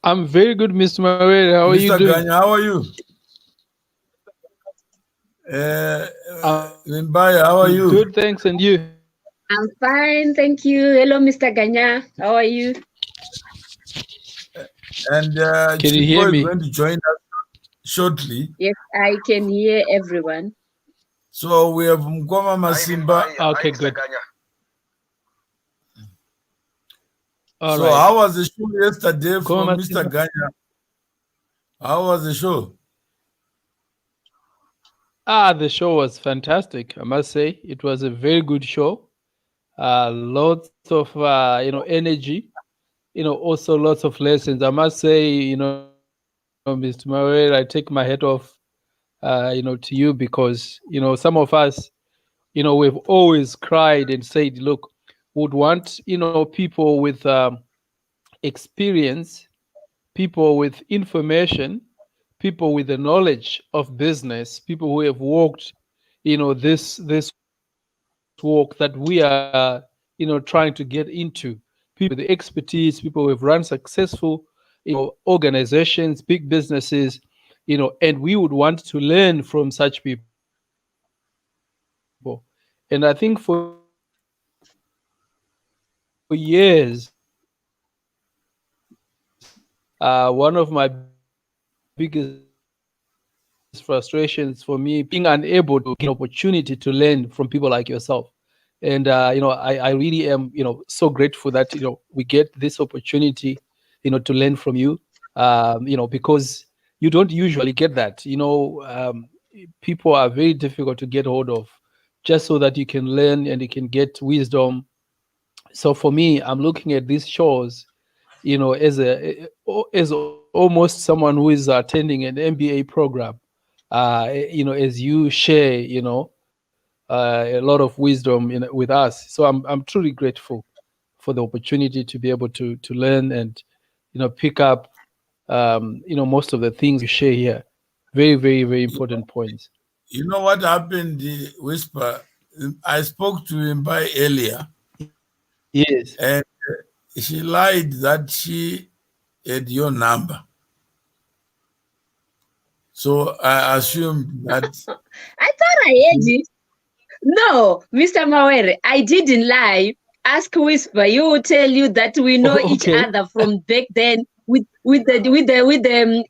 I'm very good, Mr. Mawere. How are you Mr. doing? Ganya, how are you? Uh, Mbaya, how are I'm you? good, thanks. And you? I'm fine, thank you. Hello, Mr. Ganya. How are you? And Can you Chico hear is me? going to join us shortly. Yes, I can hear everyone. So we have Mkoma Masimba. Okay, good. All So right. how was the show yesterday Come from on, Mr. Matimba. Ganya? How was the show? The show was fantastic. I must say, it was a very good show. Lots of energy. Also lots of lessons. I must say, Mr. Mawere, I take my hat off, to you because some of us, we've always cried and said, look, would want people with experience, people with information, people with the knowledge of business, people who have walked, this walk that we are, trying to get into. People with the expertise, people who have run successful, organizations, big businesses, and we would want to learn from such people. And I think for years, one of my biggest frustrations for me being unable to get an opportunity to learn from people like yourself. And I really am so grateful that we get this opportunity to learn from you, because you don't usually get that. People are very difficult to get hold of, just so that you can learn and you can get wisdom. So for me, I'm looking at these shows, as almost someone who is attending an MBA program. As you share, a lot of wisdom with us. So I'm truly grateful for the opportunity to be able to learn and pick up most of the things you share here. Very, very, very important points. You know what happened, the Whisper? I spoke to Mbai earlier, Yes. and she lied that she had your number. So I assumed that. I thought I heard it. No, Mr. Mawere, I didn't lie. Ask Whisper. You will tell you that we know each Okay. other from back then with the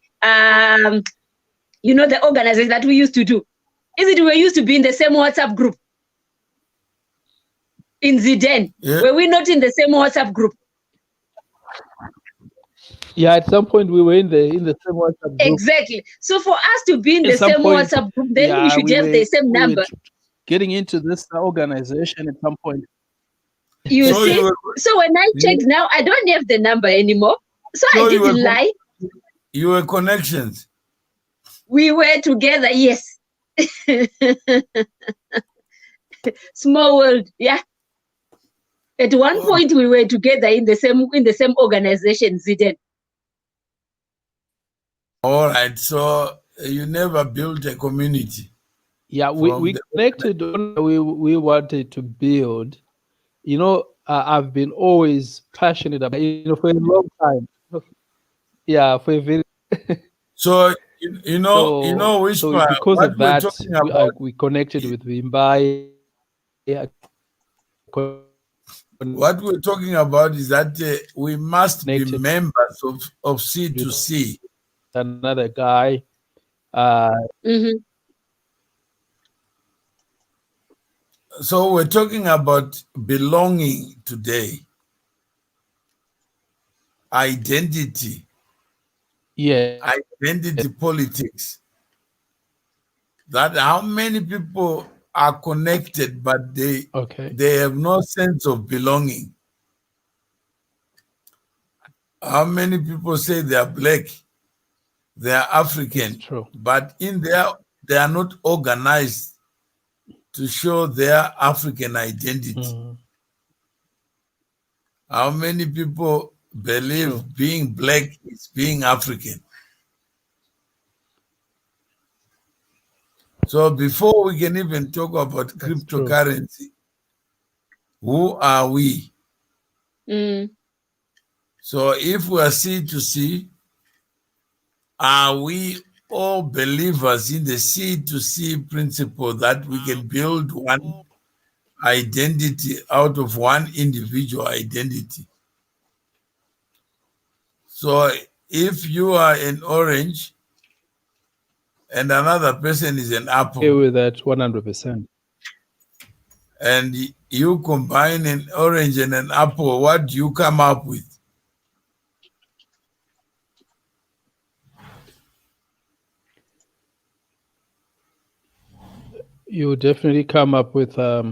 organization that we used to do. Is it we used to be in the same WhatsApp group in Zidane? Yeah. Were we not in the same WhatsApp group? Yeah, at some point we were in the same WhatsApp group. Exactly. So for us to be in At the some same point, WhatsApp group, then we yeah, should have the same number. getting into this organization at some point. You So see? you were, So when I checked you, now, I don't have the number anymore. So I so didn't lie. you were connections. We were together, yes. Small world, yeah. At one Oh, point we were together in the same organization, Zidane. all right. So you never built a community Yeah, from we the. connected on we wanted to build. I've been always passionate about for a long time. Yeah, for a very So so Whisper. because What of we're that, talking about. we connected with Wimbai. I What we're talking about is that we must be connected members of with C2C. another guy. Uh, Mm-hmm. So we're talking about belonging today, identity, yes. identity politics. That how many people are connected, but Okay. they have no sense of belonging. How many people say they are black, they are It's African, true. but in there they are not organized to show their African identity. Mm, How many people believe true. being black is being African? So before we can even talk about That's true. cryptocurrency, who are we? Mm. So if we are C2C, are we all believers in the C2C principle that we can build one identity out of one individual identity? So if you are an orange and another person is an apple, Okay with that 100%. and you combine an orange and an apple, what do you come up with? You definitely come up with a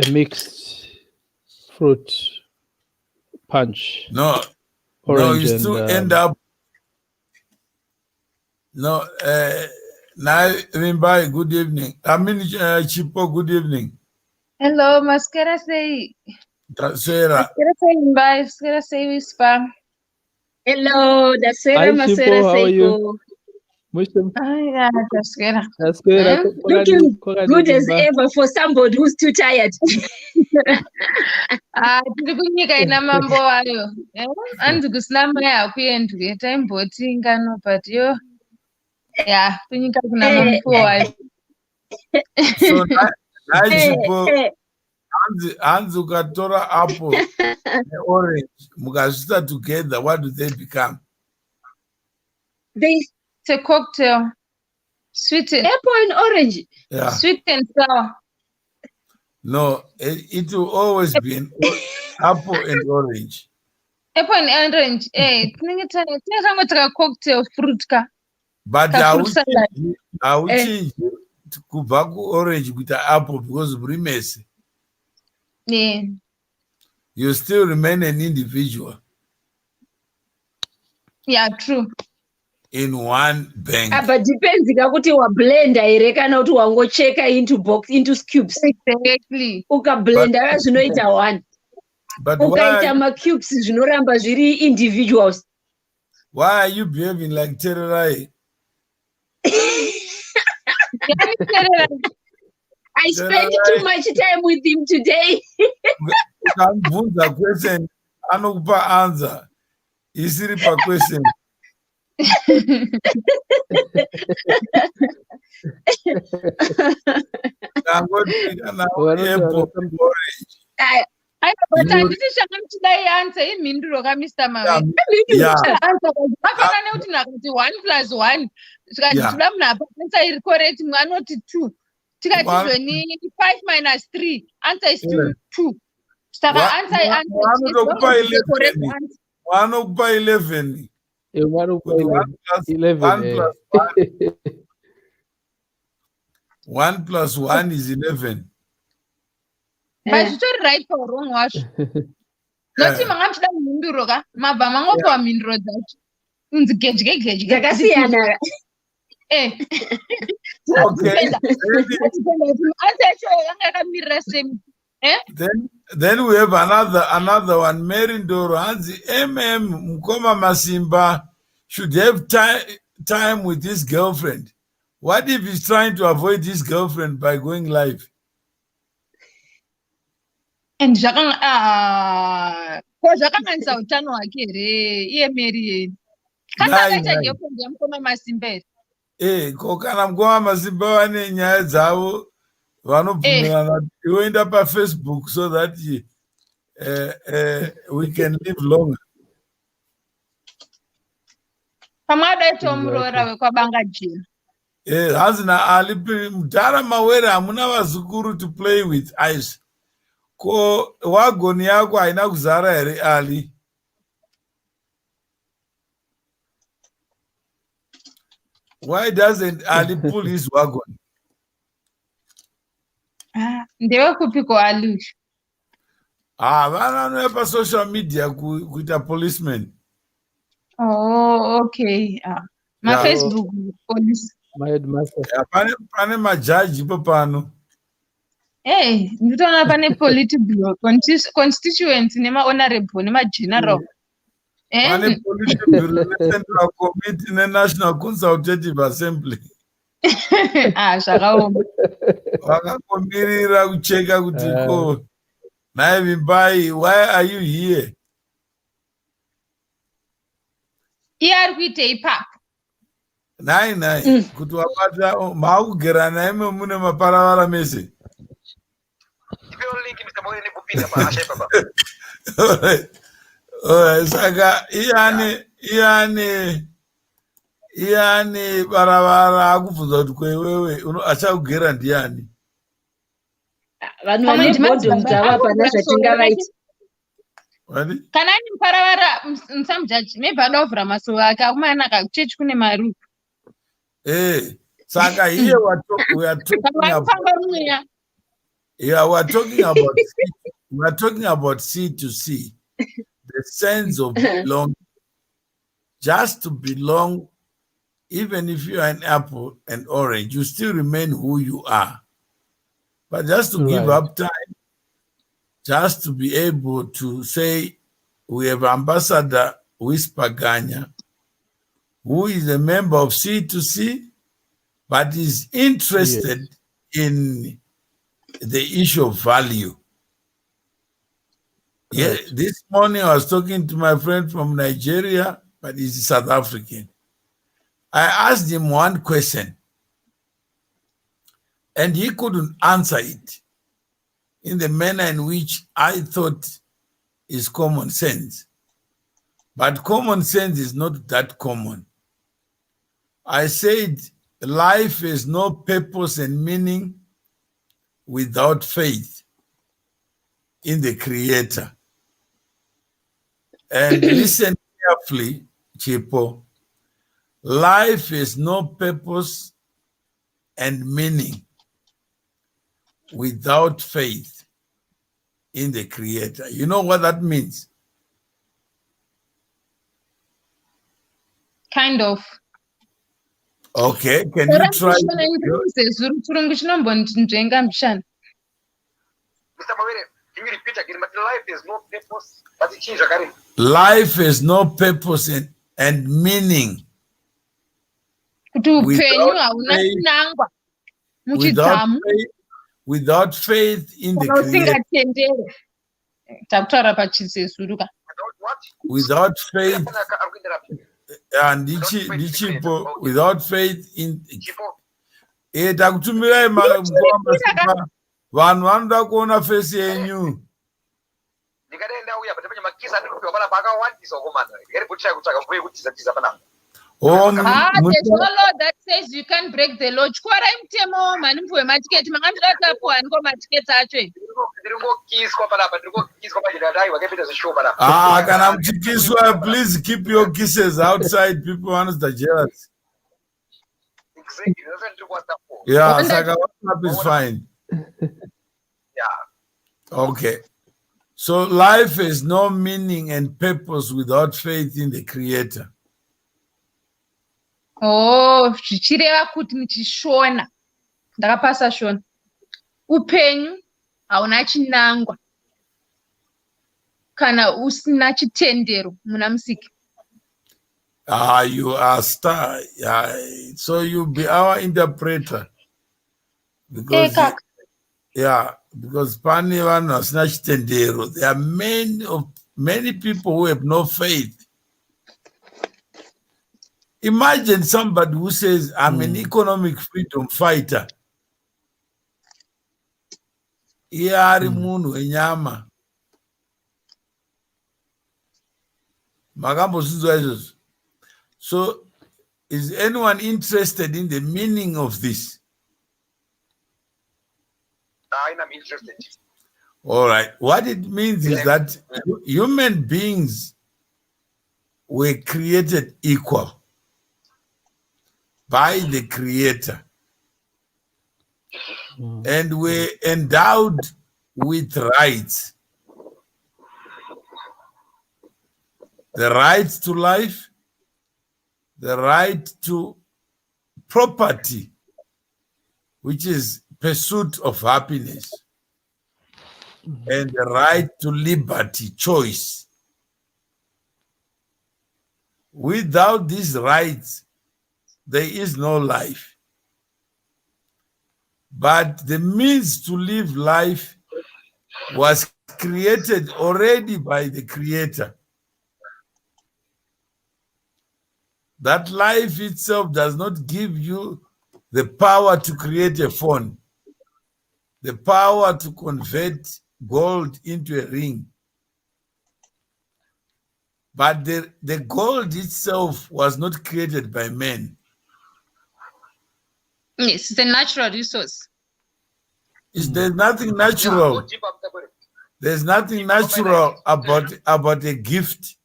mixed fruit punch. No, Orange you and still end up. No, now, Rimbai, good evening. I mean, Chipo, good evening. Hello, maskera sei. Sarah. Maskera sei mbai, maskera sei whisper. Hello, Dasera Hi, Masera Chipo, how are you? Seiko. Muslim. Ay, yeah, maskera. That's good. Looking good as ever for somebody who's too tired. Tiri kunyika ina mambo ayo. Anzi kusina mai akuendwe taimbotingano but yo. Yeah, kunyika kuna mambo ayo. So, now Chipo, hands ukatora apple and orange, mukazvita together, what do they become? It's a cocktail. Sweet and Apple and orange. Yeah. sweet and sour. No, it will always be an apple and orange. Apple and orange. Tinenge cocktail fruit ka. But Ka I fruit will salad. change kubva ku-orange kuita apple because muri mese. Yeah. You still remain an individual. Yeah, true. In one bank. But depends kuti wa blender ere kana kuti wangocheka into cubes. Exactly. Ukablenda zvinoita one. But Ukaita ma cubes zvinoramba zviri individuals. Why are you behaving like Tererai? I spent too much time with him today. Ukamubvunza question, anokupa answer. Isiri pa question. But handiti zvakamuchidai answer imhinduro kaMr. Mawe. Vafanana kuti nakati 1+1 zvikati toda munhu apaansa iri correct mumwe anoti 2 tikati zvoni 5 - 3 answer is 2 saka answer wanokupa 11 1 plus 1 is 11. But zvitori right or wrong wacho noti manga muchida mhinduro ka mabva mangopiwa mhinduro dzacho unzi gedye dzakasiyana. Then we have another one. Mary Ndoro Hanzi Mkoma Masimba should have time with his girlfriend. What if he's trying to avoid his girlfriend by going live? And zvakanganisa utano hwake here iye Mary yeni kana akaita girlfriend yamukoma Masimba here. Ko kana Mkoma Masimba vane nyaya dzavo vanobvumirana kuti iwoenda paFacebook so that we can live longer. Pamwe adaitawo muroora wekwabanga jena. Hanzi naAli mudhara Mawere hamuna vazukuru to play with ice. Ko wagoni yako haina kuzara here Ali? Why doesn't Ali pull his wagon? Ndewe kupi ko Ali? Vana vanouya pasocial media kuita policeman. Oh, okay. Facebook police. My headmaster. Pane majaji ipo pano. Nditoona pane political constituents nema-honorable nema-general. Pane political central committee neNational Consultative Assembly. Zvakaoma. Vakakomirira kucheka kuti ko Nai Vimbai, why are you here? iye ari kuitei ipapo nai kuti wabata maakugera naime mune maparavara mese. Saka iyani baravara akubvunza kuti kwewewe achakugera ndiani? Vanhu vane bhodhomu dzavo hapana zvatingavaita. kana ani muparavara musamujaji maybe ada kuvhura masoro ake akumana kachechi kune mari saka here we are talking about C2C, the sense of belonging, just to belong. Even if you are an apple and orange, you still remain who you are. But just to give up time, just to be able to say, we have Ambassador Whisper Ganya, who is a member of C2C, but is interested in the issue of value. Yeah, this morning I was talking to my friend from Nigeria, but he's South African. I asked him one question, and he couldn't answer it in the manner in which I thought is common sense. But common sense is not that common. I said, life has no purpose and meaning without faith in the Creator. And listen carefully, Chipo. Life has no purpose and meaning without faith in the Creator. You know what that means? Kind of. Okay, can you try? Can you repeat again? But life has no purpose, but it changes again. Life has no purpose and meaning without faith in the Creator. Without faith, and without faith in vanhu vanoda kuona fesi yenyu. There's no law that says you can't break the law. Kana mchikiswa, please keep your kisses outside. People want the jealous. Yeah, Saka, WhatsApp is fine. Yeah. Okay. So life has no meaning and purpose without faith in the Creator. Oh, zvichireva kuti muchishona ndakapasa shona upenyu hauna chinangwa kana usina chitendero muna Musiki. You are star. So you be our interpreter. Because because pani vanhu vasina chitendero. There are many people who have no faith. Imagine somebody who says, I'm an economic freedom fighter. Iyari munhu wenyama. Makambozvinzwa izvozvo. So, is anyone interested in the meaning of this? I'm interested. All right. What it means is that human beings were created equal by the Creator, and were endowed with rights. The right to life, the right to property, which is pursuit of happiness, and the right to liberty, choice. Without these rights, there is no life. But the means to live life was created already by the Creator. that life itself does not give you the power to create a phone, the power to convert gold into a ring. But the gold itself was not created by men. Yes, it's a natural resource. There's nothing natural. There's nothing natural about a gift.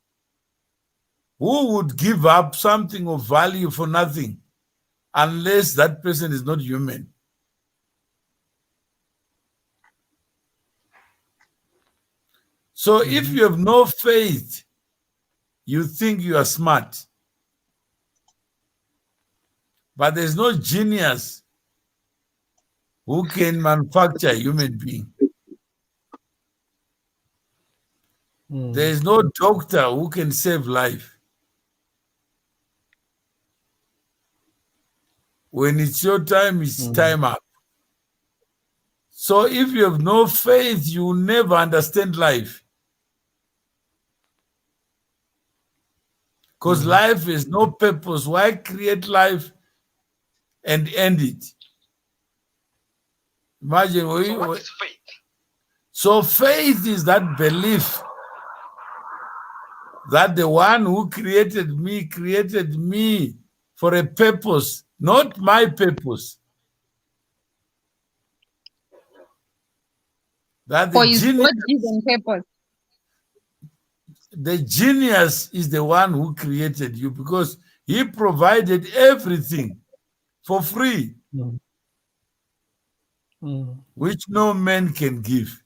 Who would give up something of value for nothing unless that person is not human? So if you have no faith, you think you are smart. But there's no genius who can manufacture a human being. There is no doctor who can save life. When it's your time, it's time up. So if you have no faith, you will never understand life. Because life has no purpose. Why create life and end it? Imagine. So what is faith? So faith is that belief that the one who created me for a purpose, not my purpose. That For his God-given purpose. The genius is the one who created you because he provided everything for free, which no man can give.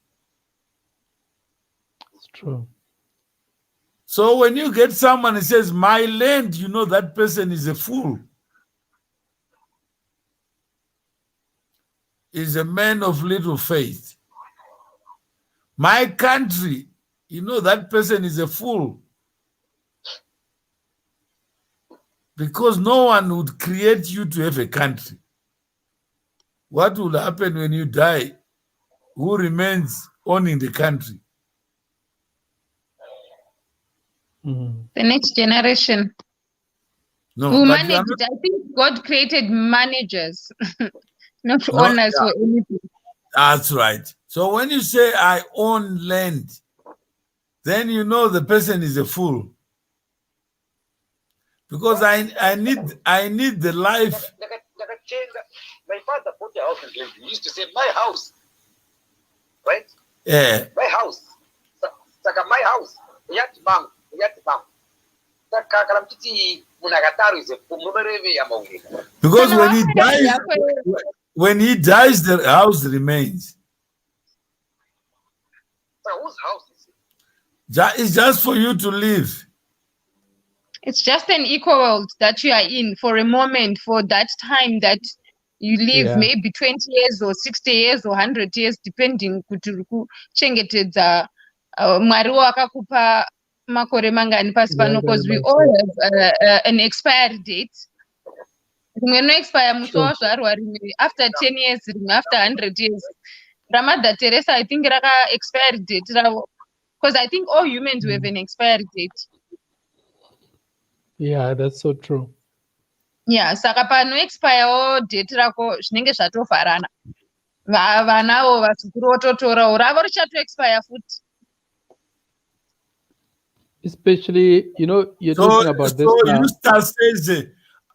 It's true. So when you get someone who says, my land, you know that person is a fool. Is a man of little faith. My country, you know that person is a fool. Because no one would create you to have a country. What will happen when you die? Who remains owning the country? The next generation. No, Who but manage it. I think God created managers, not owners or anything. That's right. So when you say I own land, then you know the person is a fool. Because I need the life. My father bought a house in Glenview. He used to say, my house. Right? Yeah. My house. Saka my house. Yati bang. Saka kalamkiti munagataru is a pumumereve ya maungi. Because when he dies, the house remains. So whose house is it? It's just for you to live. It's just an equal world that you are in for a moment, for that time that you live, maybe 20 years or 60 years or 100 years, depending kuti kuchengetedza Mwari wakakupa makore mangani pasi pano, because we all have an expiry date. Rimwe no expire musi wazvarwa rimwe after 10 years, rimwe after 100 years. Ramada Teresa, I think raka expiry date because I think all humans have an expiry date. Yeah, that's so true. Yeah, saka pano expire date rako zvinenge zvatofarana. Vanavo vazukuru vototorawo ravo richato expire futi. Especially, you're talking about this. So Eustace says,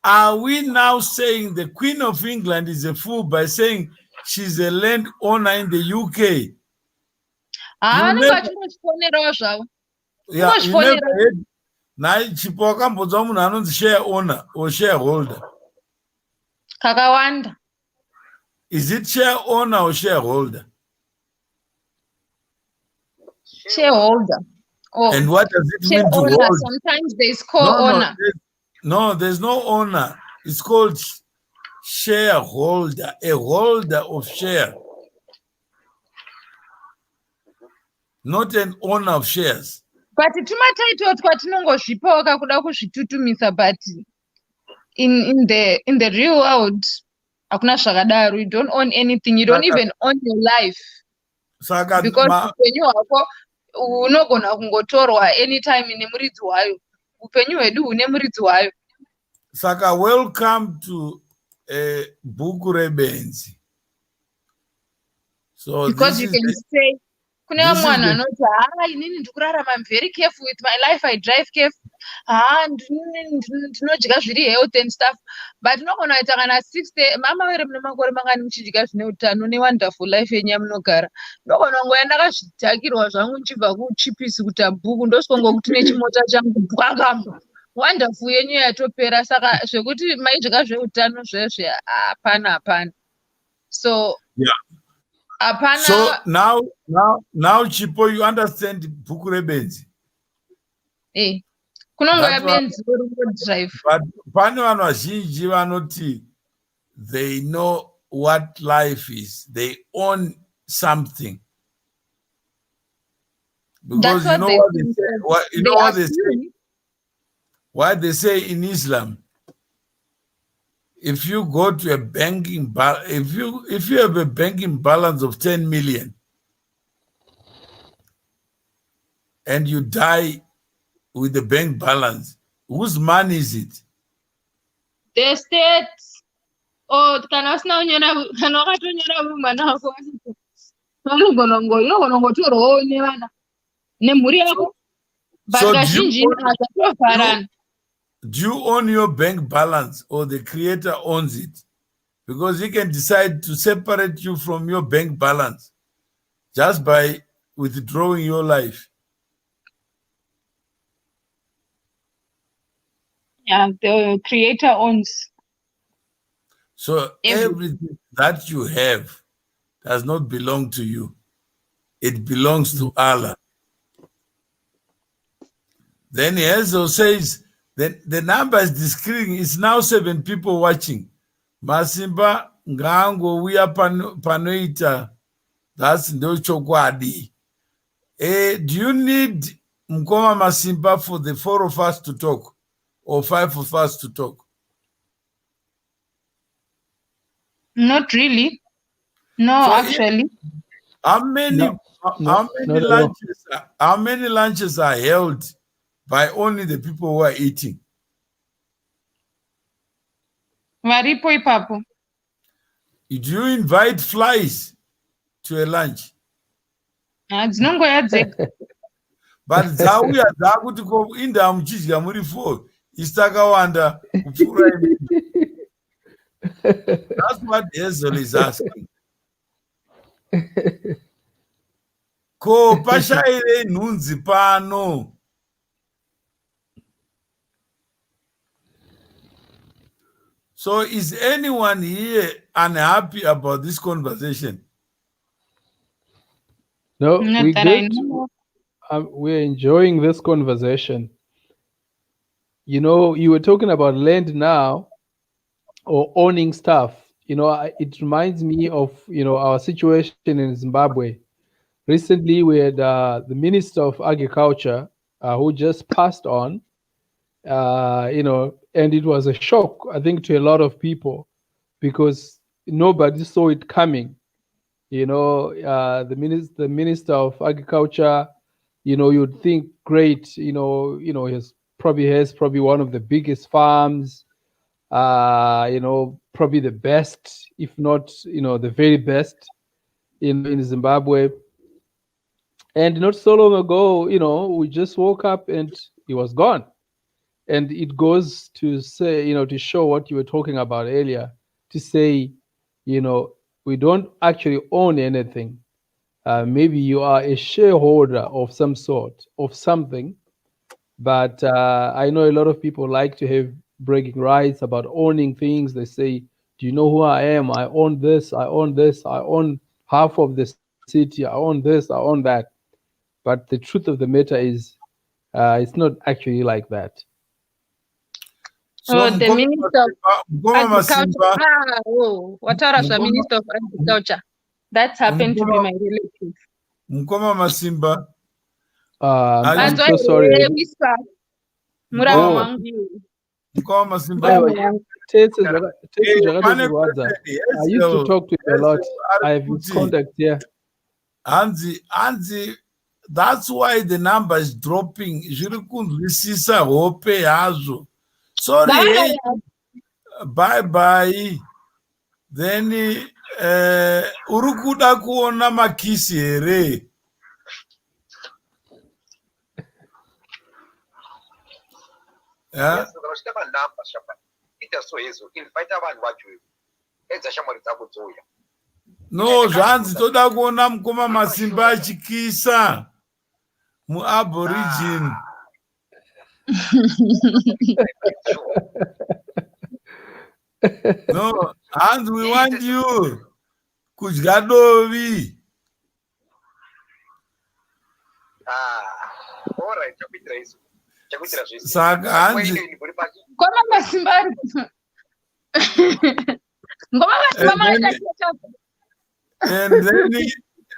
are we now saying the Queen of England is a fool by saying she's a landowner in the UK? You never heard. Now, chipoka mbozo munhu anonzi share owner or shareholder. Kakawanda. Is it share owner or shareholder? Shareholder. Oh. And what does it mean to hold? Sometimes there's co-owner. No, there's no owner. It's called shareholder, a holder of share. Not an owner of shares. But tumataito kwatinongozvipawo kakuda kuzvitutumisa, but in the real world hakuna zvakadaro. You don't own anything. You don't even own your life. Because upenyu hwako unogona kungotorwa anytime nemuridzi wayo. Upenyu hwedu hune muridzi wayo. Saka, welcome to Buku Rebenzi. So because this you is can say, kune this is mwana the anoti inini ndikurarama, I'm very careful with my life, I drive careful, ndinodya zviri health and stuff, but unogona kuita kana 60 mama vere mune makore mangani muchidya zvine utano newonderful life yenyu yamunogara. Ndogona kungoya ndakazvidhakirwa zvangu ndichibva kuchipisi kutabhuku ndosongokuti nechimota changu bwakamba wonderful yenyu yatopera. Saka zvekuti maidya zveutano zvezve hapana. So yeah. hapana. So now Chipo, you understand Buku Rebenzi. Kunongoya benzi drive. But pane vanhu vazhinji vanoti they know what life is. They own something. Because That's you know what what they say. You know what they say. What they say in Islam. If you go to a banking if you have a banking balance of 10 million and you die with the bank balance, whose money is it? The state. Oh, kana usina unyora kana wakatonyora mwana wako unogona ngotorwawo nevana nemhuri yako, but kazhinji akatofarana. Do you own your bank balance or the creator owns it? Because he can decide to separate you from your bank balance just by withdrawing your life. Yeah, the creator owns. So everything that you have does not belong to you. It belongs to Allah. Then he also says that the number is decreasing. It's now 7 people watching. Masimba ngango uya panoita. That's no chokwadi. Do you need Mkoma Masimba for the 4 of us to talk or 5 of us to talk? Not really. No, so actually. How many lunches are held by only the people who are eating? Varipo ipapo. Do you invite flies to a lunch? But dzauya dzakuti ko inda muchidya muri 4 istakawanda kupfuura imwe. That's what Hazel is asking. Ko pashaire nhunzi pano. So is anyone here unhappy about this conversation? No, we're good. We're enjoying this conversation. You know, you were talking about land now or owning stuff. You know, it reminds me of, our situation in Zimbabwe. Recently, we had the Minister of Agriculture who just passed on, and it was a shock, I think, to a lot of people because nobody saw it coming. The Minister of Agriculture, you'd think great, he has probably one of the biggest farms, probably the best, if not, the very best in Zimbabwe. And not so long ago, we just woke up and he was gone. And it goes to say, to show what you were talking about earlier, to say, we don't actually own anything. Maybe you are a shareholder of some sort, of something. But I know a lot of people like to have bragging rights about owning things. They say, do you know who I am? I own this, I own this, I own half of the city, I own this, I own that. But the truth of the matter is, it's not actually like that. So the Minister of Agriculture, what are the Minister of Agriculture? That happened to be my relative. Mkoma Masimba. I'm so sorry. Mkoma Masimba. I used to talk to him a lot. I have his contact here. Anzi, that's why the number is dropping. Sorry, Bye. hey, bye. Then uri kuda kuona makisi here? Yes, vanoshanda manhamba shamwari. Ita so izvo, invite vanhu vacho. Edza shamwari dzako dzouya. No, zvanzi toda kuona mukoma Masimba achikisa muAborigine. No, Hans, we want you kudya dovi. All right, chakuitira izvo. Chakuitira zvese. Saka Hans, Ngoma Masimba. Ngoma Masimba maita. and then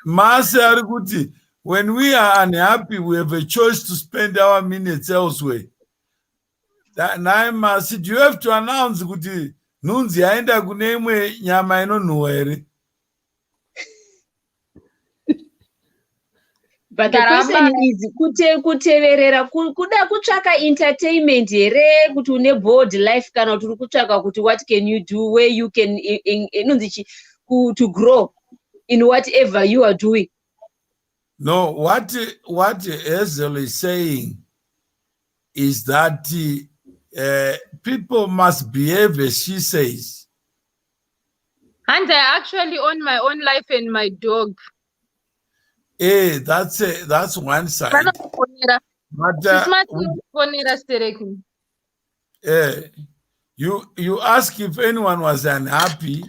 Masi ari kuti, when we are unhappy, we have a choice to spend our minutes elsewhere. Naye Masi, do you have to announce kuti Nunzi aenda kune imwe nyama inonhuhwa here? But the question is, kuteverera kuda kutsvaka entertainment here, kuti une board life kana kuti kutsvaka kuti what can you do where you can to grow in whatever you are doing. No, what Hazel is saying is that people must behave as she says. And I actually own my own life and my dog. That's one side. But you ask if anyone was unhappy,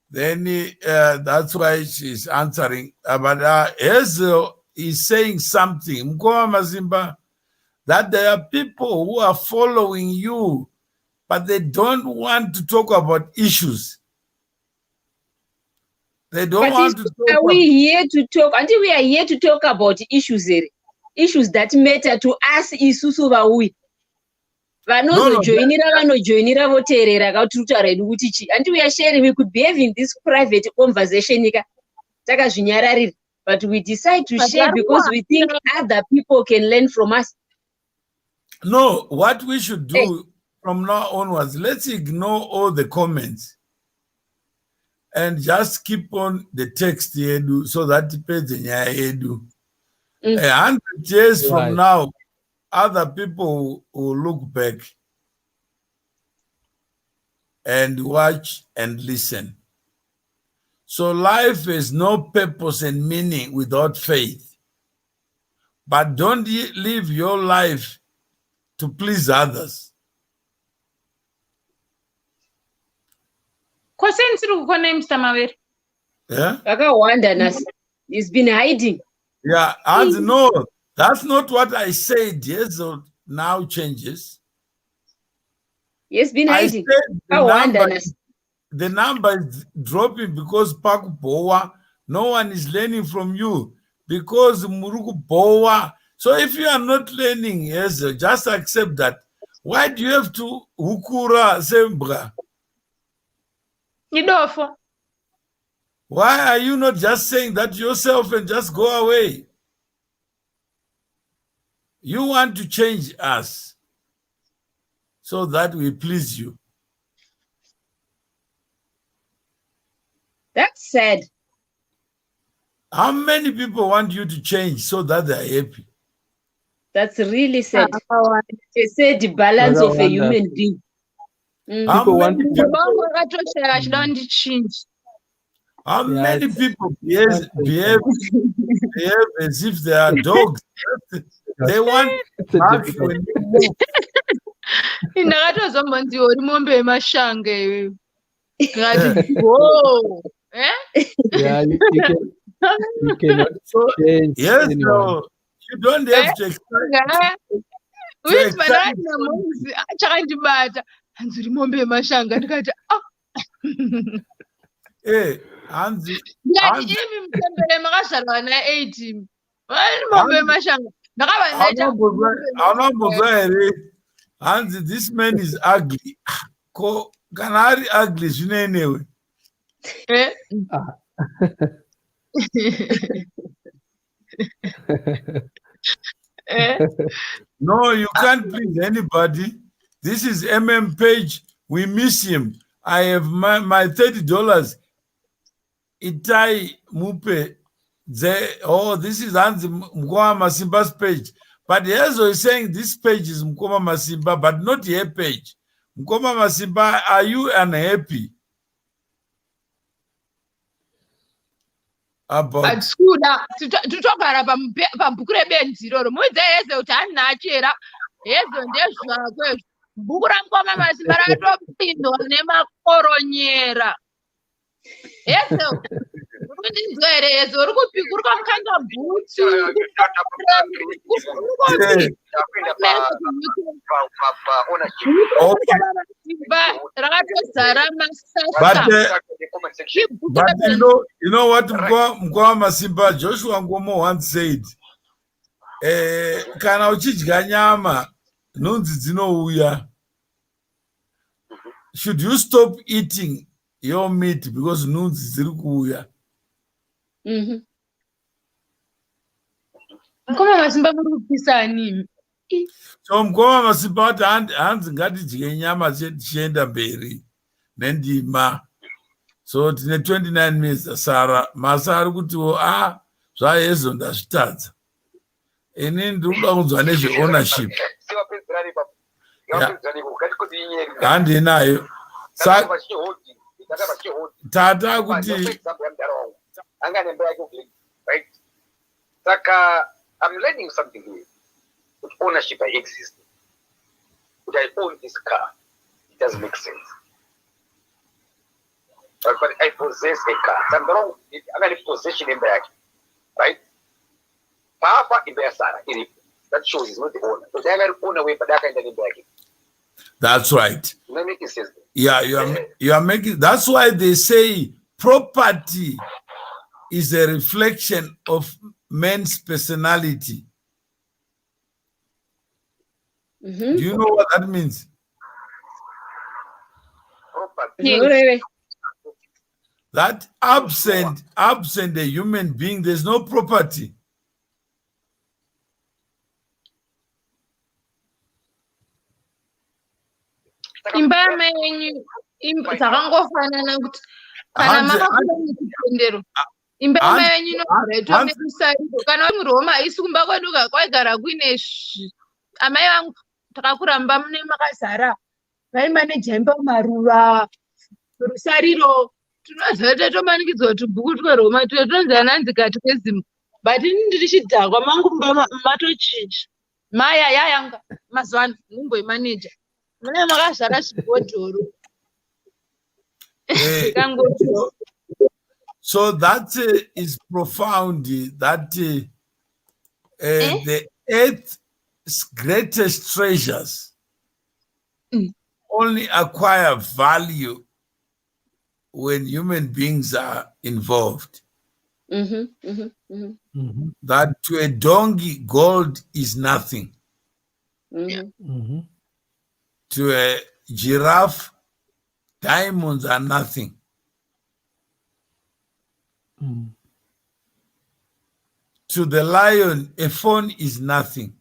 then that's why she's answering. But Hazel is saying something, Mkoma Masimba, that there are people who are following you, but they don't want to talk about issues. They don't want to talk. Are we here to talk? Until we are here to talk about issues here, issues that matter to us. Isusu vaui. Vanozojoinira vanojoinira voteerera kuti tutaura hedu kuti chi. Until we are sharing, we could be having this private conversation nika takazvinyararira, but we decide to share because we think other people can learn from us. No, what we should do from now onwards, let's ignore all the comments and just keep on the text here so that depends on your 100 years from now, other people will look back and watch and listen. So life has no purpose and meaning without faith. But don't live your life to please others. Yeah? He's been hiding. Yeah, and no, that's not what I said. Yes, so now changes. He's been hiding. The number is dropping because Paku Boa, no one is learning from you because Muruku Boa. So if you are not learning, yes, just accept that. Why do you have to hukura sembra? Why are you not just saying that yourself and just go away? You want to change us so that we please you. That's sad. How many people want you to change so that they're happy? That's really sad. It's a sad balance of a human being. How many people behave as if they are dogs? They want back when you move. Yeah, you cannot change. Yes, anyone. no, you don't have to expect. Hey, Hansi, Hansi, this man is ugly. Canary ugly, anyway. No, you can't please anybody. This is Page. We miss him. I have my $30. Itai Mupe. Oh, this is Hansi Mkoma Masimba's page. But Yezo is saying this page is Mkoma Masimba, but not her page. Mkoma Masimba, are you unhappy about Atsuda tutogara pabhuku rebenziro muidza yese kuti handina achera hezo ndezvakwe bhuku ramukoma masimba ratopindwa nemakoronyera hezo uri kundinzwa here hezo uri kupikuruka mukanda bhutsu rakatozara masasa. But you know what Mkoma Masimba Joshua Ngomo once said, kana uchidya nyama nhunzi dzinouya. Should you stop eating your meat because nhunzi dziri kuuya? Mkoma Masimba muri kupisa animi. So Mkoma Masimba wati hanzi ngatidye nyama tichienda mberi nendima. So tine 29 minutes asara masa ari kutiwo zvayezo ndazvitadza. Ini ndikuda kunzwa nezve ownership. Handinayo. Tata kuti Saka, I'm learning something here. With ownership, I exist. Would I own this car? It doesn't make sense. But I possess a car. I'm wrong. I'm in possession in back. Right? Papa in Sara. That shows he's not the owner. But I got own away, but that kind of back. That's right. You're making sense. Yeah, you are making. That's why they say property is a reflection of man's personality. Do you know what that means? Property. That absent a human being, there's no property. Imba yamenyu dzakangofanana kuti kana makakura muchitendero imba yamenyu inoretwa nekusariro kana uri muroma isi kumba kwedu kwaigara kuine amai vangu takakura mba mune makazara vaimaneja imba maruva rusariro tinozoita tomanikidzwa kuti bhuku tweroma tonzana hanzi kati kwezimu but ini ndiri chidhakwa mangu mba matochicha maya yayanga mazuva ano mumboimaneja mune makazara zvibhodhoro. So that is profound, that the earth's greatest treasures only acquire value when human beings are involved. That to a donkey, gold is nothing. To a giraffe, diamonds are nothing. To the lion, a phone is nothing.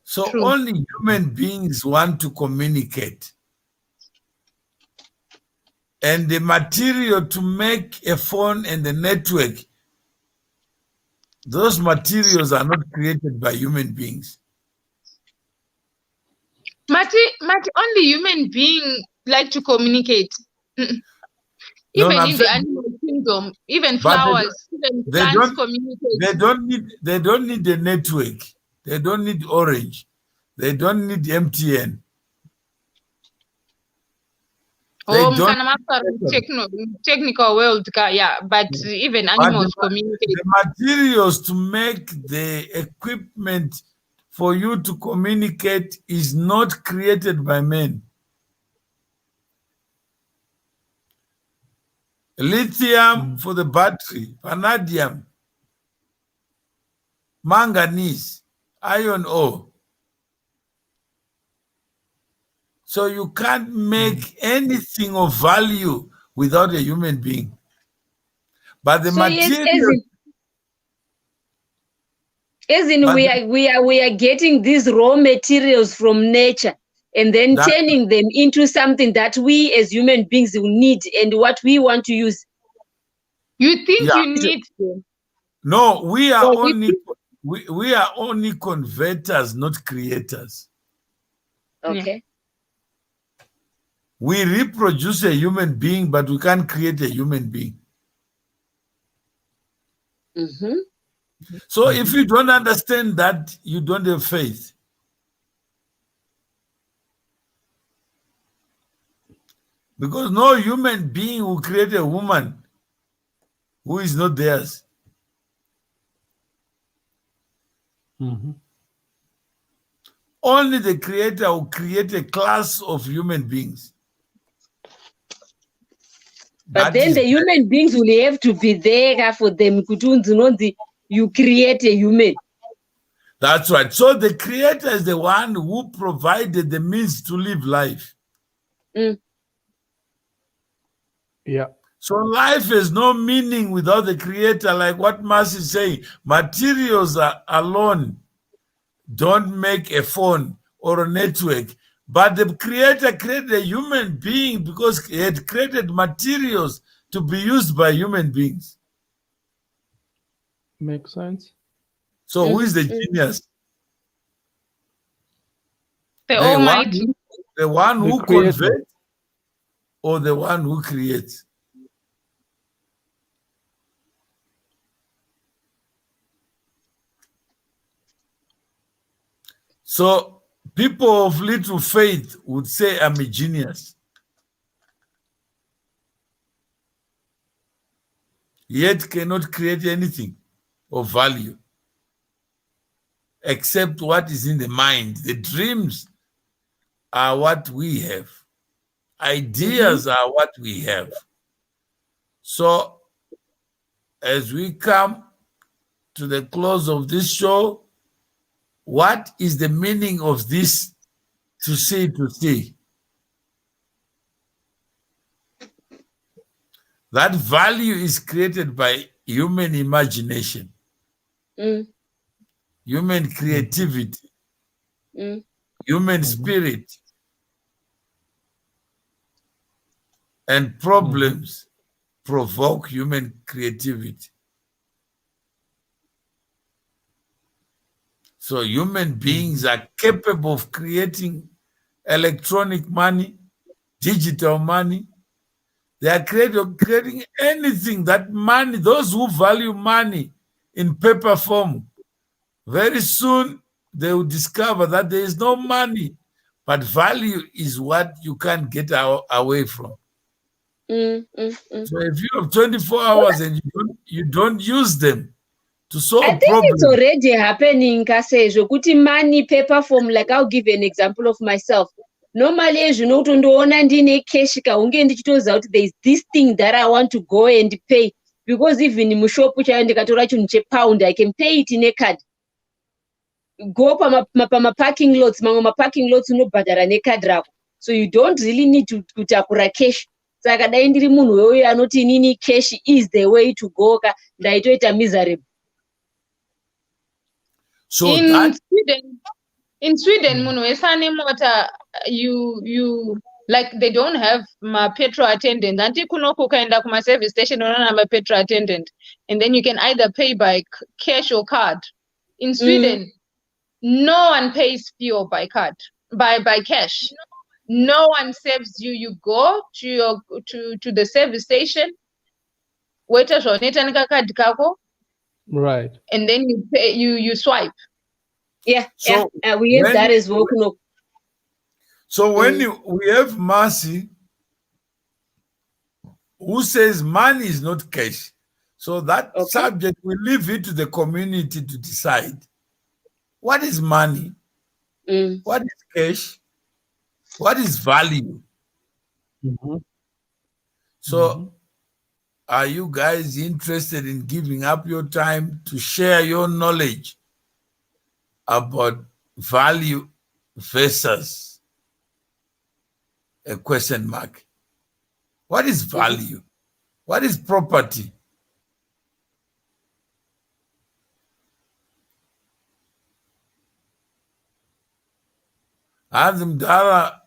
So only human beings want to communicate. And the material to make a phone and the network, those materials are not created by human beings. Mati, only human beings like to communicate. Even in the animal kingdom, even flowers, even plants communicate. They don't need a network. They don't need Orange. They don't need MTN. Technical world, yeah, but even animals communicate. The materials to make the equipment for you to communicate is not created by men. Lithium for the battery, vanadium, manganese, iron ore. So you can't make anything of value without a human being. But the material... As in, we are getting these raw materials from nature and then turning them into something that we as human beings will need and what we want to use. You think you need them? No, we are only converters, not creators. Okay. We reproduce a human being, but we can't create a human being. Mm-hmm. So if you don't understand that, you don't have faith. Because no human being will create a woman who is not theirs. Only the creator will create a class of human beings. But then the human beings will have to be there for them. You create a human. That's right. So the creator is the one who provided the means to live life. Yeah. So life has no meaning without the creator, like what Mas is saying. Materials alone don't make a phone or a network. But the creator created a human being because he had created materials to be used by human beings. Makes sense. So who is the genius? The Almighty. The one The who creator. converts or the one who creates? So people of little faith would say, I'm a genius. Yet cannot create anything of value except what is in the mind. The dreams are what we have. Ideas are what we have. So as we come to the close of this show, what is the meaning of this C2C? That value is created by human imagination, human creativity, human spirit, and problems provoke human creativity. So human beings are capable of creating electronic money, digital money. They are creating anything that money, those who value money in paper form, very soon they will discover that there is no money, but value is what you can't get away from. So if you have 24 hours and you don't use them to solve I think problems. it's already happening, Kasejo. Kuti money, paper form, like I'll give an example of myself. Normally, as you know, ndine cash kaunge ndichitoza kuti there is this thing that I want to go and pay. Because even in mushopu chayo ndikatora chinhu chepound, I can pay it in a card. Go pama parking lots, mamwe parking lots unobhadhara necard rako. So you don't really need to kutakura cash. Saka dai ndiri munhu wewe anoti inini cash is the way to go ka ndaitoita miserable. So in Sweden, munhu wese ane mota, you like they don't have petrol attendant. Anti kunoko ukaenda kuma service station unoona petrol attendant, and then you can either pay by cash or card. In Sweden, no one pays fuel by card, by cash. No one serves you. You go to the service station, wait as card kako, Right. and then you pay. You swipe. Yeah, we have that as well. So when we have Mercy, who says money is not cash, so that subject, we leave it to the community to decide. What is money? What is cash? What is value? So are you guys interested in giving up your time to share your knowledge about value versus a question mark? What is value? What is property? hanzi mudhara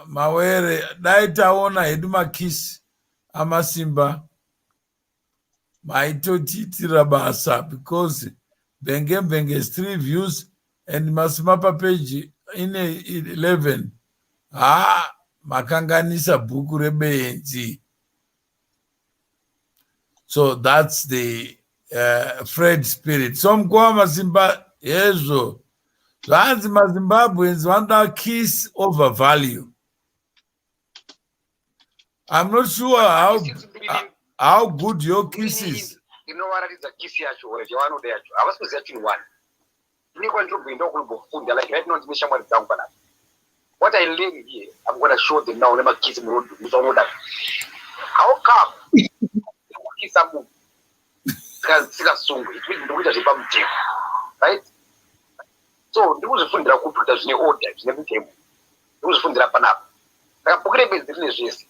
mawere dai taona hedu makisi amasimba maitotiitira basa, because bhenge is 3 views and masimapa page ine 11. Makanganisa bhuku rebenzi. So that's the Fred spirit. So mkoa masimba yezo. Zvanzi maZimbabweans vanoda kiss over value. I'm not sure how good your kiss is. You know what is a kiss yacho or Joano de yacho. I was presenting one. Like right now, what I learn here, I'm gonna show them now. Never kiss him. How come? Kiss him. Right? So there was a fund that could put us in order. Never came. There was a fund that panap. I put a bit of this.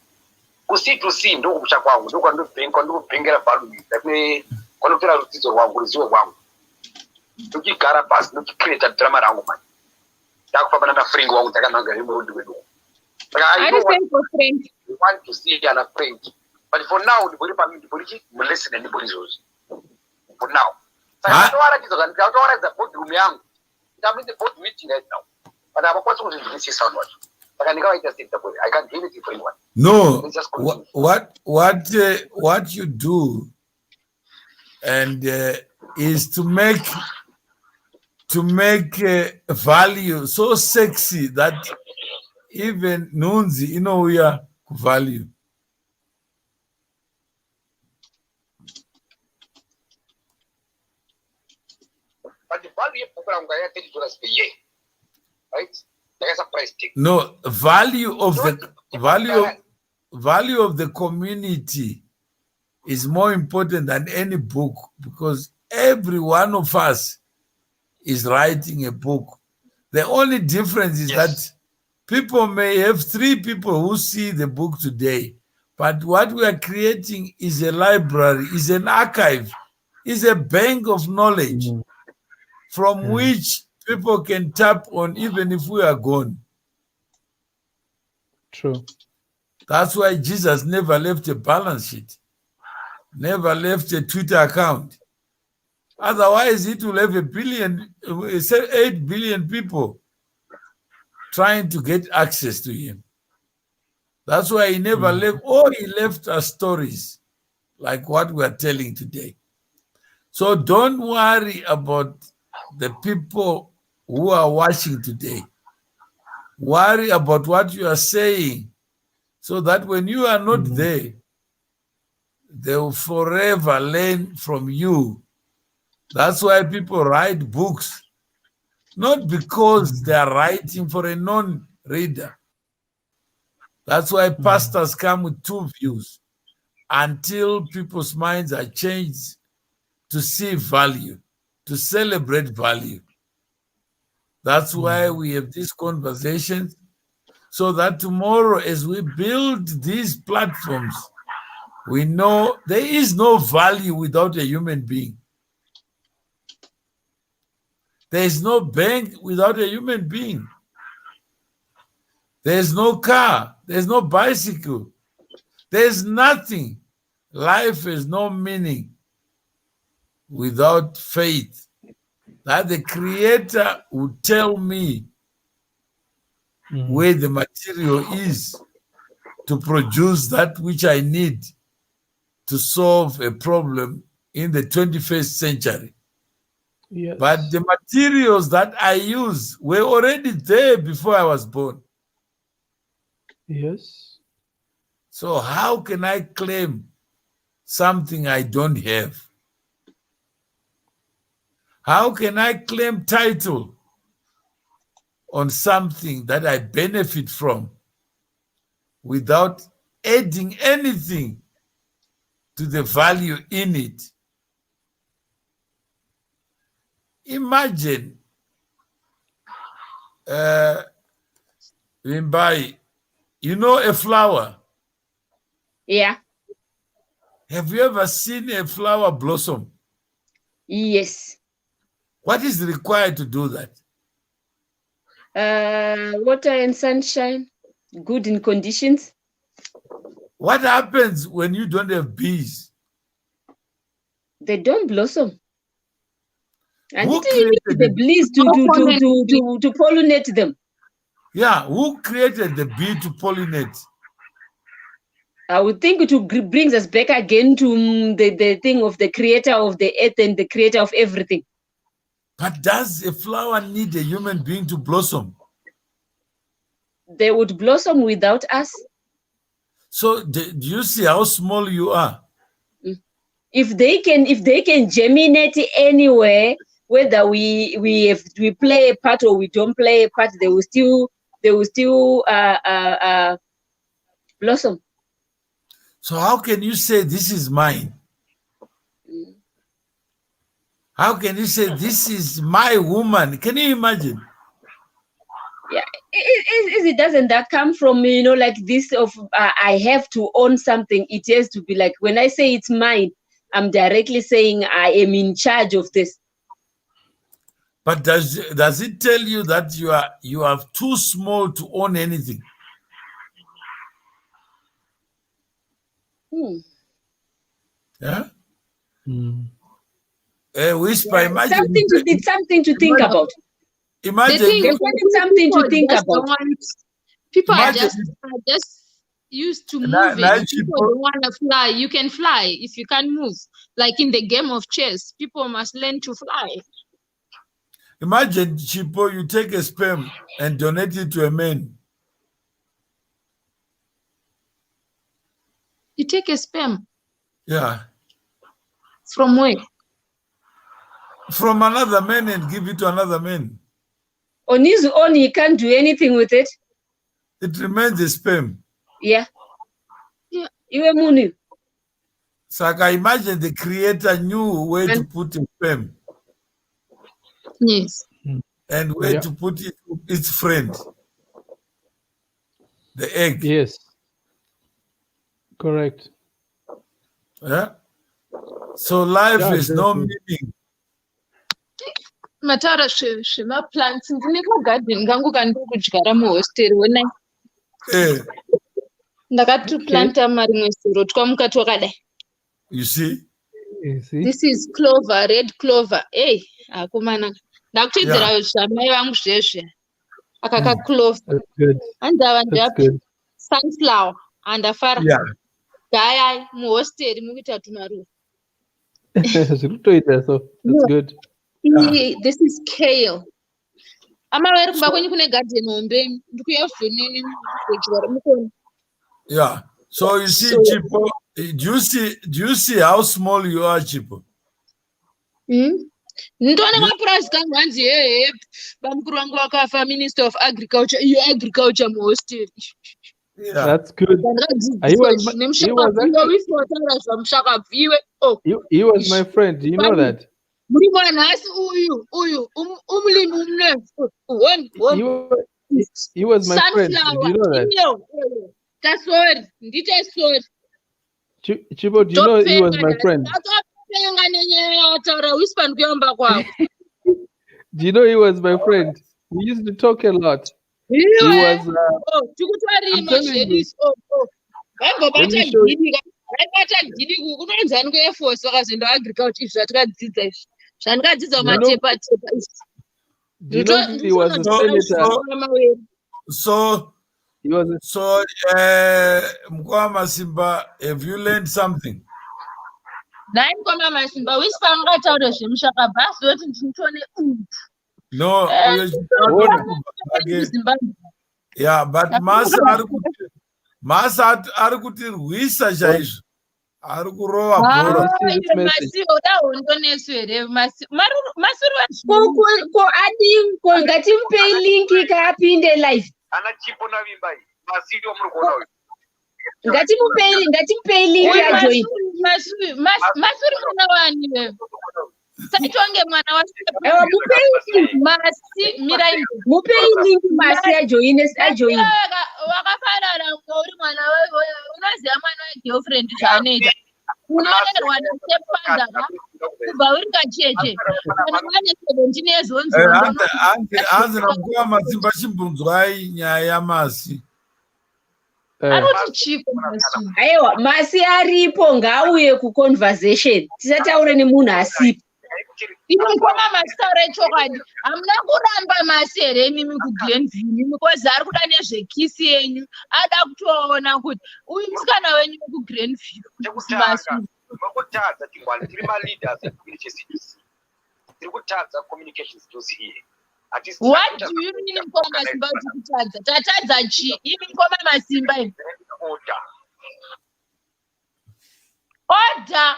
C2C, no Chakwa, no one to think on no finger value. Let me control this one with your one. To keep Carapas, to create a drama around man. Dark for another friend won't take another remote to do. I want to see an friend. But for now, the politician will listen anybody's rules. For now. I don't the boat room young. I'm in the boat meeting right now. But I'm a person who is somewhat. I can't give it to anyone. No, what you do and is to make value so sexy that even Nunzi, we are value. But the value program right? No, value of the community is more important than any book, because every one of us is writing a book. The only difference is that people may have 3 people who see the book today, but what we are creating is a library, is an archive, is a bank of knowledge from which people can tap on even if we are gone. True. That's why Jesus never left a balance sheet, never left a Twitter account. Otherwise, it will have 8 billion people trying to get access to him. That's why he never left. All he left are stories like what we are telling today. So don't worry about the people who are watching today. Worry about what you are saying, so that when you are not there, they will forever learn from you. That's why people write books, not because they are writing for a non-reader. That's why pastors come with 2 views until people's minds are changed to see value, to celebrate value. That's why we have these conversations, so that tomorrow, as we build these platforms, we know there is no value without a human being. There is no bank without a human being. There is no car. There is no bicycle. There is nothing. Life has no meaning without faith that the Creator would tell me where the material is to produce that which I need to solve a problem in the 21st century. Yes. But the materials that I use were already there before I was born. Yes. So how can I claim something I don't have? How can I claim title on something that I benefit from without adding anything to the value in it? Imagine, Limbai, you know a flower? Yeah. Have you ever seen a flower blossom? Yes. What is required to do that? Water and sunshine, good in conditions. What happens when you don't have bees? They don't blossom. And Who you need created the it? bees to pollinate them. Yeah, who created the bee to pollinate? I would think it brings us back again to the thing of the creator of the earth and the creator of everything. But does a flower need a human being to blossom? They would blossom without us. So do you see how small you are? If they can germinate anywhere, whether we play a part or we don't play a part, they will still blossom. So how can you say this is mine? How can you say this is my woman? Can you imagine? Yeah, it doesn't that come from, like this of I have to own something. It has to be like, when I say it's mine, I'm directly saying I am in charge of this. But does it tell you that you are too small to own anything? Yeah. Whisper, imagine something to think about. Imagine Something to think about. People are just used to moving. People don't want to fly. You can fly if you can move. Like in the game of chess, people must learn to fly. Imagine, Chipo, you take a sperm and donate it to a man. You take a sperm? Yeah. From where? From another man and give it to another man. On his own, he can't do anything with it. It remains a sperm. Yeah. Yeah. So I can imagine the creator knew where to put a sperm. Yes. And where to put its friend. The egg. Yes. Correct. Yeah. So life is no meaning. Matara shema plants ndineko garden kangu kandokudyara muhosteri wenai. Ndakatoplanta marimwe soro twamuka twakadai. You see? This is clover, red clover. Hey, akomana. Ndakutedzera zvamai vangu zvezve. Akaka clover. Andava ndapi sunflower andafara. Gaya muhosteri mukuita tumaruva. That's good. This is kale. Amawere kumba kwenyu kune garden hombe ndikuya zvonini kudyara mukoni. Yeah. So you see, Chipo, do you see how small you are, Chipo? Ndone mapurazi kangu hanzi bamukuru wangu wakafa, Minister of Agriculture, agriculture muhosteri. Yeah. That's good. He was my friend. Do you know that? He was my friend. Do you know that? Chibo, do you know he was my friend? Do you know he was my friend? We used to talk a lot. He was. I'm telling you. Let me show you. Do you know he was a senator? So he was a, so Mkwama Simba, have you learned something? No, yeah, but Masa Arkuti Rwisa Jaish. Arkurova Bora. Ngatimpe link ikapinde live. Ngatimpe link yajoin. Masuri mwana wani. Saitonge mwana wa mupe link masi ajoin. Wakafanana ngori mwana wewe unoziya mwana wa girlfriend zvaanoita. unoerwa nastepfather kubva uri kacheche kana wane 17 years onzi hanzi namukoma Masimba chimbunzwai nyaya yamasi. arikuti chiko Masi. aiwa masi aripo ngaauye kuconversation tisataure nemunhu asipo. imi mukoma Masi taura chokwadi hamuna kuramba Masi here imimi kuGlenville because ari kuda nezvekisi yenyu ada kutoona kuti uyu musikana wenyu wekuGlenville chekutanga makutadza tingwani tiri maleaders echibwiri che-C2C tiri kutadza communication skills here. what do you mean mukoma Masimba kuti kutadza tatadza chi imi mukoma Masimba imi order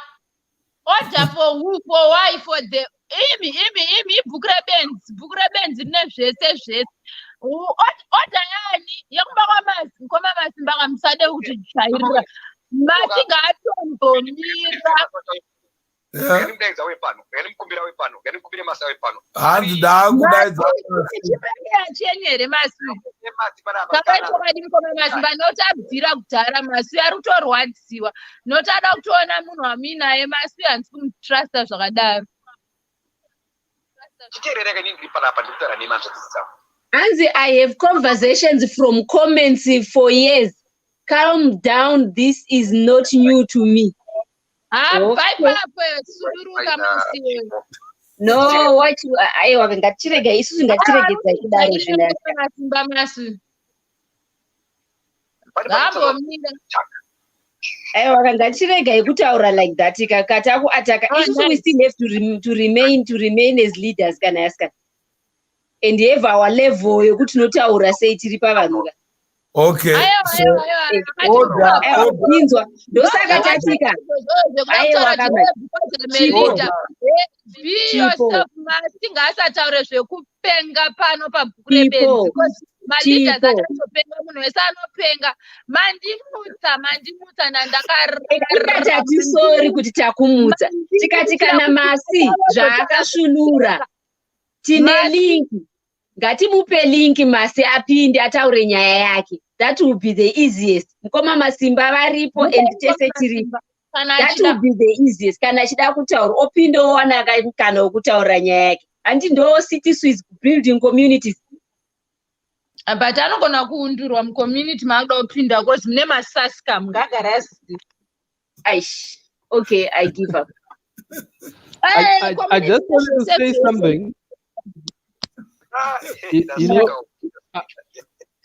for who, for why, for the imi ibhuku rebenzi rine zvese order yani yekuba kwaMasi mukoma Masimba kamusade kuti tsvairira Masi ngaatondomira Ganimdaidza wepano, ganimkumbira wepano, ganimkumbire Masi wepano. Hanzi ndakudaidza chipengera chenyu here Masi kakachokadi mukoma Masimba noti abvira kudhara Masi ari kutorwadziwa noti ada kutoona munhu wamii naye Masi handisi kumutrasta zvakadaro. Chiteerereka inini ndiri panapa ndikutaura nemanzvadzisi dzangu. Hanzi I have conversations from comments for years. Calm down, this is not new to me. Bye, suduruka Masi. No, what you aiwa ngatirega isusu ngatiregedza kudaro zvinhu. Masimba Masi. Ngambomira. Aiwa ngatiregai kutaura like that kakata kuataka isusu we still have to remain as leaders kana yaska. And have our level yokuti tinotaura sei tiri pavanhu. Okay. Inzwa ndosaka tatika Masi ngaasataure zvekupenga pano pabhuku rebenzi because maleaders achatopenga munhu wese anopenga mandimutsa nandakaratatisori kuti takumutsa tikati kana Masi zvaakasvinura tine linki ngatimupe linki Masi apinde ataure nyaya yake. That will be the easiest. Mukoma Masimba varipo and tese tiripo. That will be the easiest. Kana achida kutaura opinde owana kana okutaura nyaya yake. Andi ndo C2C building communities. But anogona kuundurwa mucommunity makuda kupinda because mune masaska mungagara asizi. Aish. Okay, I give up. I just wanted to say something. You know,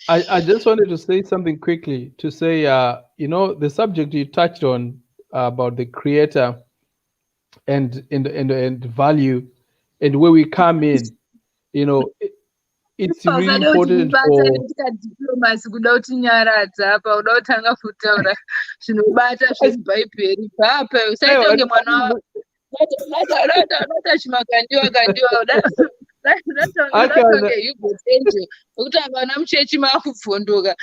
I just wanted to say something quickly to say, you know, the subject you touched on about the creator and value and where we come in, you know, it's really important for diplomacy kuda kutinyaradza apa uda kutanga kutaura zvinobata zvezibhaibheri papa usaitonge mwana wako chimakandiwa ukuti vana muchechi makubvondoka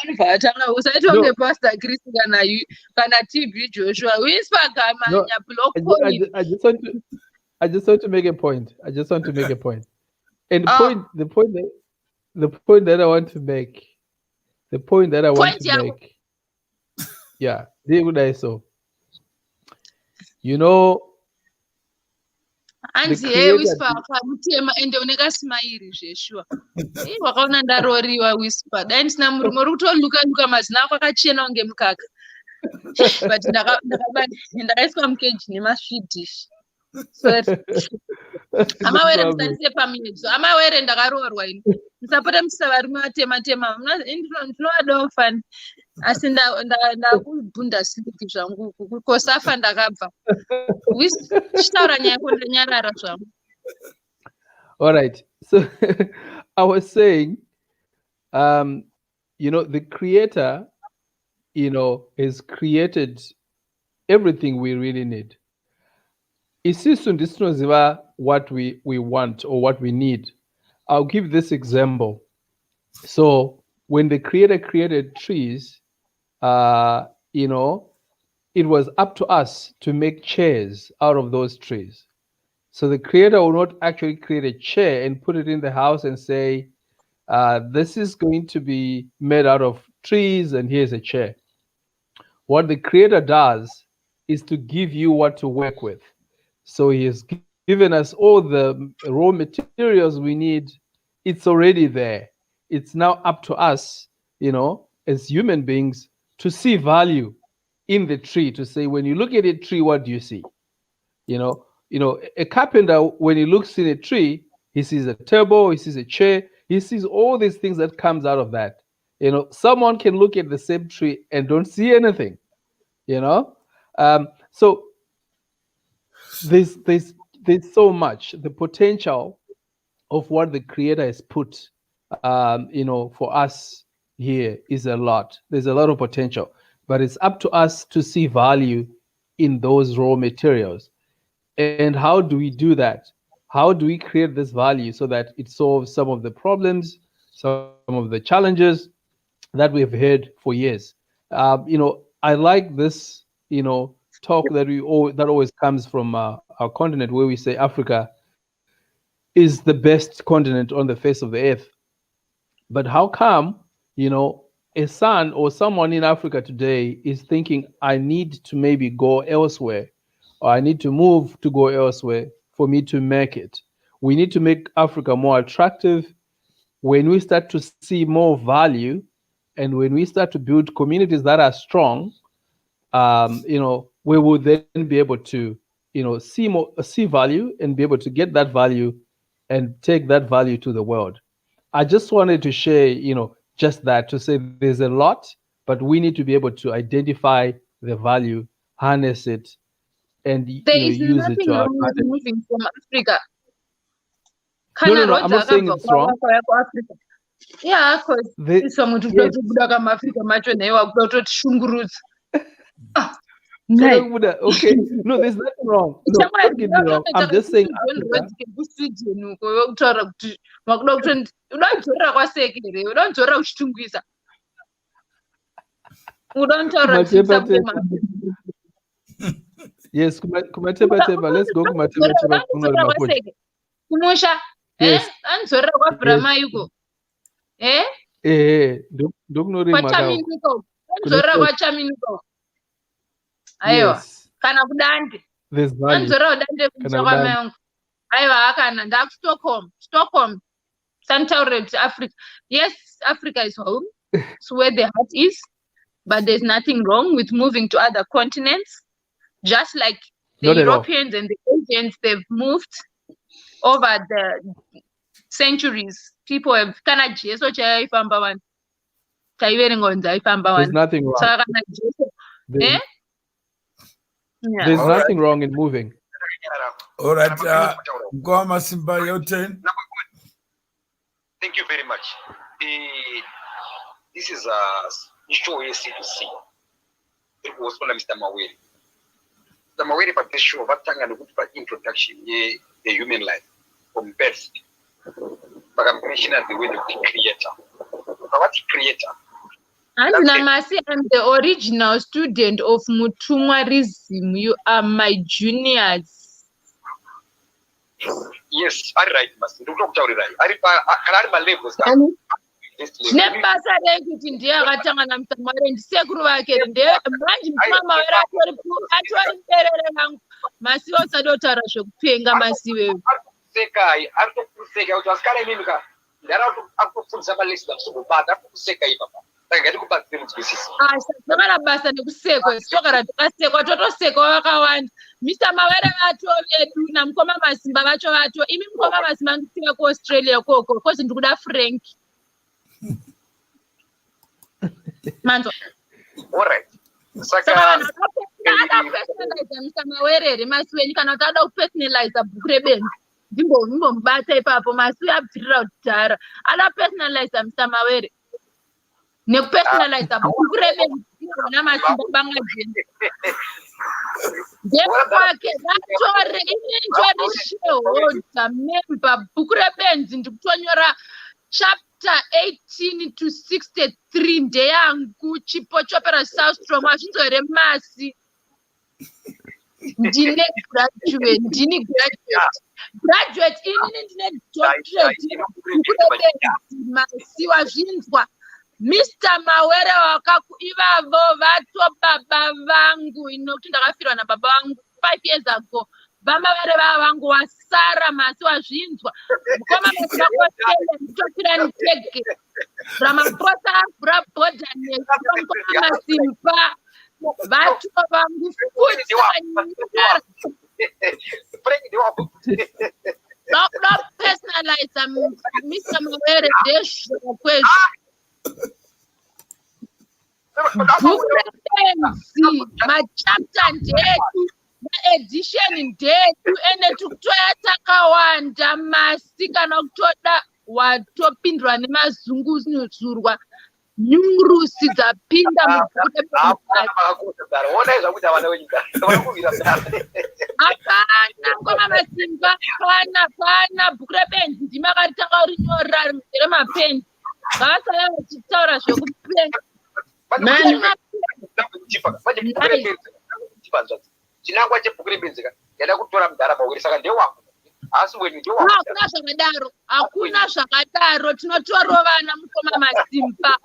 anobva atanga usaitonge pastor Chris kana TB Joshua uispagama I just want to make a point. And the point that I want to make, yeah, you know, anzi whisper kamutema ende unekasimairi zveshua wakaona ndaroriwa whisper dai ndisina murume uri kutoluka mazina ako akachena unge mukaka but ndakaiswa mukeji nemaswedish amawere musarise paminitso amawere ndakaroorwa ini musapota musisa varume vatema ndinovadawo fani asi ndakubundesliga zvangu kukosafa ndakabva chitaura nyaya yako ndanyarara zvangu. All right, so I was saying, you know, the creator, you know, has created everything we really need. Isisu ndisinoziva what we want or what we need. I'll give this example. So when the creator created trees, you know, it was up to us to make chairs out of those trees. So the creator will not actually create a chair and put it in the house and say, this is going to be made out of trees and here's a chair. What the creator does is to give you what to work with. So he has given us all the raw materials we need. It's already there. It's now up to us, as human beings, to see value in the tree, to say, when you look at a tree, what do you see? A carpenter, when he looks in a tree, he sees a table, he sees a chair, he sees all these things that comes out of that. Someone can look at the same tree and don't see anything. So there's so much. The potential of what the Creator has put, for us here is a lot. There's a lot of potential, but it's up to us to see value in those raw materials. And how do we do that? How do we create this value so that it solves some of the problems, some of the challenges that we've had for years? I like this, talk that always comes from our continent, where we say Africa is the best continent on the face of the earth. But how come, a son or someone in Africa today is thinking, I need to maybe go elsewhere, or I need to move to go elsewhere for me to make it? We need to make Africa more attractive. When we start to see more value, and when we start to build communities that are strong, we will then be able to, see value and be able to get that value and take that value to the world. I just wanted to share, just that, to say there's a lot, but we need to be able to identify the value, harness it, and There is use it nothing to our wrong with advantage. moving from Africa. No, I'm not saying it's wrong. Yeah, because The, some to yes, kubuda kama Africa macho naye wakuda kutoti shungurudza. okay. No, there's nothing wrong. No, don't get me wrong. I'm just saying Africa. Kusweden uko wekutaura kuti wakuda kuti unodzorera kwaseke here unodzorera uchitungwisa unotaura Yes, kumatepa. Let's go kumatepa. kwaseke kumusha anzorera kwabrama iko ndokunorimwa anzorera kwachaminiko aiwa kana kudande anzorera kudande kumusha kwamai vangu aiwa akana ndakustockholm santaureb to Africa. Yes, Africa is home. It's where the heart is. But there's nothing wrong with moving to other continents. Just like the Europeans and the Asians, they've moved over the centuries. People have there's nothing wrong. There's nothing wrong in moving. All right, Ngoma Simba, your turn. Thank you very much. This is a show C2C. It was on Mr. Maweri. Mr. Maweri, but this show, what time and good introduction, the human life from birth. But I'm mentioning the way of the creator. What's the creator? And Namasi, I'm the original student of Mutumwarism. You are my juniors. Yes, I write, Master. Don't talk about it. I my labels. Nebasa rekuti ndiye akatanga naMutamwari ndisekuru vake ndiye manje Mutamwari atori muberere vangu masiwe usati otaura zvekupenga masiwe sekai aritokuseka kuti asikare mimika ndarikufundisa malesi akusokubata arikukuseka ipapa saka ngatikubatsire munzwisisa zvakara basa nekusekwa sitogara takasekwa totosekwa vakawanda Mr. Mawere vato vedu namukoma Masimba vacho vato imi mukoma Masimba ndikusiya kuAustralia koko kozi ndikuda Frank manzo all right saka personalize Mr. Mawere masiweni kana kuti ada kupersonalize bhuku rebenzi ndimbomubata ipapo masiwe abvira kudhara ada personalize Mr. Mawere nekupersonalize bhuku rebenzi ona Masimba bangajeni ndekwake vatore inenjori shareholder member bhuku rebenzi ndikutonyora chapter 18 to 63 ndeyangu chipo chopera Southstrom azvinzore masi ndine graduate inini ndine doctorate bhuku rebenzi masi wazvinzwa Mr. Mawere ivavo vatobaba vangu inokuti ndakafirwa nababa vangu 5 years ago. Vamavere vangu wasara masi wazvinzwa. Mukoma mezvakosele mutopira ndege. Ramaphosa brabhodha nezvomukoma masimba. Vatu vangu futi vanyara. Don't personalize Mr. Mawere ndezvokwezo. Bhuku repenzi machapter ndetu maedition ndetu ene tikutoya takawanda masi kana kutoda watopindwa nemazunguzurwa nyurusi dzapinda mubhuku hapana ngoma masimba pana bhuku repenzi ndimakatanga urinyora remapenzi ngavasaya vachitaura zvekupenzi chinangwa chebhuku rebenzika yada kutora mudhara pauri saka ndewako asi weni ndewako. Hakuna zvakadaro tinotorovana mukoma masimba.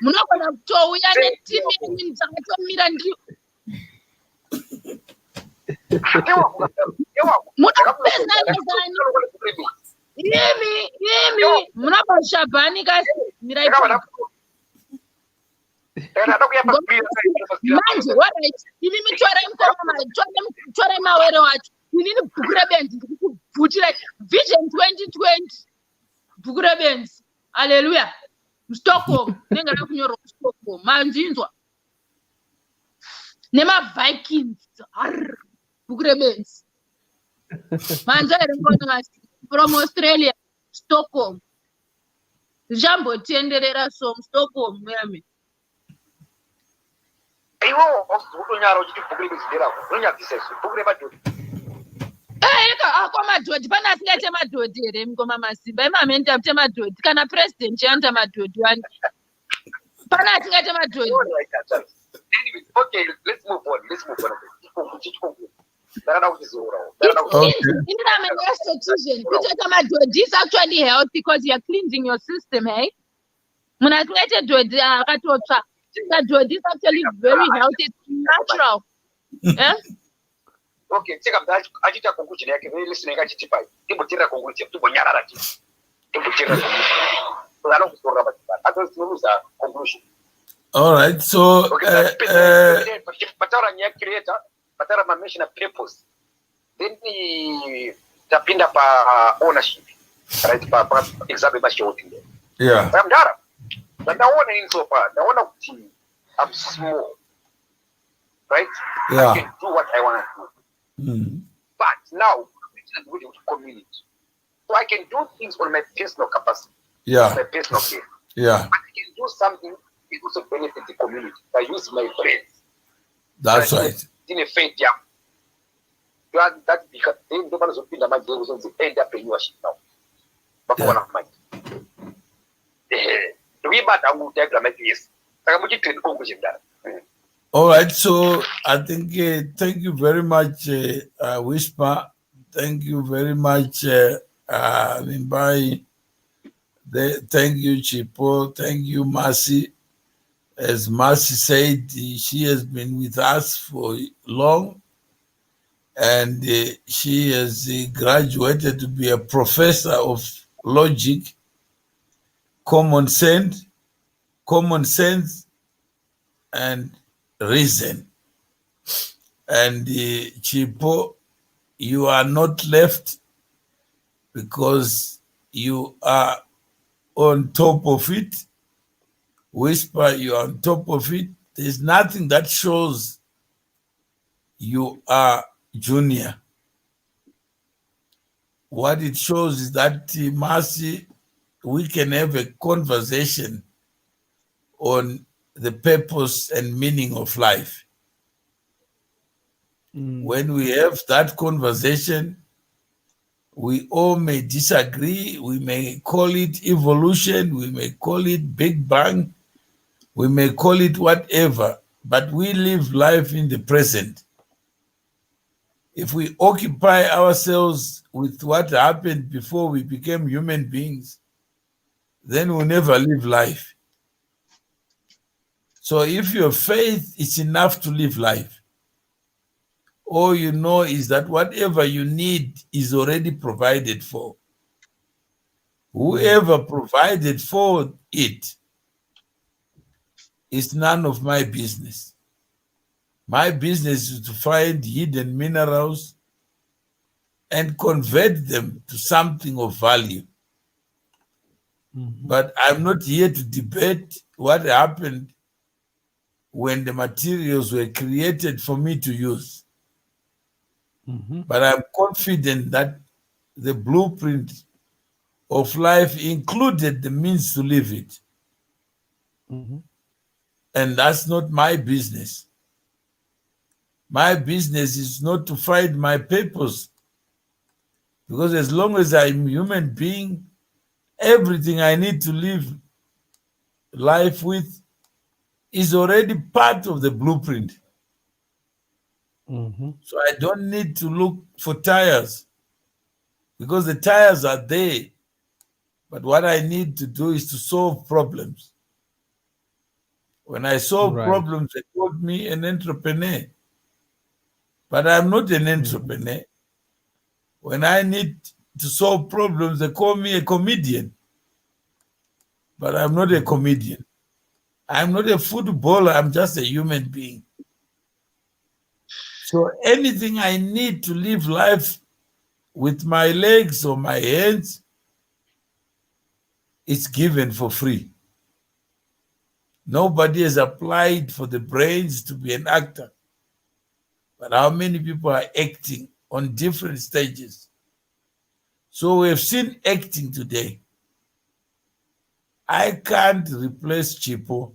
Munogona kutouya netimu yenyu dzakatomira ndiyo. Imi munobashabhanika mirai manje alright imi mitore mukoma mitore Mawere wacho inini bhuku rebenzi ndikubvutirai vision 2020 bhuku rebenzi haleluya Stockholm nenga rakunyorwa Stockholm manzinzwa nemavikings bhuku rebenzi manzo here ngona from Australia Stockholm zvambotenderera so Stockholm muyame iwo wakutonyara uchiti bhuku rebenzika nderako unonyadzisa bhuku remadhodha kwa madhodhi pana asingaite madhodhi here mukoma masimba imameni tapite madhodhi kana president yanoita madhodhi wani pana asingaite madhodhi. Okay, let's move on. Institution kutoita madhodhi is actually healthy because you are cleansing your system, hey? Munhu asingaite dhodhi akatotsva dhodhi is actually very healthy, it's natural. Yeah? Okay, take up that agita conclusion yake very listening achitipai. Timbotira conclusion, timbonyarara ti. Timbotira conclusion. So I don't talk about that. I don't know the conclusion. All right, so Patara nya creator, Patara ma mention a purpose. Then the tapinda pa ownership. Right, pa example ba shouting. yeah. I'm Dara. But I want in so far. I want to I'm small. Right? Yeah. I can do what I want to do. But now, it's with the community. So I can do things on my personal capacity, Yeah. my personal care. Yeah. But I can do something that also benefit the community by using my brains. That's right. In a faith, yeah. You are that because then the ones who feel the mind was on the entrepreneurship now. But one of mine. We bought a wood diagram like this. I'm going to conclusion that. All right, so I think thank you very much, Whisper. Thank you very much, Mimbai. Thank you, Chipo. Thank you, Mercy. As Mercy said, she has been with us for long, and she has graduated to be a professor of logic, common sense, and reason. And Chipo, you are not left because you are on top of it. Whisper, you are on top of it. There's nothing that shows you are junior. What it shows is that, Mercy, we can have a conversation on the purpose and meaning of life. When we have that conversation, we all may disagree. We may call it evolution. We may call it Big Bang. We may call it whatever, but we live life in the present. If we occupy ourselves with what happened before we became human beings, then we'll never live life. So if your faith is enough to live life, all you know is that whatever you need is already provided for. Whoever provided for it is none of my business. My business is to find hidden minerals and convert them to something of value. But I'm not here to debate what happened when the materials were created for me to use. But I'm confident that the blueprint of life included the means to live it. And that's not my business. My business is not to find my purpose, because as long as I'm a human being, everything I need to live life with is already part of the blueprint. So I don't need to look for tires, because the tires are there. But what I need to do is to solve problems. When I solve problems, they call me an entrepreneur. But I'm not an entrepreneur. When I need to solve problems, they call me a comedian. But I'm not a comedian. I'm not a footballer. I'm just a human being. So anything I need to live life with my legs or my hands, it's given for free. Nobody has applied for the brains to be an actor. But how many people are acting on different stages? So we've seen acting today. I can't replace Chipo.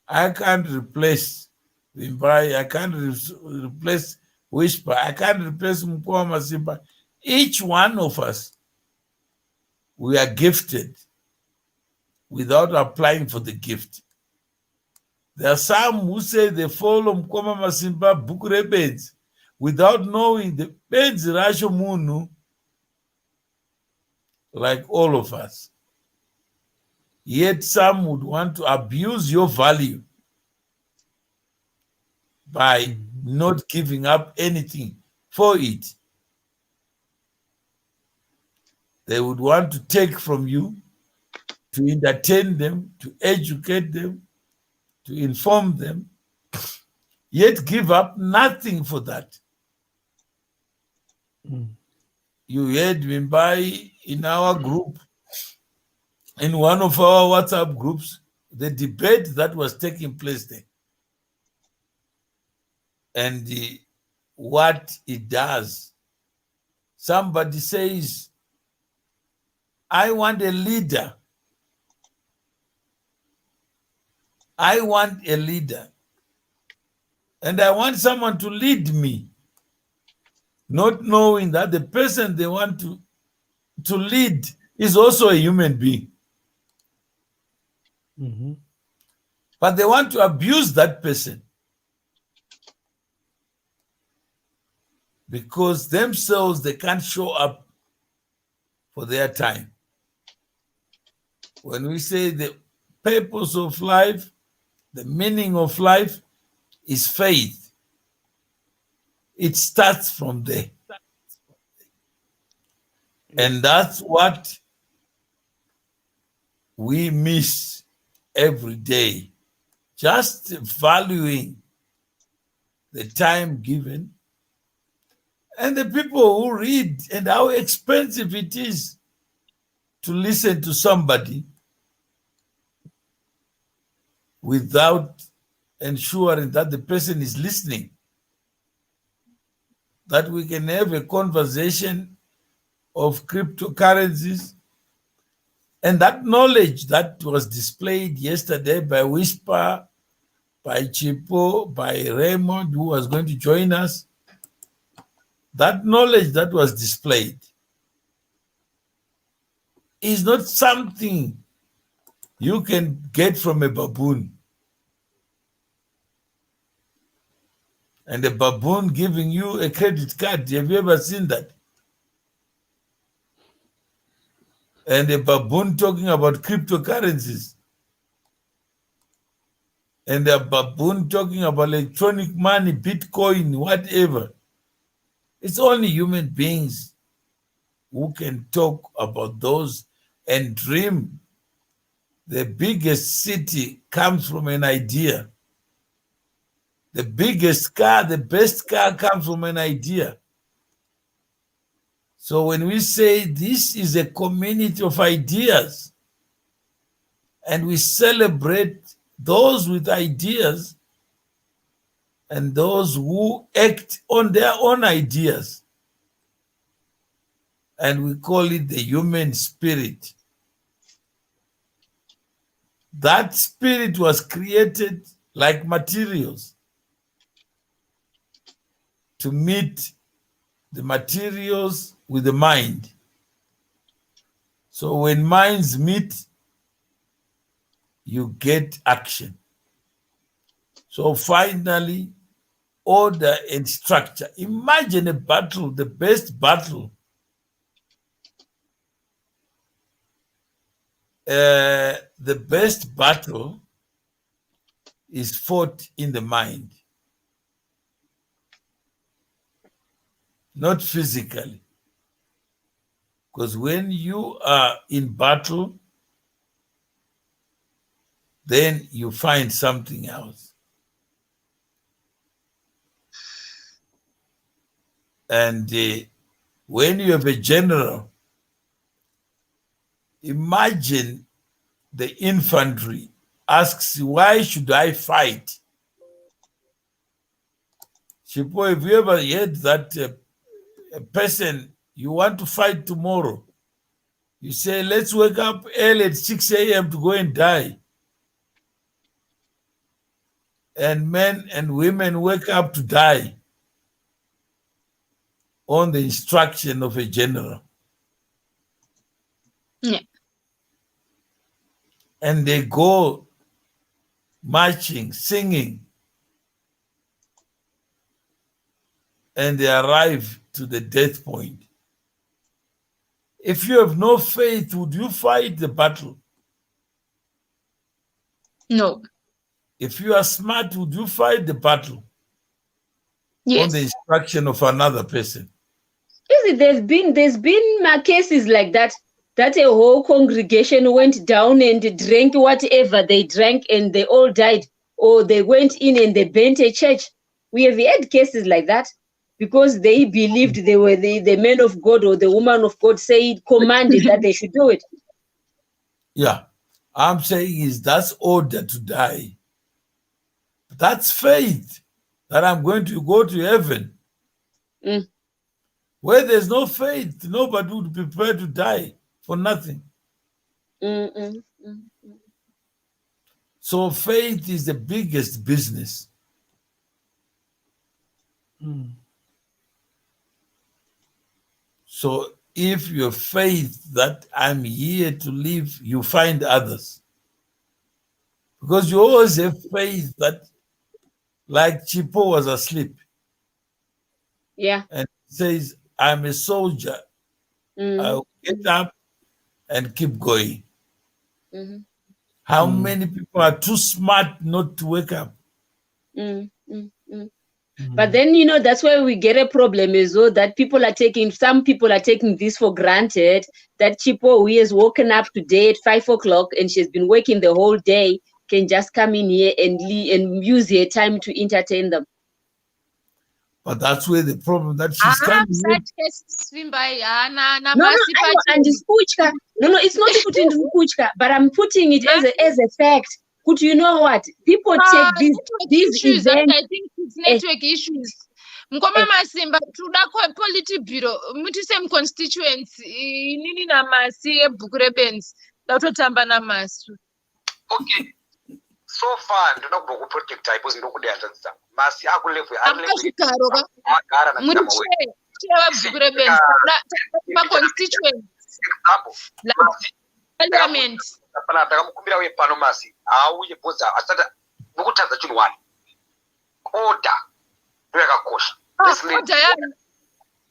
I can't replace Wimbai. I can't replace Whisper. I can't replace Mkoma Simba. Each one of us, we are gifted without applying for the gift. There are some who say they follow Mkoma Masimba Bukure beds without knowing the beds Rasho Munu, like all of us. Yet some would want to abuse your value by not giving up anything for it. They would want to take from you, to entertain them, to educate them, to inform them, yet give up nothing for that. You heard Mimbai in our group, in one of our WhatsApp groups, the debate that was taking place there. And what it does. Somebody says, I want a leader. I want a leader. And I want someone to lead me, not knowing that the person they want to lead is also a human being. But they want to abuse that person, because themselves, they can't show up for their time. When we say the purpose of life, the meaning of life is faith, it starts from there. And that's what we miss every day. Just valuing the time given and the people who read, and how expensive it is to listen to somebody without ensuring that the person is listening, that we can have a conversation of cryptocurrencies. And that knowledge that was displayed yesterday by Whisper, by Chipo, by Raymond, who was going to join us, that knowledge that was displayed is not something you can get from a baboon. And a baboon giving you a credit card, have you ever seen that? And a baboon talking about cryptocurrencies. and a baboon talking about electronic money, Bitcoin, whatever. It's only human beings who can talk about those and dream. The biggest city comes from an idea. The biggest car, the best car comes from an idea. So when we say this is a community of ideas and we celebrate those with ideas and those who act on their own ideas, and we call it the human spirit. That spirit was created like materials to meet the materials with the mind. So when minds meet, you get action. So finally, order and structure. Imagine a battle, the best battle. The best battle is fought in the mind, not physically. Because when you are in battle, then you find something else. And when you have a general, imagine the infantry asks, why should I fight? Chipo, have you ever heard that a person, you want to fight tomorrow? You say, let's wake up early at 6 a.m. to go and die. And men and women wake up to die on the instruction of a general. Yeah. And they go marching, singing, and they arrive to the death point. If you have no faith, would you fight the battle? No. If you are smart, would you fight the battle Yes. on the instruction of another person? There's been cases like that a whole congregation went down and drank whatever they drank and they all died, or they went in and they burnt a church. We have had cases like that because they believed they were the man of God or the woman of God commanded that they should do it. Yeah, I'm saying is that's order to die. That's faith that I'm going to go to heaven. Mm. Where there's no faith, nobody would be prepared to die for nothing. So faith is the biggest business. So if you have faith that I'm here to live, you find others. Because you always have faith that, like Chipo was asleep. Yeah. And says, I'm a soldier. I'll get up and keep going. How many people are too smart not to wake up? But then, that's where we get a problem is that some people are taking this for granted, that Chipo, who has woken up today at 5 o'clock and she's been working the whole day, can just come in here and use her time to entertain them. But that's where the problem that she's coming with. No, it's not putting kuchka, but I'm putting it as a fact. But you know what? People take these issues events. I think it's network issues. Mkoma Masimba, tuda kwa polity bureau, mutise constituency, inini na masi ebukrebens, tatotamba na masu. Okay. So far, ndona kubva kuprotect type zino kudanza masi akulevel akazvikaroka muri cheva bukrebens ma constituency parliament pana takamukumbira we pano masi auye bhodza asata nokutadza chinhu 1 order ndoyakakosha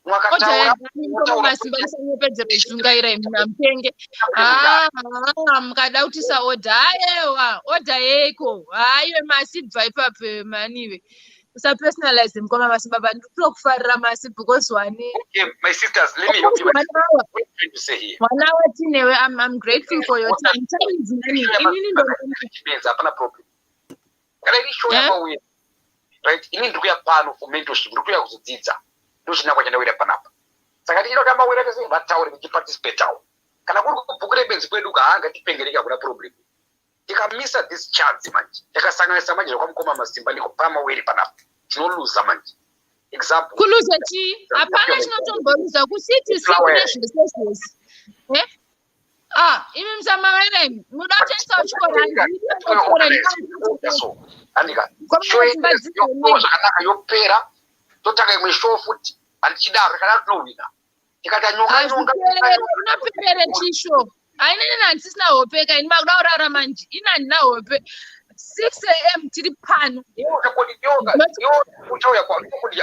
mwakataura mukoma masimba musanyepedzera kudzungaira mupenge mukada kutisa odha ayewa odha yeiko haiwe masi bva ipapo maniwe usapersonalize mukoma masimba banditokufarira masi because wane my sisters, let me help you. What I'm trying to say here. I'm grateful for your time. Time is money. Hapana problem. Kana ili show ya mawe. Right? Ini ndukuya pano for mentorship, ndukuya kuzodzidza. Ndo chinangwa chandawira panapa. Saka tino kama wira kase bataure kuchiparticipate awo. Kana kuri kubhukire benzi kwedu kahanga tipengereka kuna problem. Tikamisa this chance manje. Takasanganisa manje kwa mukoma masimba ndiko pama wiri panapa. Tinoluza manje. Example. Kuluza chi? Hapana chinotomboluza ku-C2C kune zvese. Imi msamawere muda kutensa uchikora andika show zvakanaka yopera totanga imwe show futi andichidaro kana tinowina tikati nyonga unoperere chisho ainini handisina hope kaini makuda kurara manje ini handina hope 6 a.m. tiri pano uchauya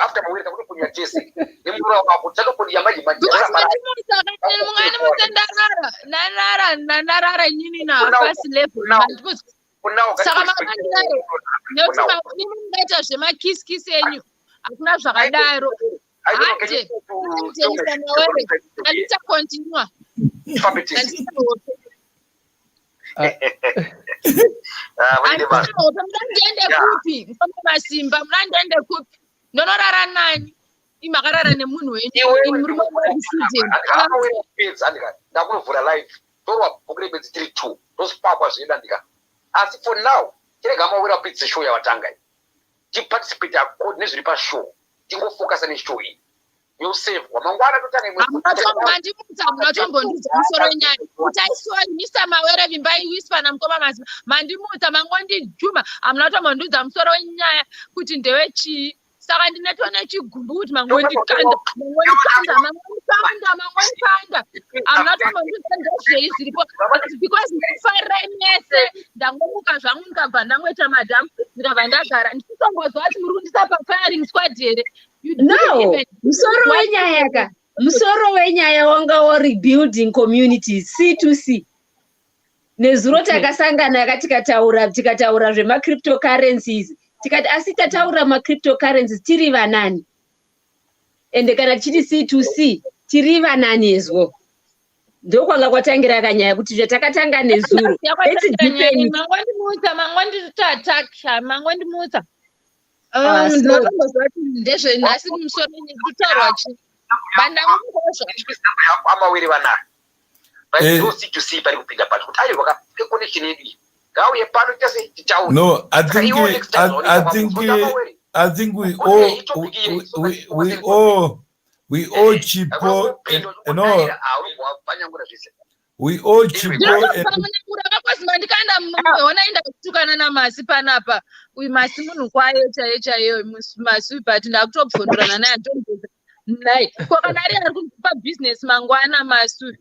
after mawiri kutokunya jese nemura wako tatokunya maji mungani mutendarara nandarara inini na first level saka makandirayo nekuti mungaita zvemakisikisi enyu hakuna zvakadaro hanje tengesa mawere handichakontinua handisina hope munandiende kupi mukoma masimba munandiende kupi ndonorara nani imakarara nemunhu wenyu ndakuvhura live torwa bhukire bedzi tiri 2 ndosipakwa zvinoda ndika asi for now tirega mawira kupedzisa show yavatanga tiparticipate according nezviri pashow tingofokasa neshow iyi yosevhwa mangwana totanga mandimutsa musoro wenyaya utaisiwa mr mawere vimbai wispana mukoma masimba mandimutsa mangondijuma hamuna tombondudza musoro wenyaya kuti ndewe chii saka ndinetone chigumbu kuti mangondipanda hamuna tombondudza ndezvei zviripo because ndifarirai mese ndangomuka zvangu ndikabva ndamweta madhamu ndikabva ndagara ndichisongozwa kuti muri kundisa pafiring squad here no musoro wenyaya wanga rebuilding communities C2C nezuro takasangana tikataura zvema-cryptocurrencies tikati asi tataura ma-cryptocurrencies tiri vanani ende kana chiri C2C tiri vanani ezvo ndokwanga kwatangira kanyaya kuti zvatakatanga nezuro mangondimutsa ndinotongozva kuti ndezvenhasi musoro kutaurwa chi bandangomukosva amawiri vanaro C2C pari kupinda pacho kuti ayo vakapike connection yedu ngauye pano tese tichauri no I think we all chipo no we all chipo ndikaenda muona inda kutukana namasi panapa uyu masi munhu kwayo chaiyo masi but ndakutobvundurana naye andomboza naye kokana ari kupa business mangwana masi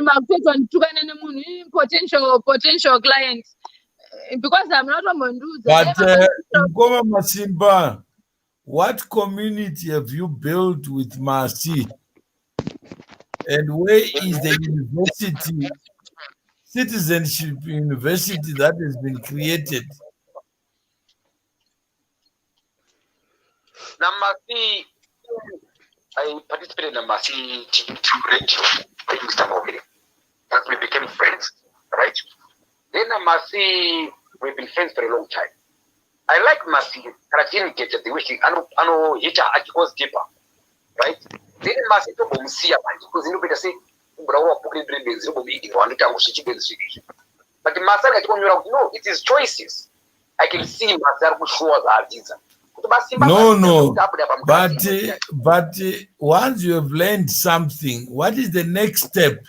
makutotwa nditukana nemunhu potential clients because I'm not but Mukoma Masimba, what community have you built with Masi? And where is the university, citizenship university that has been created? Namasi, I participated in Namasi TV radio with Mr. Mobile. And we became friends, right? Then Namasi, we've been friends for a long time. I like Masi, Karatini gets the wishing, I know Hita goes deeper, right? Then Masi to Bomsia, because you better say, Brawa, but the Masala, no, it is choices. I can see Masar Bushua Artisan. No, but once you have learned something, what is the next step?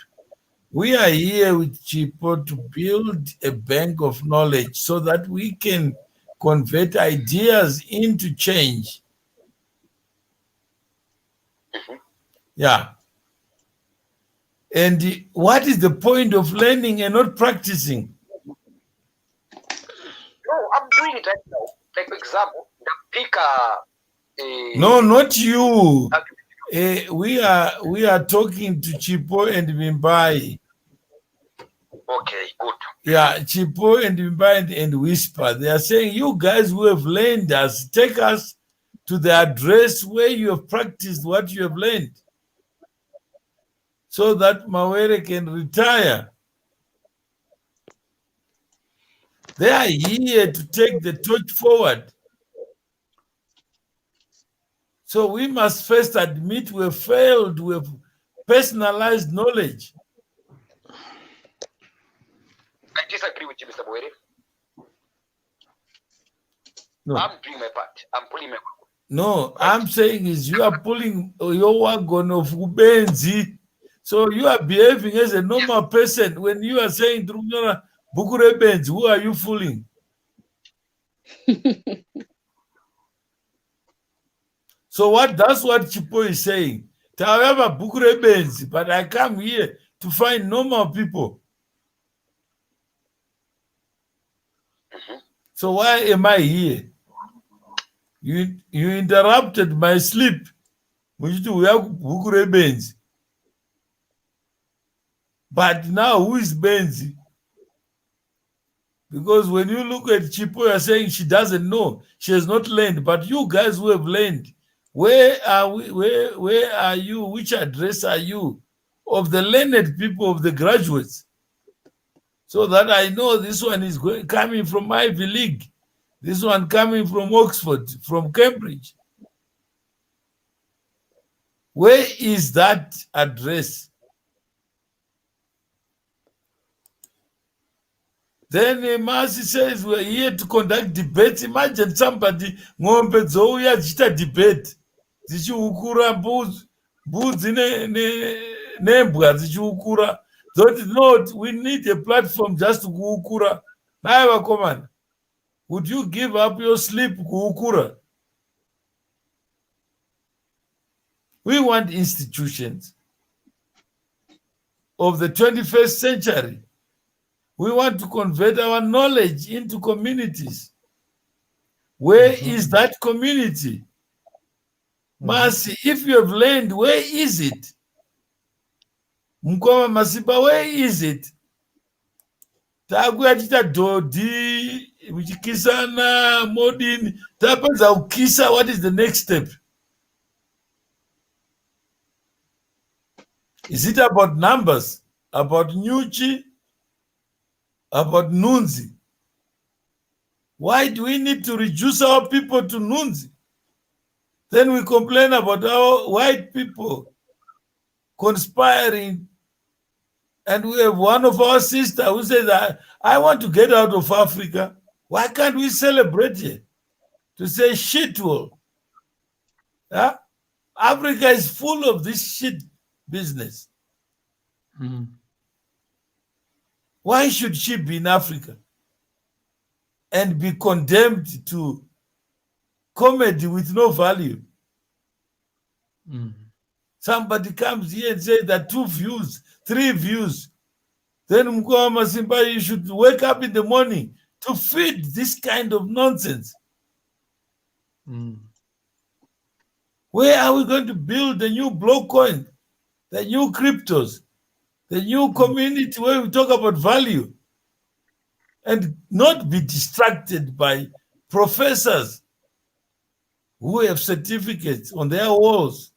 We are here with Chipo to build a bank of knowledge so that we can convert ideas into change. Yeah. And what is the point of learning and not practicing? No, I'm doing it right now. Like, for example, the picker. No, not you. We are talking to Chipo and Mimbai. Okay, good. Yeah, Chipo and Mimbai and Whisper. They are saying, you guys who have learned us, take us to the address where you have practiced what you have learned, so that Mawere can retire. They are here to take the torch forward. So we must first admit we have failed with personalized knowledge. I disagree with you, Mr. Boere. No. I'm doing my part. I'm pulling my work. No, I'm saying is you are pulling your wagon of Ubenzi. So you are behaving as a normal person. When you are saying Bukure Benzi, who are you fooling? So that's what Chipo is saying. However, Bukure Benzi, but I come here to find normal people. So why am I here? You interrupted my sleep. But now who is Benzi? Because when you look at Chipo, you're saying she doesn't know. She has not learned. But you guys who have learned, where are we? Where are you? Which address are you? Of the learned people, of the graduates. So that I know this one is coming from Ivy League. This one coming from Oxford, from Cambridge. Where is that address? Then Masi says we're here to conduct debates. Imagine somebody ng'ombe dzouya dzichita debate dzichiukura mbudzi nembwa dzichiukura. No, we need a platform just to kuukura. Nai vakomana, would you give up your sleep kuukura? We want institutions of the 21st century. We want to convert our knowledge into communities. Where is that community? Masi, if you have learned, where is it? Mkoma Masiba, where is it? Takuya chita dodi, mchikisana, modin, tapanza ukisa, what is the next step? Is it about numbers? About Nyuchi? About Nunzi? Why do we need to reduce our people to Nunzi? Then we complain about our white people conspiring. And we have one of our sisters who says, I want to get out of Africa. Why can't we celebrate it? To say shit will. Yeah? Africa is full of this shit business. Why should she be in Africa and be condemned to comedy with no value? Somebody comes here and says that 2 views, 3 views. Then Mkoma Simba, you should wake up in the morning to feed this kind of nonsense. Where are we going to build the new block coin, the new cryptos, the new community where we talk about value and not be distracted by professors who have certificates on their walls,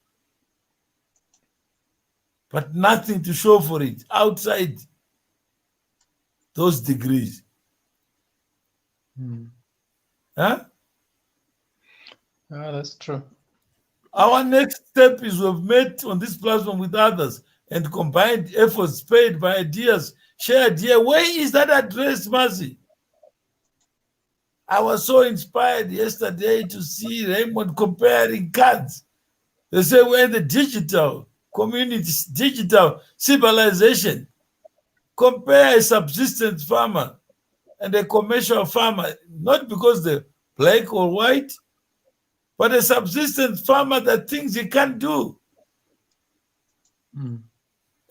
but nothing to show for it outside those degrees? Huh? That's true. Our next step is we've met on this platform with others and combined efforts paid by ideas shared here. Where is that address, Mercy? I was so inspired yesterday to see Raymond comparing cards. They say we're in the digital community, digital civilization. Compare a subsistence farmer and a commercial farmer, not because they're black or white, but a subsistence farmer that thinks he can't do.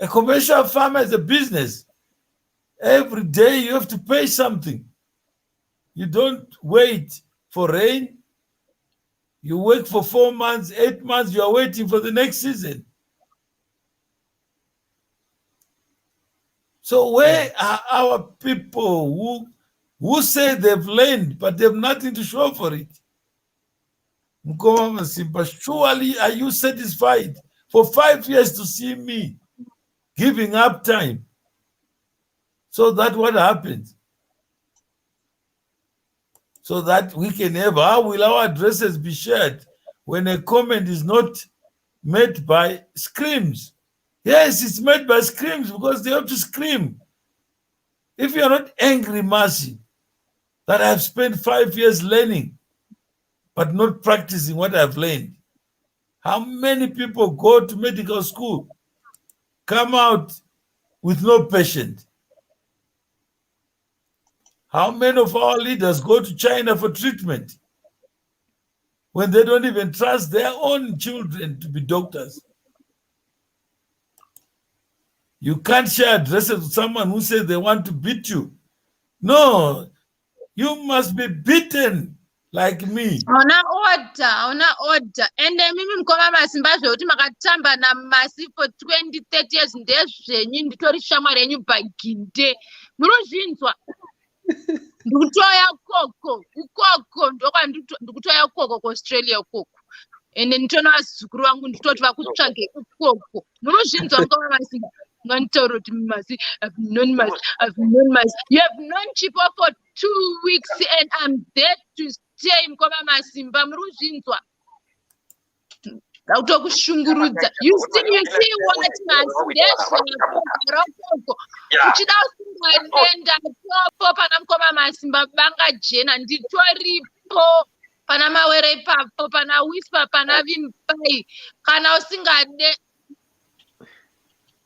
A commercial farmer is a business. Every day you have to pay something. You don't wait for rain. You work for 4 months, 8 months, you are waiting for the next season. So where are our people who say they've learned, but they have nothing to show for it? Mkoma Masimba, surely are you satisfied for 5 years to see me giving up time? So that what happens? So that we can have, how will our addresses be shared when a comment is not made by screams? Yes, it's made by screams because they have to scream. If you're not angry, Mercy, that I've spent 5 years learning, but not practicing what I've learned. How many people go to medical school, come out with no patient? How many of our leaders go to China for treatment when they don't even trust their own children to be doctors? You can't share addresses with someone who says they want to beat you. No, you must be beaten like me. Hauna order. And mimi Mkoma Masimba zvekuti makatamba naMasi for 20-30 years ndezvenyu nditori shamwari yenyu paginde. Munozvinzwa? Ndikutoya ukoko ndikutoya ukoko kuAustralia ukoko. And nditona vazukuru vangu nditoti vakutsvage ukoko. Munozvinzwa Mkoma Masimba? I've known Mercy. You have known Chipo for 2 weeks and I'm there to stay. Mkoma Masimba, muruzvinzwa. Kutokushungurudza. You see what Mercy uchida usingaenda popo pana Mkoma Masimba banga jena nditoripo pana mawere ipapo pana whisper pana vimpai kana usingade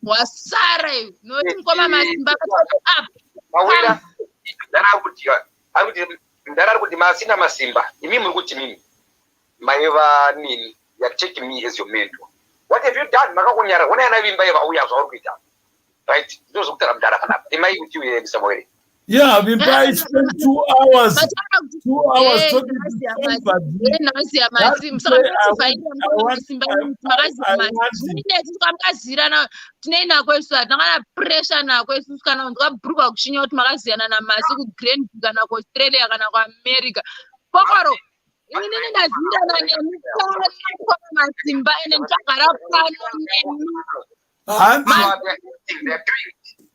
wasare noti Mkoma Masimba up Mawera ndara kuti Masina Masimba imi muri kuti mimi maiva nini you take me as your mentor. What have you done? Makakunyara wona yana vimba eva uya zvauri kuita. Right? Those who are mdara kana. Am I with you in some way? Yeah, I've been by spent 2 hours. 2 hours talking to somebody. Tinaina kwesu atangana pressure na kwesu kana ndikabhuruka kushinya kuti makaziyana naMasi kuGrand kana kuAustralia kana kuAmerica. Pokoro inini ndazindana nemukoma Masimba ene ndakagara pano nemi.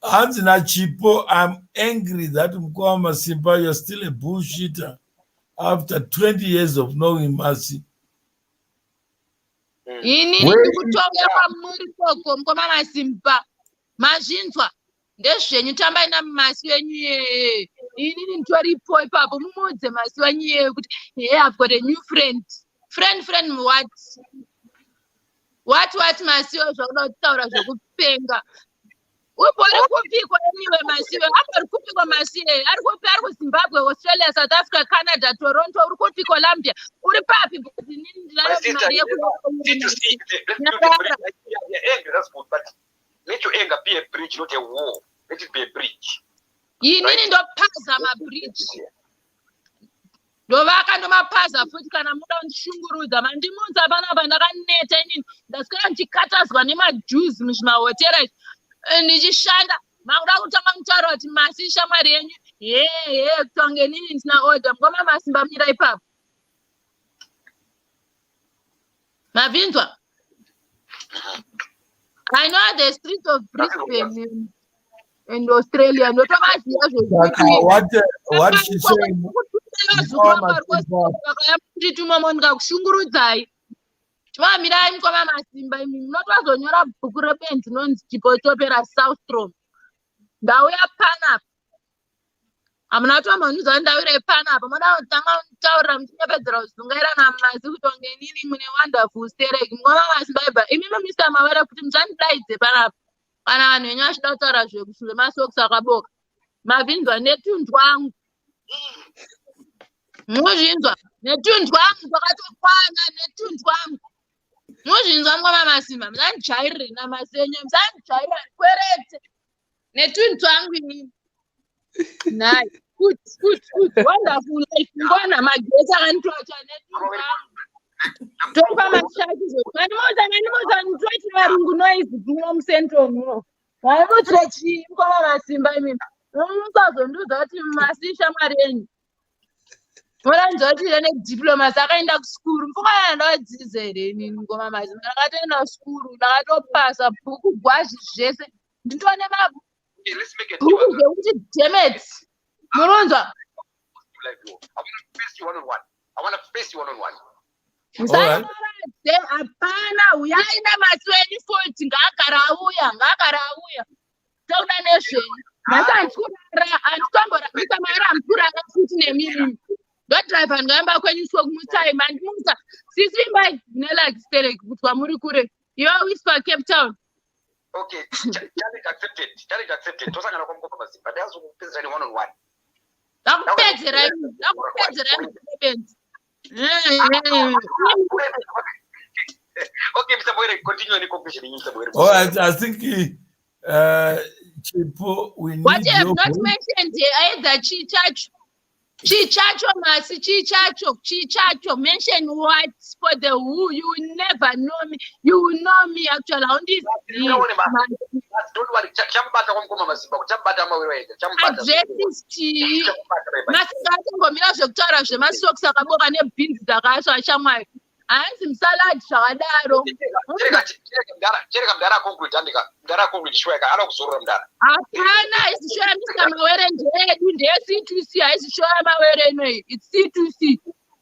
Hands na Chipo, I'm angry that Mkoma Masimba, you're still a bullshitter after 20 years of knowing Mercy. Inini ndikutoya pamuri koko Mkoma Masimba. Mazvinzwa ndezvenyu tambai naMasi wenyu yeye. Inini nditoripo ipapo mumudze Masi wenyu yeye kuti hey, I've got a new friend. Friend what Masi wezvakuda kutaura zvekupenga. Ubori kupikwa anyway Masi we ari kupikwa Masi ari kuZimbabwe, Australia, South Africa, Canada, Toronto, uri kupi Colombia, uri papi because inini ndilala mari C2C. That's good, but let your anger be a bridge, not a wall. Let it be a bridge. Inini ndopaza mabridge. Ndovaka ndomapaza futi kana muda kundishungurudza mandimunza panapa ndakaneta inini ndasikara ndichikatazwa nemajuice muzvimahotera izvi ndichishanda makuda kutanga kutaura kuti Masi shamwari yenyu kutonge nini ndisina order. Mkoma Masimba mira ipapo mabvinzwa. I know the streets of Brisbane and Australia ndotovaziva zvezvikuita. What she's saying, Tuma ndikakushungurudzai. Vamirai Mkoma Masimba imi munotozonyora bhuku rebenzi nonzi Chipotopera Southstrom. Ndauya panapa. Hamuna kutamba munhuza ndawire panapa. Moda kutanga kutaurira muchinyepedzera kuzungaira naMasi kutonge nini mune wonderful stereki. Mkoma Masimba ibva imi Mr. Mawere kuti muchandidaidze panapa. Kana vanhu venyu vachida kutaura zvekushure masokisi akaboka. Mabvinzwa netuntu wangu. Muzvinzwa netuntu wangu twakatokwana netuntu wangu. Muzvinzwa Mkoma Masimba musandijairire naMasi wenyu musandijairira kwerete netuntu wangu inini. Good. Wonderful life. Ngona magesi akanitocha netuntu wangu. topa mashakizo manimuza nitoti varungu noizi kuno musentomuno vaimutire chii mukoma masimba imini musazondiudza kuti masisha mwari enyu muranzwa kuti ine diplomasi akaenda kuskuru mfungana ndawadzidzisa here inini mukoma masimba ndakatoenda kuskuru ndakatopasa bhuku gwazi zvese nditone mabhuku zvekuti demeti munonzwa musainoradze hapana uyai nama2040 ngaagara auya tokuda nezvenyu nhasi handitombora mara mukuru akafuti nemini ndodhiraivha ndingaamba kwenyusiwo kumutime handimusa sisvimbai mune like stereki kutwa muri kure iwe wispa cape town. Okay, challenge accepted. Tosangana kwa mkopa masimba. Ndazo kupezera ni one on one. Nakupedzera benzi. Okay, Mr. Boyere, continue any conclusion in Mr. Boyere. Oh, I think Chipo, we need what you have not mentioned either Chichacho masi Chichacho mention what for the who you will never know me. You will know me actually on this. Don't worry, chambata kwa mkoma masimba, chambata mawirwege, chambata. Adjective masingathi ngomila zvekutaura zvemasocks akaboka nebhinzi dzakasva ashamwari hanzi musaladi zvakadaro chereka mdara concrete andika mdara concrete shweka ana kuzorora mdara hapana izishora mr mawerenje edu ndeye C2C haizishora mawere inoi it's C2C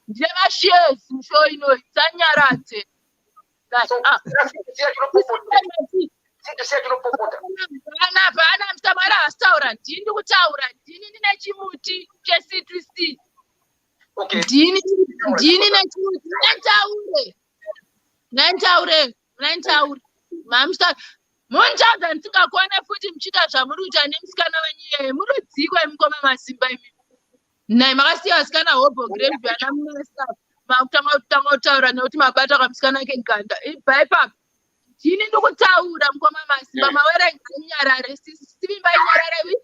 ndine mashares musho inoi tsanyaradze hapana mr mawere hasitaura ndini kutaura ndini ndine chimuti che-C2C ndini nechimuti nentaure muntaudza ndisingakone futi muchita zvamuri kuita nemusikana wenyu iyeye murudzikwe mukoma masimba imi nai makasiya vasikana hobo grave ana munesa makutanga kutaura nekuti mabata kamusikana ke ganda ipaipapa ndini ndikutaura mukoma masimba mawere nyarare sivimba nyarare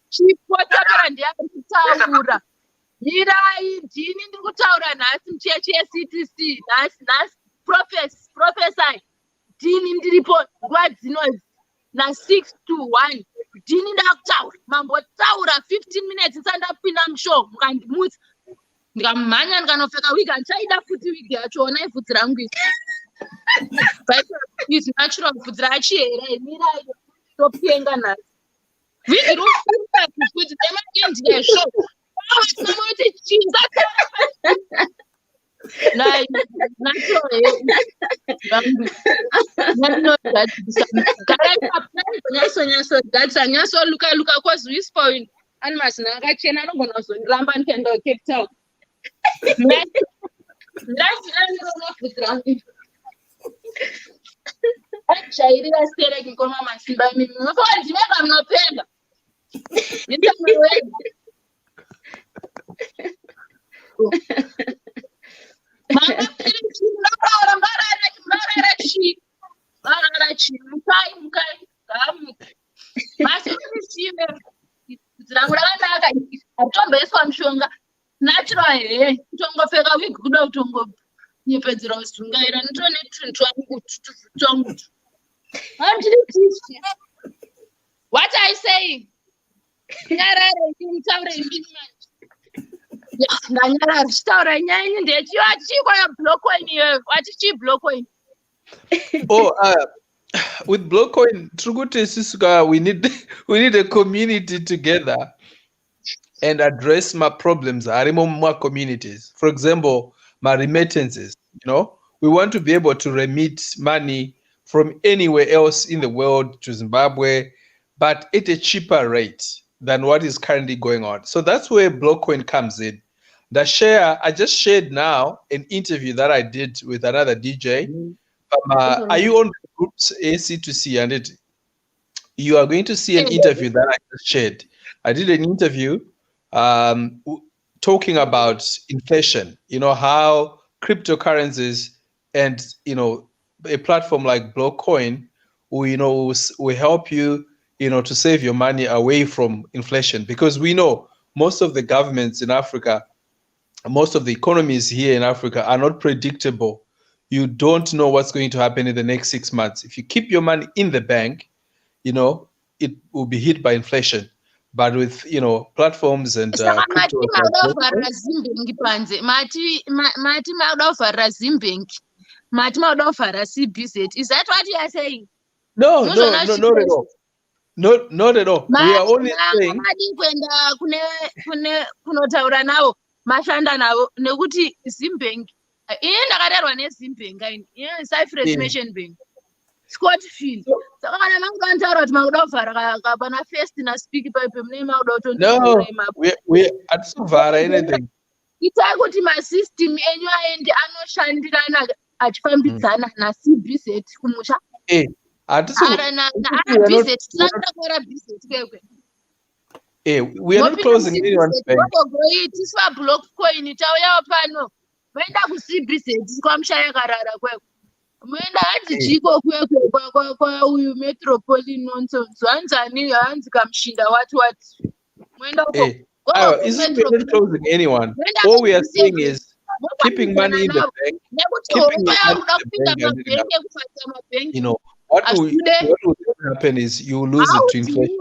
chipotapera ndiyari kutaura mirai ndini ndiri kutaura nhasi muchechi ye-C2C nhasi profesai ndini ndiripo nguva dzinodzi na6 to 1 ndini ndakutaura mambotaura 15 minutes isati ndapinda mushow mukandimutsa ndikamhanya ndikanopfeka wigi handichaida futi wigi yacho onai bvudzi rangu izi natural bvudzi rachihera mirai topenga nhasi wigi rofuta kuti demaindia show nyasoluka kozi wispoin ani mazina akachena anogona kuzondiramba ndikaenda kucape town shairira stereki koma masimba mimi ndimega munopenga dzirangu rakanaka atomboiswa mushonga natural here kutongopfeka wigi kuda kutongonyepedzera kuzungaira nditone tuntu wangu what I say nyarare ndimutaure imbini manje ndanyarara tichitaura nyaya inyi ndechiyo atichikwaya blockcoin iyoyo atichii blockcoin with blockcoin trukuti sisuka we need a community together and address my problems arimo muma communities. For example, my remittances, we want to be able to remit money from anywhere else in the world to Zimbabwe, but at a cheaper rate than what is currently going on. So that's where blockcoin comes in. I just shared now an interview that I did with another DJ. Are you on the groups C2C? And you are going to see an interview that I just shared. I did an interview talking about inflation, how cryptocurrencies and, a platform like blockcoin will help you, to save your money away from inflation, because we know most of the governments in Africa most of the economies here in Africa are not predictable. You don't know what's going to happen in the next 6 months. If you keep your money in the bank, it will be hit by inflation. But with platforms and Saka crypto, mati mauda kuvharira Zimbank panze. Mati mauda kuvharira Zimbank. Mati mauda kuvharira CBZ. Is that what you are saying? no, not at all. Not at all. We are only saying madi kuenda kunotaura navo mashanda navo nekuti Zimbank ini ndakarerwa neZimbank Cyprus Nation Bank Scotfield saka kana mangu kantaura kuti makuda kuvhara kapana first naspeak paipe mune makuda kutondiurai mapo we hatisivhara anything. itai kuti masystem enyu aende anoshandirana achifambidzana naCBZ kumusha we are not closing anyone's bank. Tisiva block coin tauyawo pano moenda kuCBZ kwamushaya karara kweko moenda hanzi chiko kweko kwauyu metropolitan nonsense hanzani hanzi kamushinda wati moenda uko isn't we not closing anyone? All we are saying is keeping money in the bank, keeping what will happen is you lose it to inflation.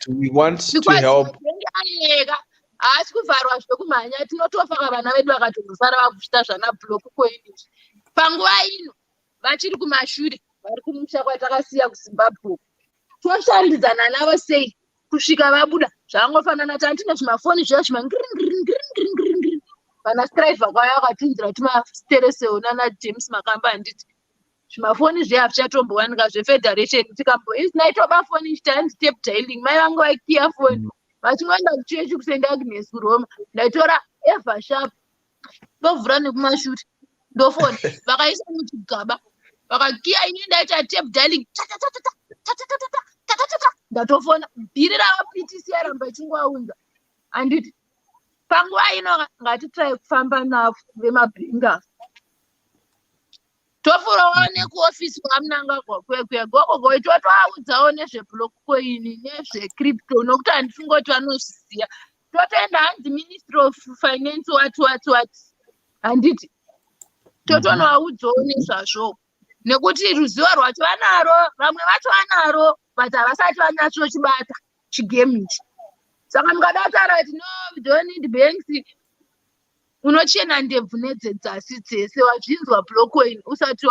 And we want to help. Asi kuvharwa zvekumhanya tinotofaka vana vedu vakatozosara vakuchita zvana block coin panguva ino vachiri kumashure vari kumusha kwatakasiya kuZimbabwe toshandidzana navo sei kusvika vabuda zvangofanana tandine zvimafoni zviya zvimangiriringiriringiriringiri vana striver kwaya vakatinzira timastereseo nana James Makamba handiti zvimafoni zviya hazvichatombowanika zvefederation naitoba foni chita handi tape dialing mai vangu vaikiya foni vachingoenda kuchechi kusenda Agnes kuRoma ndaitora Eva Sharp ndovhura nekumashure ndofoni vakaisa muchigaba vakakiya ini ndaita tape dialing ndatofona bhiri ravaPTC yaramba ichingoaunza handiti panguva ino ngatitrai kufamba navo vemabhinga tofurawo nekuofisi kwamunangagwa kwekwegokogo totoaudzawo nezveblock coin nezvecrypto nokuti handifungoti vanozviziva totoenda hanzi Ministry of Finance wati handiti totonoaudzawo nezvazvo nekuti ruzivo rwacho vanaro vamwe vacho vanaro but havasati vanyatsochibata chigame ichi saka mukadataura kuti no we don't need banks unochena ndebvu nedzedzasi dzese wazvinzwa blockcoin usati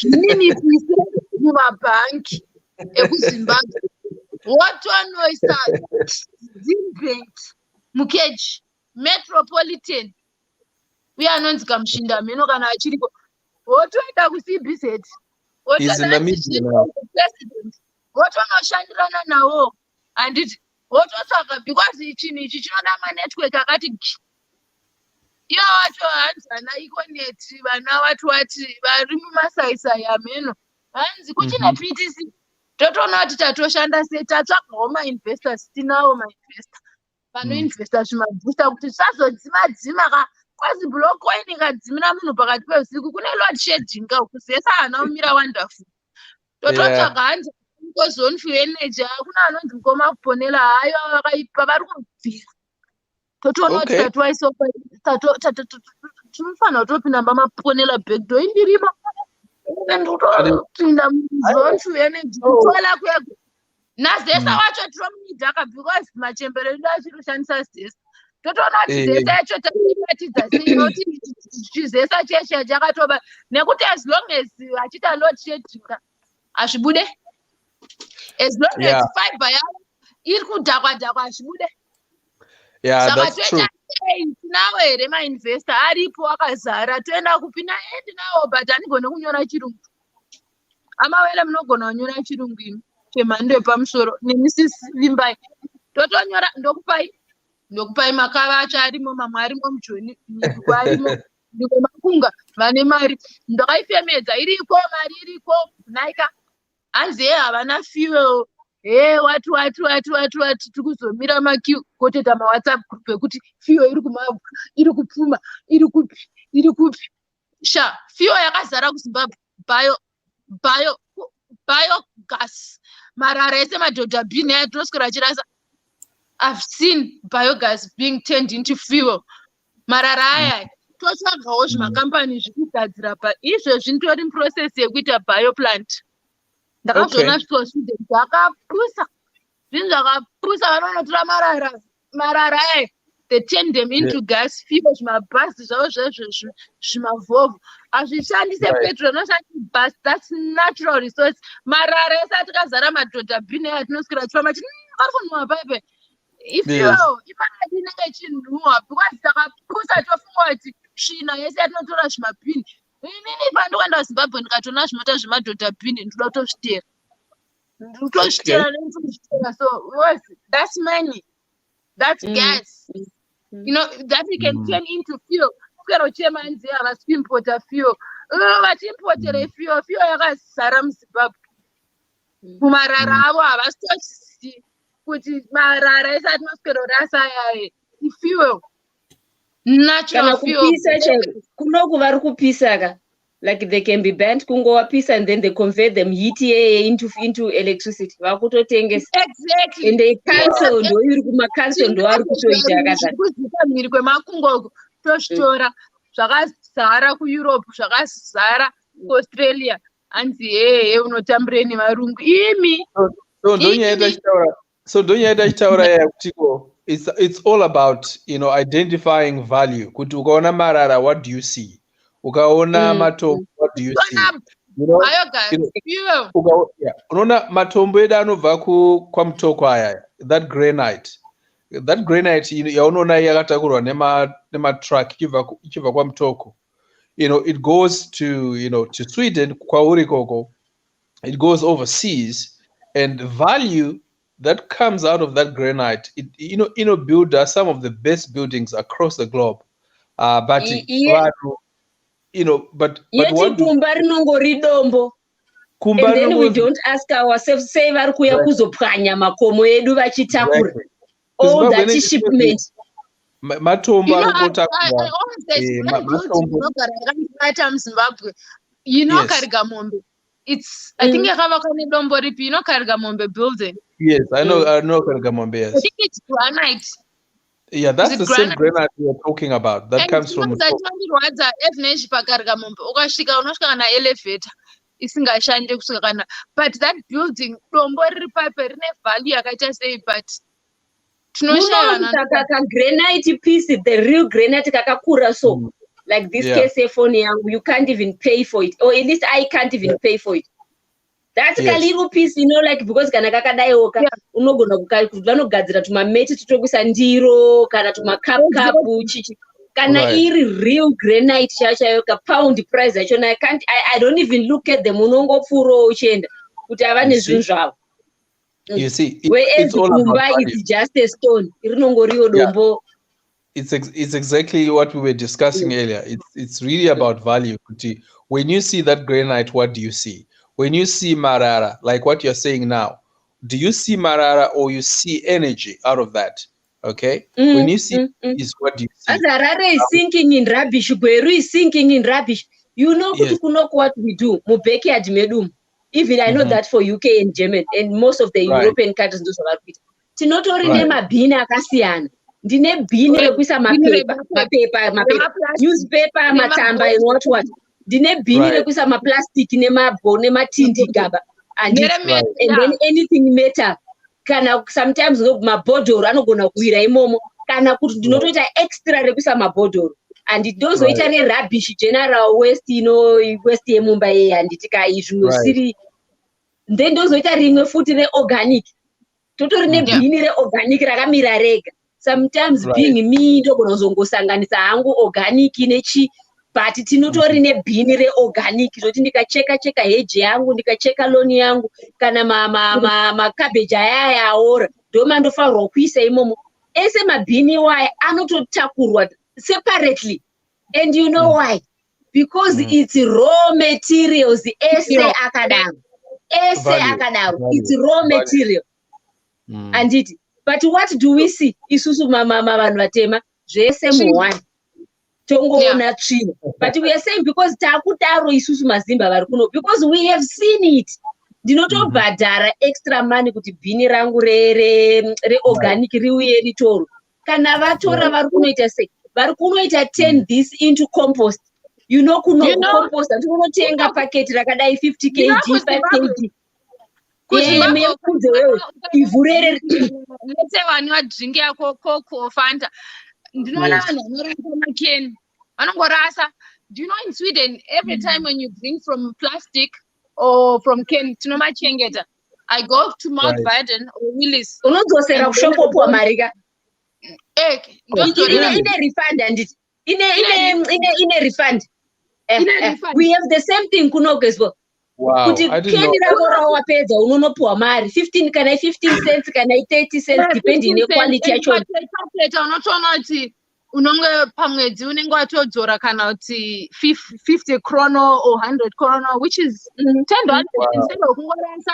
zvinini pise mumabhanki ekuZimbabwe wotonoisa Zimbank mukeji metropolitan uye anonzi kamushinda mheno kana achiriko wotoenda kuCBZ president wotonoshandirana nawo handiti wototsvaga because ichi chinoda manetwork akati iyo wacho hanzana ikoneti vana wati vari mumasaisai ameno hanzi kuchina PTC totoona kuti tatoshanda sei tatsvagawo mainvestors tinawo mainvestor vanoinvesta zvimabhusta kuti tisazodzima kwazi block coin ikadzimira munhu pakati peusiku kune load shedding kuzesa hana umira wonderful tototsvaga hanzi zone for energy hakuna anonzi mukoma kuponela hayo vakaipa vari kubvira totoona kuti tatuwaisopa tinofanira kutopinda mamaponela backdoor indirimo ndotopinda zone for energy kutola kwego nazesa wacho tinomunidhaka because machembero edu achirishandisa zesa totoona kuti zesa yacho taibatidza sei nokuti chizesa cheshe chakatoba nekuti as long as achita load shedding hazvibude as long as fiber yavo iri kudhakwa hazvibude saka toita tinawo here mainvestor aripo akazara toenda kupinda ndinawo but handigone kunyora chirungu amawele munogona kunyora chirungu imi chemhando yepamusoro nemisisi vimbai totonyora ndokupai makava acho arimo mamwe arimo mujoni miko arimo ndiko makunga vane mari ndakaifemedza iriko mari iriko naika hanzi havana fuel wati tikuzomira makiu koteta mawhatsapp group ekuti fuel iri kupfuma iri kupi sha fuel yakazara kuZimbabwe biogas marara ese madhodha bhini aya tinoswera achirasa. I've seen biogas being turned into fuel marara aya totsvagawo zvimakambani zvekugadzira izvezvi nditori muprocess yekuita bioplant. Ndakazviona zvitosweden zvakapusa zvinhu zvakapusa. Vanonotora marara aya they turn them into gas fuel, zvimabhasi zvavo zvezvo zvimavhovhu hazvishandi sepetrol, inoshandisa bus. That's natural resource. Marara ese atikazara madhodha bhini aya tinoswera tichifamba ari kunhuhwa paipe ifuel ifanira inenge ichinhuhwa because takapusa tofunga kuti svina yese yatinotora zvimabhini. Inini pandokwenda kuZimbabwe ndikatoona zvinota zvemadhodha bhini ndoda kutozvitera so that's money, that's gas, you know, that we can turn into fuel. Kwero chemanzi havasi kuimpota fuel, vachiimportere fuel yakazara muZimbabwe. Mumarara avo havasi tozivi kuti marara ese atinoswera rasa aya ifuel, natural fuel. Kunoku vari kupisa ka, like they can be banned kungowa pisa and then they convert them heat into electricity. Vakutotengesa. Exactly. And they cancel ndo iri kuma cancel ndo vari kutoita yakadaro. Kuzika mhiri kwemakungo tozvitora zvakazara kuEurope, zvakazara kuAustralia. Anzi unotambureni varungu imi. So don't you taura it's all about, you know, identifying value. Kuti ukaona marara, what do you see? Ukaona matombo, what do you see? You know, unaona matombo edu anobva kwamutoko aya, that granite yaunoona yakatakurwa nematruck ichibva kwamutoko, you know, it goes to, you know, to Sweden, kwauri koko, it goes overseas, and value that comes out of that granite, it, you know, build some of the best buildings across the globe. But you know, but what kumba rinongori dombo. And then we don't ask ourselves, say vari kuya kuzopwanya makomo edu vachitakura. All that is shipment. Matombo I always say Zimbabwe. You know, Karigamombe. It's I think Dombo Ripi, you know, Karigamombe building. Yes, I know Karigamombe. Yes. I think it's granite. Yeah, that's the same granite we are talking about. That comes from. But that building, but granite piece, the real granite kakakura so. Like this case phone, you can't even pay for it, or at least I can't even pay for it. That's a little piece, you know, like because kana kakadayoka unogona vanogadzira tumameti tutokuisa ndiro kana tumakapu chichi kana iri real granite chachayoka pound price achona I don't even look at them, unongopfuro uchienda kuti avane zvinhu zvavo. You see, it's all about value. It's just a stone. It's exactly what we were discussing earlier. It's really about value. When you see that granite, what do you see? When you see marara, like what you're saying now, do you see marara or you see energy out of that? Okay? When you see is what do you see? Marara is sinking in rubbish. Gweru is sinking in rubbish. You know what we do. Even I know that for UK and Germany and most of the European countries do so. Tinotori nema bina akasiyana. Ndine bini rekuisa mapepa, newspaper, matamba and what. Ndine bini rekuisa maplastic nemabho nematindi gaba. And then anything metal. Kana sometimes mabhodoro anogona kuwira imomo. Kana kuti ndinotoita extra rekuisa mabhodoro. And it does it any rubbish general waste, you know, waste yeMumbai and itika izvimwe siri. Then those it rimwe futi reorganic. Totori nebhini reorganic rakamira rega. Sometimes being me ndogona kuzongosanganisa hangu organic nechi, but tinotori nebhini reorganic zoti ndikacheka hedge yangu, ndikacheka lawn yangu kana ma cabbage aya aora ndoma ndofanirwa kuisa imomo. Ese mabhini waya anototakurwa separately. And you know why? Because it's raw materials. Ese akadaro. It's raw material. And it. But what do we see? Isusu mama vanhu vatema zvese muwani. Tongoona tsvina. But we are saying because takudaro isusu mazimba vari kuno, because we have seen it. Ndinotobhadhara extra money kuti bhini rangu re organic riuye ritoro. Kana vatora vari kunoita sei? vari kunoita turn this into compost. Compost tinotenga packet rakadai 50 kg 5 kg kuzimbabwe ivhu rere lese vanhu drink yako coke or fanta ndinoona vanhu vanorasa makeni vanongorasa. Do you know in Sweden every time when you drink from plastic or from can tinomachengeta, I go to Mount Baden or Willis unodzosera kushopopuwa mari ka ine refund handiti ine refund. We have the same thing kunoko as well. Kuti keni rako rawapedza unonopuwa mari 15 kana 15 cents kana 30 cents depending nequality yacho. Unotoona kuti unonge pamwedzi unenge watodzora kana kuti 50 krono or 100 krono, which is $10 instead of kungorasa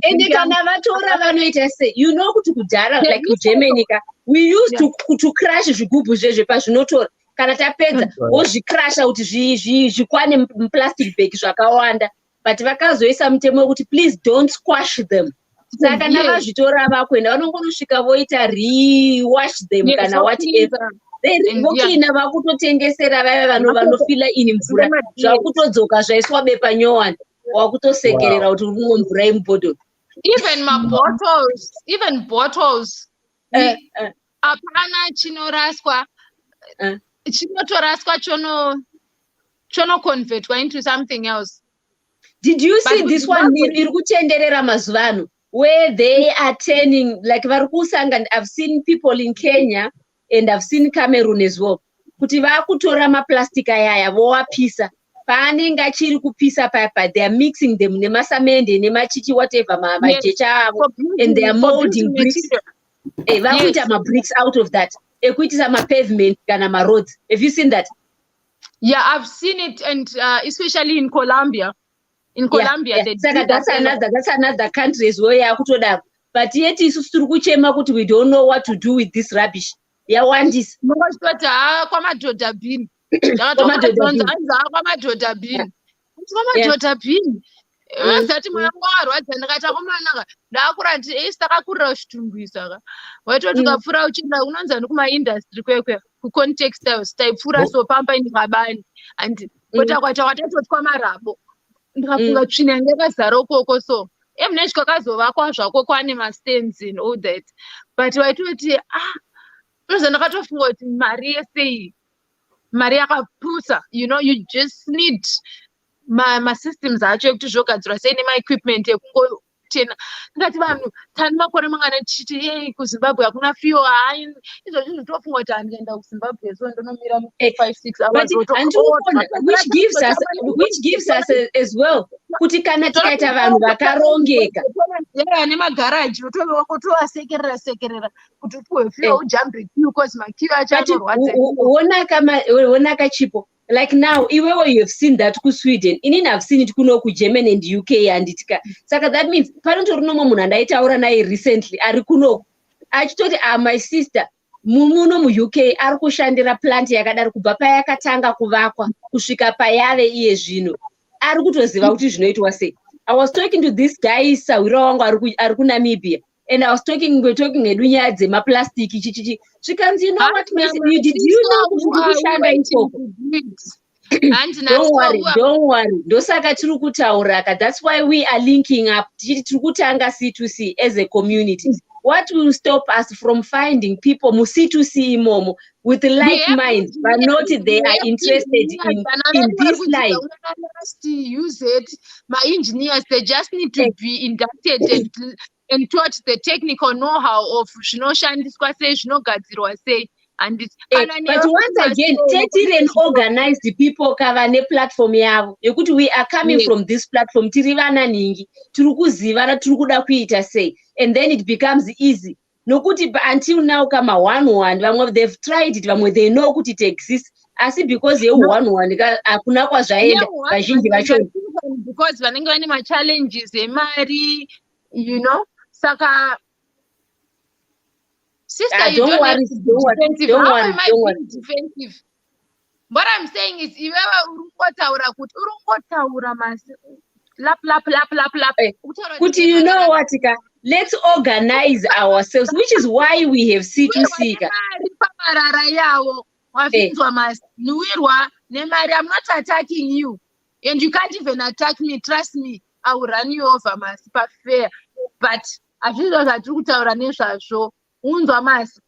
ende kana vatora vanoita sei kuti kudhara like kuGermany we used to crash zvigubhu zvezvepazvinotora kana tapedza wozvikrasha kuti zvikwane plastic bag zvakawanda, but vakazoisa mutemo wekuti please don't squash them. Saka navazvitora vakuenda vanongonosvika voita rewash them kana whatever voklina vakutotengesera vaya vanofila ini mvura zvakutodzoka zvaiswa bepa nyowani wakutosekerera kuti urimwe mvura yemubhodhoro. Even bottles apana chinoraswa chinotoraswa chono convertwa into something else. Did you see this one iri kutenderera mazuva ano where they are turning like vari kusanga? I've seen people in Kenya and I've seen Cameroon as well kuti vakutora maplastic ayaya voapisa paanenge achiri kupisa papa they are mixing them nemasamende nemachichi whatever majecha avo and they are molding bricks. Vakuita mabricks out of that ekuitisa mapavement kana maroads. Have you seen that? Yeah, I've seen it, and especially in Colombia. That's another country as well yakutodaro, but yet isusu tiri kuchema kuti we don't know what to do with this rubbish. Yawandisa kwamadhodha bhini kwamadhodha bhini vezati mweya warwadza ndikati akomanaka ndakura takakurira uchitumbisa waitoti ukapfuura uchienda unonzi ani kumaindastry kwekwe kucontextiles taipfuura so pamba indikabani and kwatakwaita watatotwa marabo ndikafunga tsvina ngekazara ukoko so mune kwakazovakwa zvako kwane mastands and all that, but waitoti unonzi ndakatofunga kuti mari yesei mari yakapusa, you just need masystems acho ekuti zvogadzirwa sei nemaequipment ekungotena. Ndikati vanhu tani makore mangana tichiti kuZimbabwe hakuna fiyo izvozvi zvitofunga kuti handikaenda kuZimbabwe so ndonomira 5-6 hours which gives us as well kuti kana tikaita vanhu vakarongeka nemagaraji otovasekerera kuti upuwe fiyo ujambe kiu cause makiu acho anorwadza. Wona kachipo like now iwewe you have seen that kuSweden, inini I've seen it kuno kuGermany and UK handitika. Saka that means panotori nomwe munhu andaitaura naye recently ari kuno achitoti my sister muno muUK ari kushandira plant yakadaro kubva payakatanga kuvakwa kusvika payave iye zvino ari kutoziva kuti zvinoitwa sei. I was talking to this guy sawira wangu ari kuNamibia and we're talking nedunya dzemaplastic chichichi zvikanzi what did you know kuti kushanda ikoko. Don't worry ndosaka tiri kutaura ka. That's why we are linking up tiri kutanga C2C as a community. What will stop us from finding people mu C2C imomo with like minds but not they are interested in this life? Use it. My engineers, they just need to be inducted and taught the technical know-how of zvinoshandiswa sei zvinogadzirwa sei. But once again, tetiri and organized people kava neplatform yavo yekuti we are coming from this platform tiri vana ningi tiri kuzivana tiri kuda kuita sei, and then it becomes easy. Nokuti until now kama 1-1 vamwe they've tried it, vamwe they know kuti it exists asi because ye 1-1 hakuna kwazvaenda vazhinji vacho because vanenge vane machallenges emari saka sister, don't worry. Defensive. What I'm saying is, iwewe urungotaura kuti urungotaura masi lap. Kuti you know what, let's organize ourselves, which is why we have C2C. pamarara yawo. Wavinzwa Nuirwa, Nemari, I'm not attacking you. And you can't even attack me. Trust me. I will run you over, Mas. But fair. But I feel that I took to show. Unzwa Mas.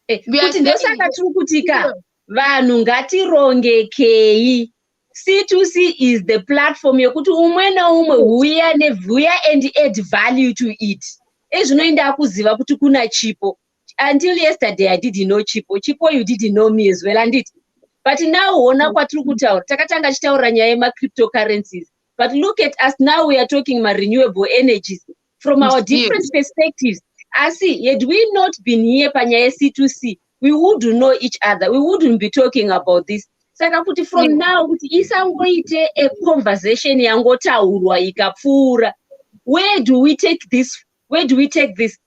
Kuti ndosaka tiri kutika vanhu ngatirongekei. C2C is the platform yokuti umwe naumwe huya and add value to it. Ezvinoenda kuziva kuti kuna chipo. Until yesterday I didn't know chipo. Chipo you didn't know me as well, and it. But now ona kwatiri kutaura takatanga chitaura nyaya yema cryptocurrencies. But look at us now, we are talking about renewable energies from our different perspectives. I see, had we not been here panya C2C, we would know each other. We wouldn't be talking about this. Saka kuti from now, kuti isangoite a conversation yangotaurwa ikapfuura. Where do we take this? Where do we take this?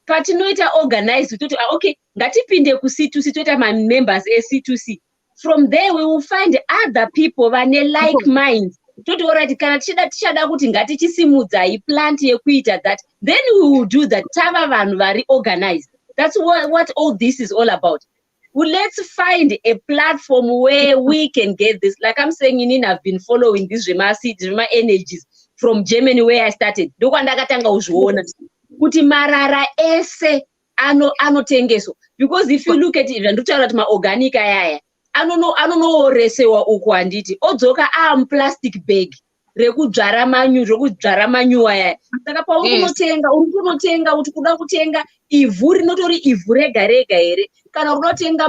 Patinoita organized, okay, ngatipinde ku C2C, toita my members C2C. From there, we will find other people vane like minds. Alright, kana tichada kuti ngatichisimudzai plant yekuita that, then we will do that. Tava vanhu vari organized. That's what all this is all about. Well, let's find a platform where we can get this. Like I'm saying, I've been following these Rema energies from Germany where I started. Ndokandakatanga uzviona kuti marara ese anotengeswa. Because if you look at it, ndotaura kuti ma-organic ayaya anonoresewa uku handiti odzoka plastic bag rekudzvara manyuwa yaya. Saka pauri kunotenga kuti kuda kutenga ivhu rinotori ivhu rega here, kana unotenga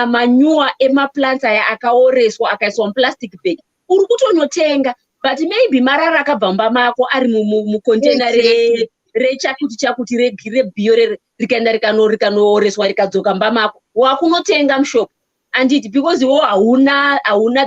manyuwa emaplants aya akaoreswa akaiswa muplastic bag uri kutonotenga, but maybe marara akabva mako ari mucontainer rechakuti rebhiyo rikaenda rikanoreswa rikadzoka mbamako wakunotenga mushop. And it because you hauna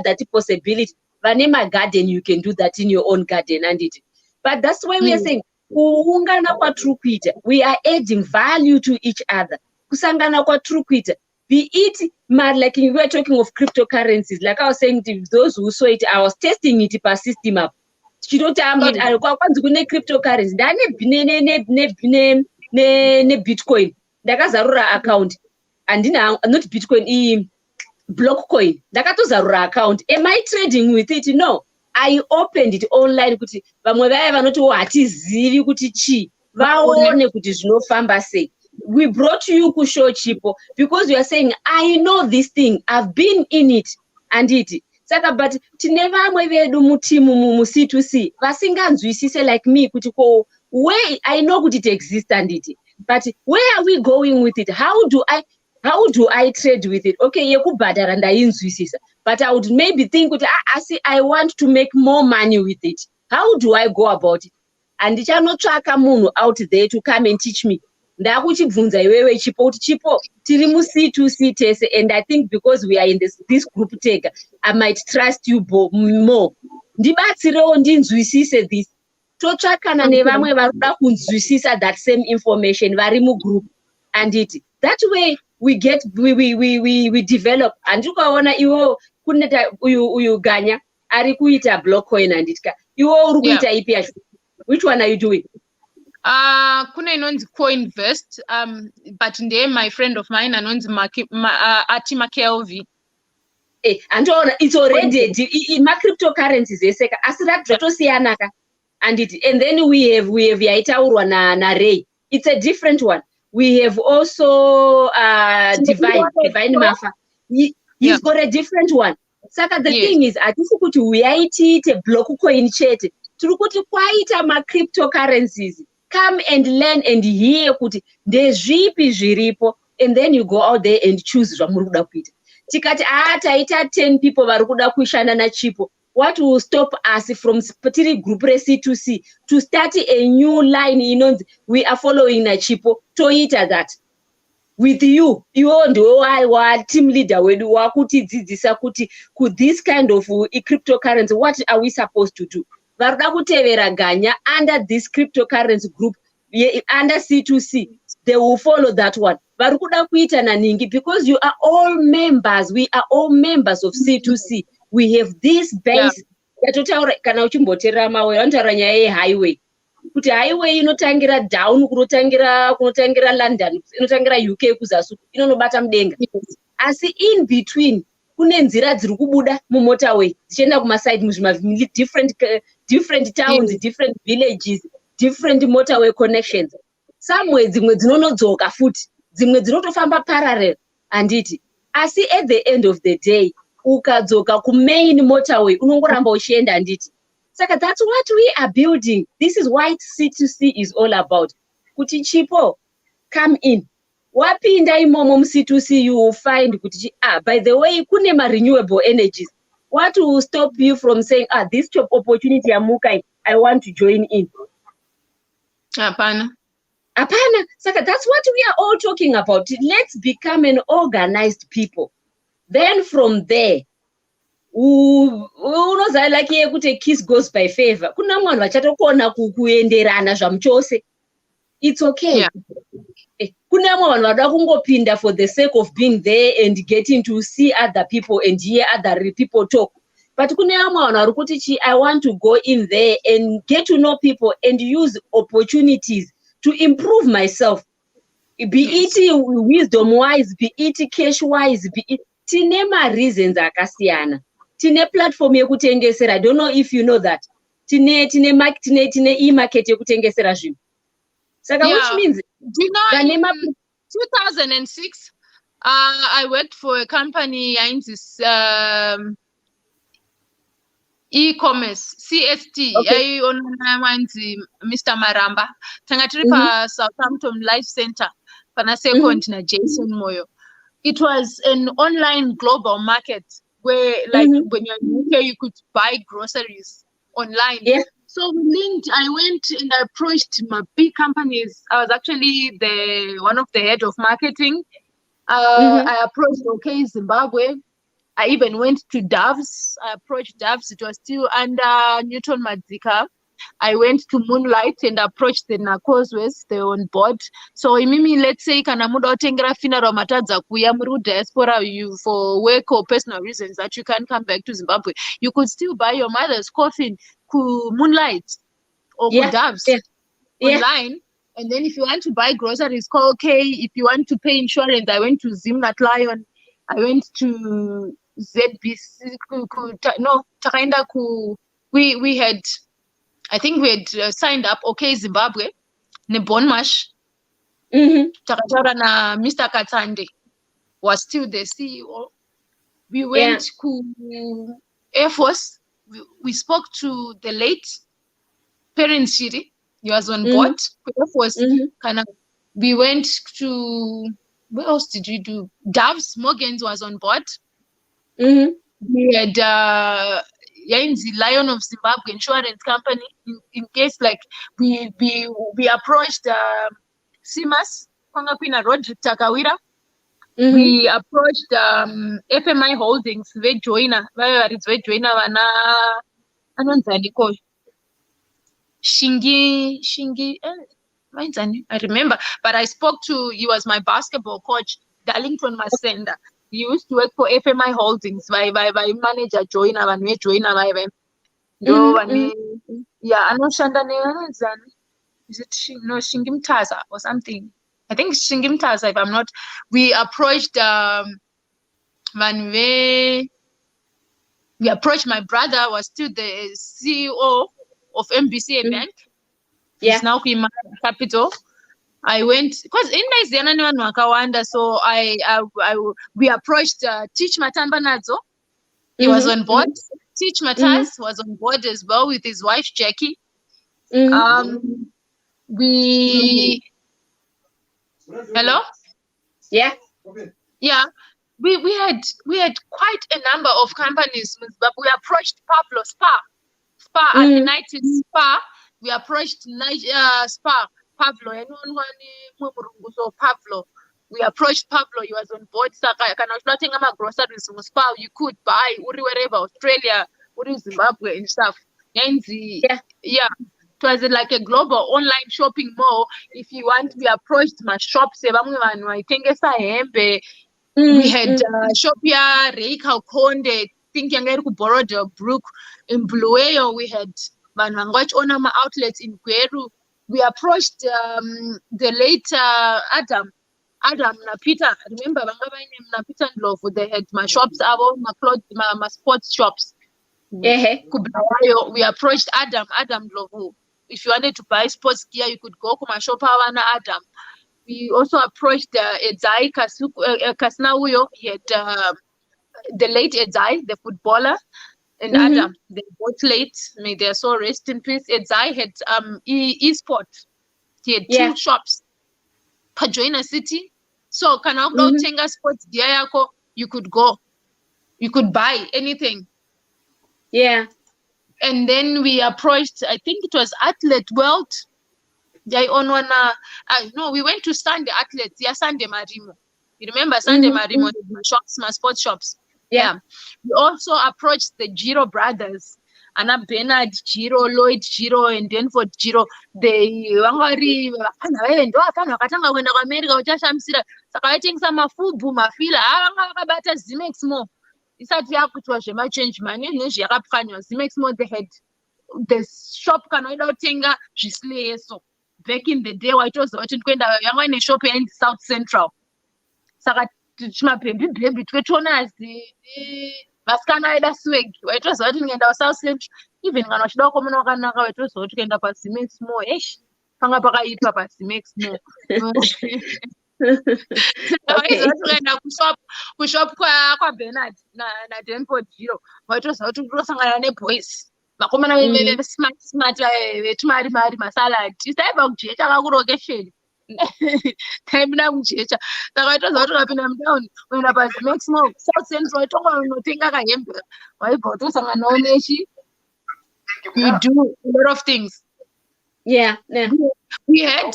that possibility. Vanema garden, you can do that in your own garden, and it. But that's why we are saying we are adding value to each other. Kusangana kwa trukwita. Be it like we were talking of cryptocurrencies. Like I was saying to those who saw it, I was testing it per system up. Chirota kwa cryptocurrency. Ne Bitcoin. Ndakazarura account. And not Bitcoin. Blockcoin. Ndakatozarura account. Am I trading with it? No. I opened it online kuti vamwe vaya vanoti hatizivi kuti chi vaone kuti zvinofamba sei. We brought you kushow chipo because you are saying I know this thing, I've been in it and it. Saka but tine vamwe vedu mutimu mu C2C vasinganzwisise like me kuti ko where I know kuti it exists and it. But where are we going with it? How do I trade with it? Okay, yekubhadhara ndainzwisisa. But I would maybe think I want to make more money with it. How do I go about it? And ndichanotsvaka munhu out there to come and teach me. Ndakuchibvunza iwewe chipo tiri mu C2C tese, and I think because we are in this group tega, I might trust you more. Ndibatsirewo ndinzwisise this. Totsvakana nevamwe varikuda kunzwisisa that same information vari mu group, and it that way we develop. And ukaona iwo kuneta uyu ganya ari kuita blockcoin anditka iwo uri kuita ipi yacho? Which one are you doing? Kuna inonzi Coinvest, but ndeye my friend of mine anonzi Ati Makelvi. And it's already in my cryptocurrencies eseka asira zvatosiyanaka, and then we have yaitaurwa na Ray. It's a different one. We have also Divine Mafa. He's got a different one. Saka the thing is, atisi kuti uyaitite blockcoin chete. Tiri kuti kwaita ma cryptocurrencies. Come and learn and hear kuti ndezvipi zviripo, and then you go out there and choose zvamuri kuda kuita. Tikati taita 10 people vari kuda kushanda na chipo. What will stop us from tiri group C2C to start a new line? We are following na chipo toita that with you. Iwo ndiwo wa team leader wedu wakutidzidzisa kuti ku this kind of cryptocurrency, what are we supposed to do? Varuda kutevera ganya under this cryptocurrency group under C2C, they will follow that one. Varukuda kuita naningi because you are all members. We are all members of C2C. We have this base. Kana uchimboterera mawe anotaura nyaya yehighway. kuti highway inotangira down kunotangira London, inotangira UK kuzasi, inonobata mudenga. Asi in between kune nzira dziri kubuda mumotorway dzichienda kumaside different towns, different villages, different motorway connections. Somewhere dzimwe dzinonodzoka futi, dzimwe dzinotofamba parallel handiti. Asi at the end of the day ukadzoka kumain motorway unongoramba uchienda handiti. Saka that's what we are building. This is what C2C is all about. Kuti chipo come in. Wapinda imomo mu-C2C, you will find kuti by the way kune renewable energies. What will stop you from saying this job opportunity amukai, I want to join in? Apana. Saka that's what we are all talking about. Let's become an organized people. Then from there unoziva like kuti a kiss goes by favor. Kuna mwana vachatokona kuenderana zvamuchose. It's okay. Yeah. Kuna vanhu vada kungopinda for the sake of being there and getting to see other people and hear other people talk. But kuna vanhu vari kuti I want to go in there and get to know people and use opportunities to improve myself. Be it wisdom wise, be it cash wise, be it tine reasons akasiyana. Tine platform yekutengesera. I don't know if you know that. Tine e-market yekutengesera zvinhu. Saka which means, do you know, in 2006 I worked for a company in this e-commerce CST. Okay. Mr. Maramba tanga tiri pa Southampton Life Center pana second na Jason Moyo. It was an online global market where like when you're in UK you could buy groceries online. Yeah. So we linked, I went and I approached my big companies. I was actually one of the head of marketing. I approached Zimbabwe. I even went to Doves. I approached Doves. It was still under Newton Madzika. I went to Moonlight and approached the Causeways. They were on board. So imimi, let's say kana muda otengera funeral matadza kuya muri diaspora, you for work or personal reasons that you can't come back to Zimbabwe, you could still buy your mother's coffin ku Moonlight or ku Doves online. And then if you want to buy groceries, call okay. If you want to pay insurance, I went to Zimnat Lion. I went to ZBC. Takaenda ku. We had, I think we had signed up okay Zimbabwe. Ne Bonmash. Takataura na Mr. Katande was still the CEO. We went to Air Force. We spoke to the late Parent City. He was on board. Air Force. We went to, where else did we do? Doves Morgans was on board. We had the Lion of Zimbabwe insurance company. In case like we approached Simas Kwangapina Road Takawira. We approached FMI Holdings, Vejoina, Vana Anonzaniko. Shingi, I remember, but I spoke to, he was my basketball coach, Darlington Masenda. He used to work for FMI Holdings, by manager Joina, is it Shingim Taza or something? I think Shingim Taza, if I'm not. We approached we approached my brother, was still the CEO of MBCA Bank. He's now in Capital. I went because in Wakawanda, so we approached Teach Matamba Nadzo. He was on board. Teach Matas was on board as well with his wife Jackie. Hello? Yeah. Yeah. We had quite a number of companies, but we approached Pablo Spa at United Spa. We approached Spa Pablo and so Pablo. We approached Pablo. He was on board. Groceries from Spa. You could buy wherever, Australia, Zimbabwe and stuff. Yeah. It was like a global online shopping mall. If you want, we approached my shops. We had Shopia, Reika Konde, thinking I borrowed a brook in Blueyo. We had Manwangwach Onama outlets in Gweru. we approached the late Adam na Peter. Remember, na Peter Ndlovu, they had my shops, my clothes, my sports shops. We approached Adam Ndlovu. If you wanted to buy sports gear, you could go to my shop, Adam. We also approached Edzai Kasnauyo. He had the late Edzai, the footballer, and Adam. They both late. May their soul rest in peace. Edzai had e-sport. He had two shops. Pajoina City. So can I go tenga sports gear yako? You could go. You could buy anything. Yeah. And then we approached, I think it was Athlete World. No, we went to Sunday Athletes. Yeah, Sunday Marimo. You remember Sunday Marimo, my shops, my sports shops. Yeah. We also approached the Giro brothers. Anna Bernard Giro, Lloyd Giro, and Denford Giro. They wangari ndo afana wakatanga kwenda kwa America uchashamsira saka waitengesa mafubu mafila akabata Zimex Mo isati yakutwa zvemachange money nezvakapfanywa Zimex Mo. They had the shop kanoida kutenga zvisleyeso. Back in the day waitoziva kuti ndikuenda yanga ine shop in South Central saka chimabhembi twetonazi vasikana vaida swag waitoziva kuti ndikuenda South Central. Even kana uchida kukomana wakanaka waitoziva kuti kuenda paZimex Mo panga pakaitwa paZimex Mo. Waitoziva kushop kwaBernard naDenford Giro waitoziva kuti kutosangana neboys vakomana smart vetumari masaladi saibva kujecha kakurokesheni taimina kujecha saka waitoziva kuti ukapinda mutown uenda paZimex Mo South Central waitonga unotenga kahembe waibva kutosanganawo nechi. We do a lot of things. Yeah. We had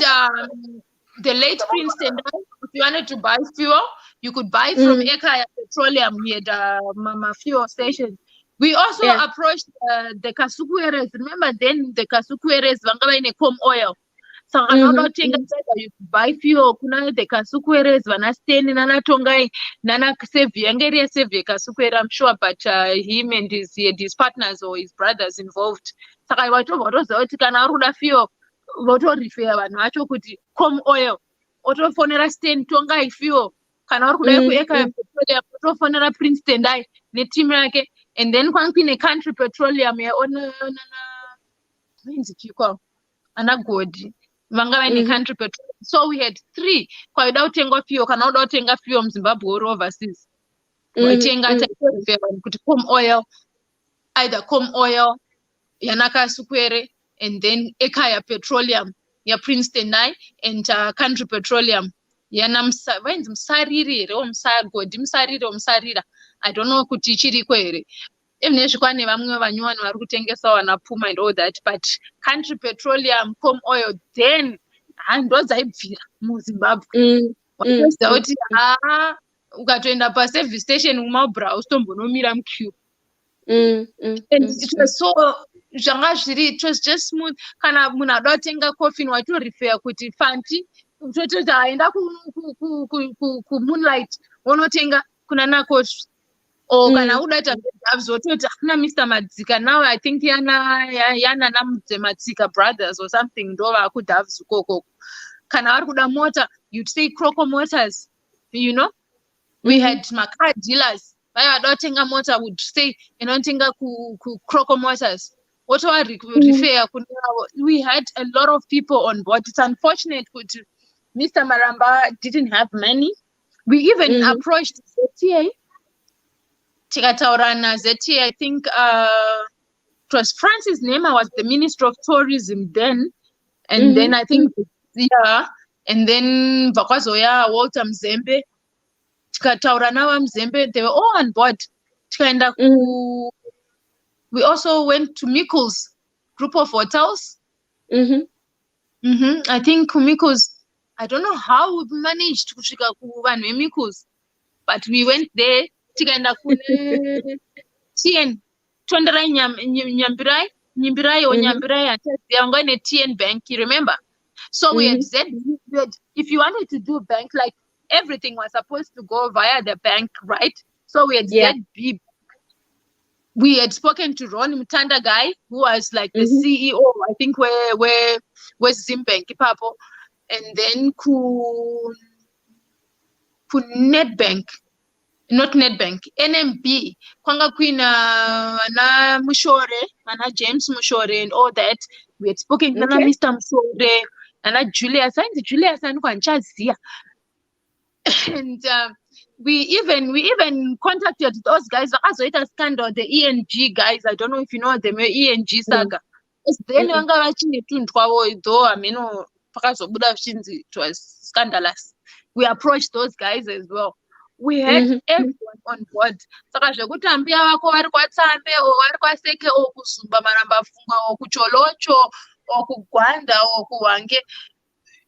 the late Princeton. If you wanted to buy fuel, you could buy from Ekaya Petroleum. We had Mama fuel station. We also approached the Kasukueres. Remember then the Kasukueres vanga ine com oil. So you could buy fuel. Kuna the Kasukueres vana steni nana tongai nana Sevi Angeri Sevi Kasukuere. I'm sure, but him and his partners or his brothers involved. So I went over those kana ruda fuel. Voto refer vanhu vacho kuti com oil. Otofonera steni tongai fuel. Kana uri kuda kueka petroleum otofonera Princeton dai neteam yake. And then kwankine country petroleum yaona means it you call anagodi vanga vane country petroleum. So we had 3 kwaida kutenga fuel kana uda kutenga fuel muZimbabwe or overseas waitenga kuti com oil, either com oil yanaka Sukwere and then Ekaya petroleum ya Princeton nai and country petroleum yana msariri ro msagodi msariri msarira. I don't know kuti chiriko here. Even zvikwane vamwe vanyowani vari kutengesa wana Puma and all that, but country petroleum com oil then ndo dzaibvira muZimbabwe. Waitoziva kuti ukatoenda paservice station kumabra usitombonomira muqueue. And it was so zvanga zviri, it was just smooth. Kana munhu ada kutenga coffee waitorefer kuti fanti tototi aenda kuMoonlight wonotenga kuna Nakosvi. Or kana udaita avzototi akuna Mr. Madzika. Now I think yana namudze Madzika brothers or something ndo vakudhavzi koko. Kana vari kuda mota, you'd say Croco Motors, you know. We had my car dealers. Vaya vada kutenga mota would say inotenga ku Croco Motors. What were refer? We had a lot of people on board. It's unfortunate that Mr. Maramba didn't have money. We even approached ZTA. Tikataurana ZTA, I think it was Francis Nema was the Minister of Tourism then. And then I think, and then Vakazoya, Walter Mzembe, Tikataurana Mzembe, they were all on board. We also went to Miko's group of hotels. I think Miko's, I don't know how we managed to kusvika kuvanhu Miko's, but we went there. Tikaenda kune TN Tonderai Nyambirai or Nyambirai yanga ne TN Bank, you remember? So we had said if you wanted to do bank, like everything was supposed to go via the bank, right? So we had ZB. we had spoken to Ron Mutanda guy, who was like the CEO, I think, where Zimbank Papo, and then ku Netbank, not Netbank, NMB, kwanga kwina na Mushore, na James Mushore and all that. We had spoken to Mr. Mushore, and Julius and Kwanchazia. And we even contacted those guys as it has scandal, the ENG guys. I don't know if you know them, ENG saga. Then though I mean, it was scandalous. We approached those guys as well. We had everyone on board. Saka zvekutambia vako vari kwaTsambe or vari kwaSeke or kuZumba Maramba Funga or kuCholocho or kuGwanda or kuHwange.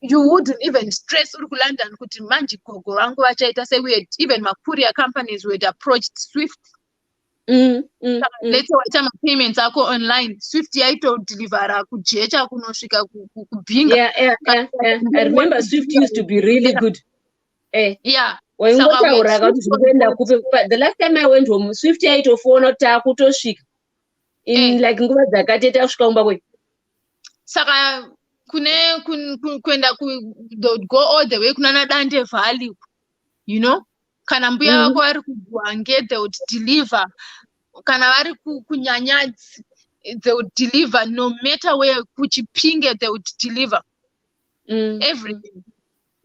You wouldn't even stress London kuti manje gogo vangu vachaita se. We had even courier companies would approached Swift. Later waita payments ako online. Swift yaito delivera kujecha kunosvika kubhinga. Yeah. I remember Swift used to be really good. Yeah. The last time I went home, Swift yaito phone takutosvika in like nguva dzakati tasvika kumba kwe. Saka kwenda go all the way kunana Dande Valley, you know, kana mbuya wako vari kuGwange, they would deliver. Kana vari kuNyanyadzi, they would deliver. No matter where kuChipinge, they would deliver everything,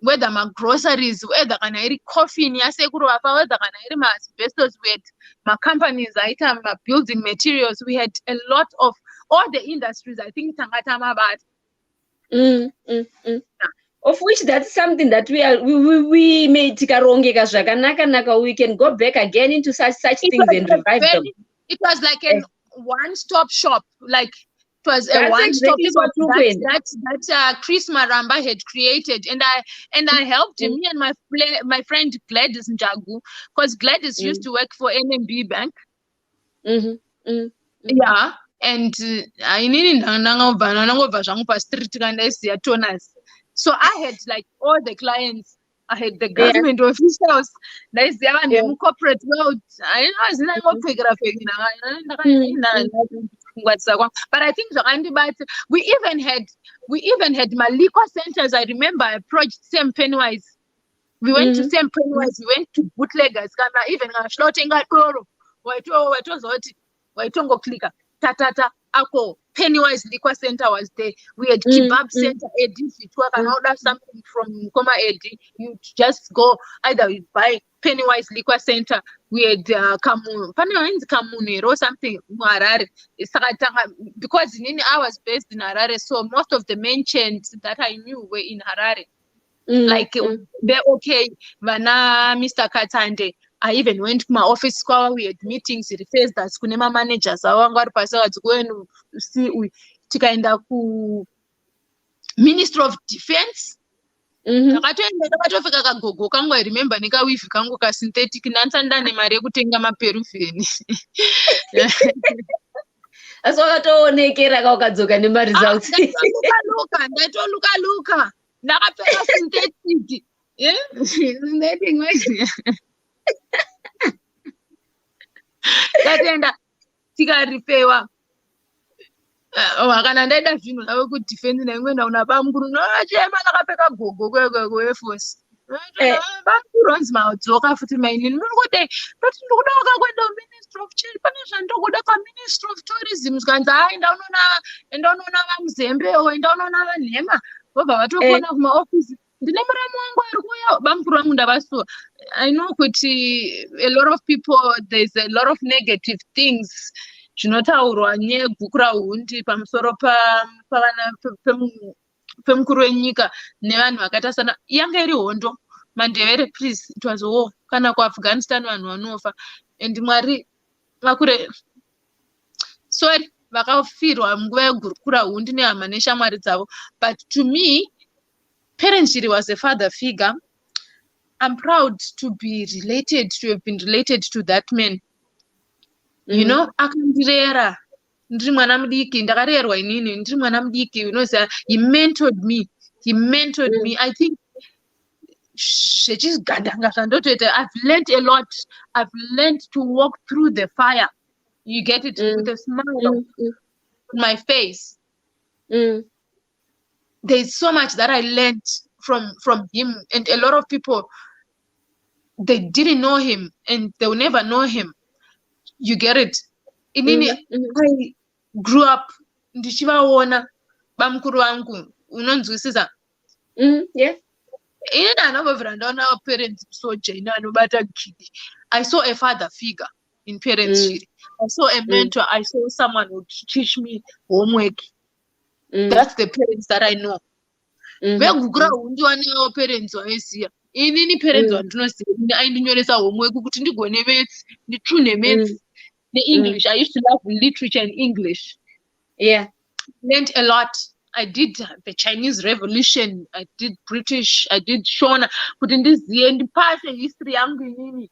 whether my groceries, whether kana iri coffee ni yasekuru apa, whether kana iri ma asbestos, we had my companies, item, my building materials. We had a lot of all the industries. I think Tangata Mabad. Of which that's something that we made tikarongeka zvakanaka. We can go back again into such things and revive them. It was like a one-stop shop, like it was a one-stop shop that Chris Maramba had created, and I helped him, me and my friend Gladys Njagu, because Gladys used to work for NMB Bank. Yeah. And I needed street toners. So I had like all the clients. I had the government officials. There is the corporate world. I know. But I think we even had Maliko centers. I remember I approached Sam Pennywise. We went to Sam Pennywise. We went to bootleggers. Even Shlotenga Toro. Waitongo clicker. Tatata Ako Pennywise Liquor Center was there. We had Kebab Center, Eddie. If you can order something from Koma Eddie, you just go either you buy Pennywise Liquor Center. We had Kamunero or something Harare. Because I was based in Harare, so most of the main chains that I knew were in Harare. Like they're okay. Vana Mr. Katande. I even went to my office square. We had meetings with the face that's kunema managers. I want to go and see tikaenda ku Ministry of Defense. Takatofika kagogo kangu. I remember nika wifi kangu ka synthetic nansandane mari yekutenga maperufeni. Asi wakatoonekera kaukadzoka nemari results. Ndatoluka. Ndakapera synthetic. Tatenda tikaripewa kana ndaida zvinhu zvavo kudefense naimwenda unabamukuru chema nakapfeka gogo kweforce bamukuru wanzi madzoka futi maini ndinokodei toti ndikuda wakakwenda Ministry of Church pane zvandokuda kaMinistry of Tourism zvikanzi enda unoona vaMuzembe enda unoona vaNhema vobva vatokona kumaofisi. Ndine muramu wangu ari kuuya bamukuru vangu ndavasuwa. I know kuti a lot of people, there's a lot of negative things zvinotaurwa nebhuku raHundi pamusoro pemukuru wenyika nevanhu vakaita sana. Yanga iri hondo Mandevere, please, it was war. Kana kuAfghanistan vanhu vanofa, and Mwari vakure sorry vakafirwa munguva yebhuku raHundi nehama neshamwari dzavo. But to me, Parentshiri was a father figure. I'm proud to have been related to that man. You know, akandirera. Ndiri mwana mudiki, ndakarerwa inini, ndiri mwana mudiki, you know, he mentored me. I think I've learned a lot. I've learned to walk through the fire. You get it? With a smile on my face. There's so much that I learned from him, and a lot of people, they didn't know him and they'll never know him. You get it? I grew up ndichivaona bamukuru vangu unonzwisisa. Yeah. Inini anobvira ndaona parents soja ina anobata gidi. I saw a father figure in parents shiri. I saw a mentor. I saw someone who teach me homework. That's the parents that I know. Vekukura undiwanewo parents vaisiya. Inini parents vandinoziva aindinyoresa homework kuti ndigone maths, nditsvune maths neEnglish. I used to love literature and English. Yeah. Learned a lot. I did the Chinese Revolution. I did British. I did Shona. Kuti ndiziye ndipase history yangu inini.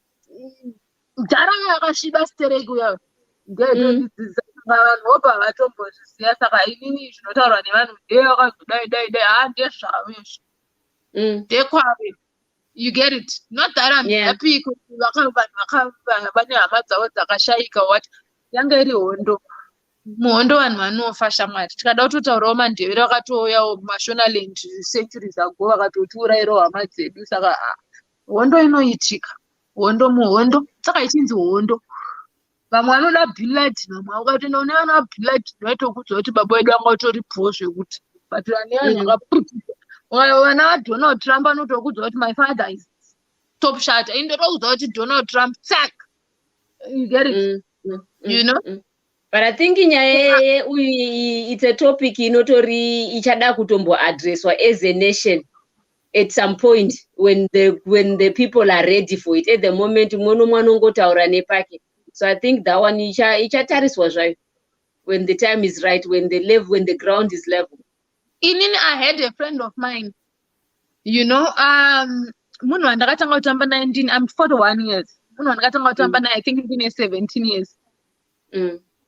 Ndarama yakashiba stereko yayo. Ndodzidzisa vanhu vobva vatombozviziva, saka inini zvinotaurwa nevanhu ndeyakazodai ndezvavo izvo. Ndekwave. You get it? Not that I'm happy kuti vanhu vane hama dzavo dzakashaika what. Yanga iri hondo. Muhondo vanhu vanofa shamwari. Tikada kutotaurawo mandevere vakatouyawo Mashonaland centuries ago vakatotiurayirawo hama dzedu, saka hondo inoitika. Hondo muhondo. Saka ichinzi hondo. Vamwe vanoda blood, vamwe ukatoenda une vana blood vaitokudza kuti baba wedu anga utoripowo zvekuti. But vane vanhu vakaputisa. Vana vaDonald Trump anotokudza kuti my father is top shot. Indotokudza kuti Donald Trump tsak. You get it? You know? But I think it's a topic ichada kutomboaddresswa as a nation at some point when the people are ready for it. At the moment, mwana ongotaura nepake. So I think that one ichatariswa zvayo when the time is right, when the ground is level. I had a friend of mine, you know, munhu wandakatanga kutamba naye I'm 41 years. Munhu wandakatanga kutamba naye I think ndine 17 years.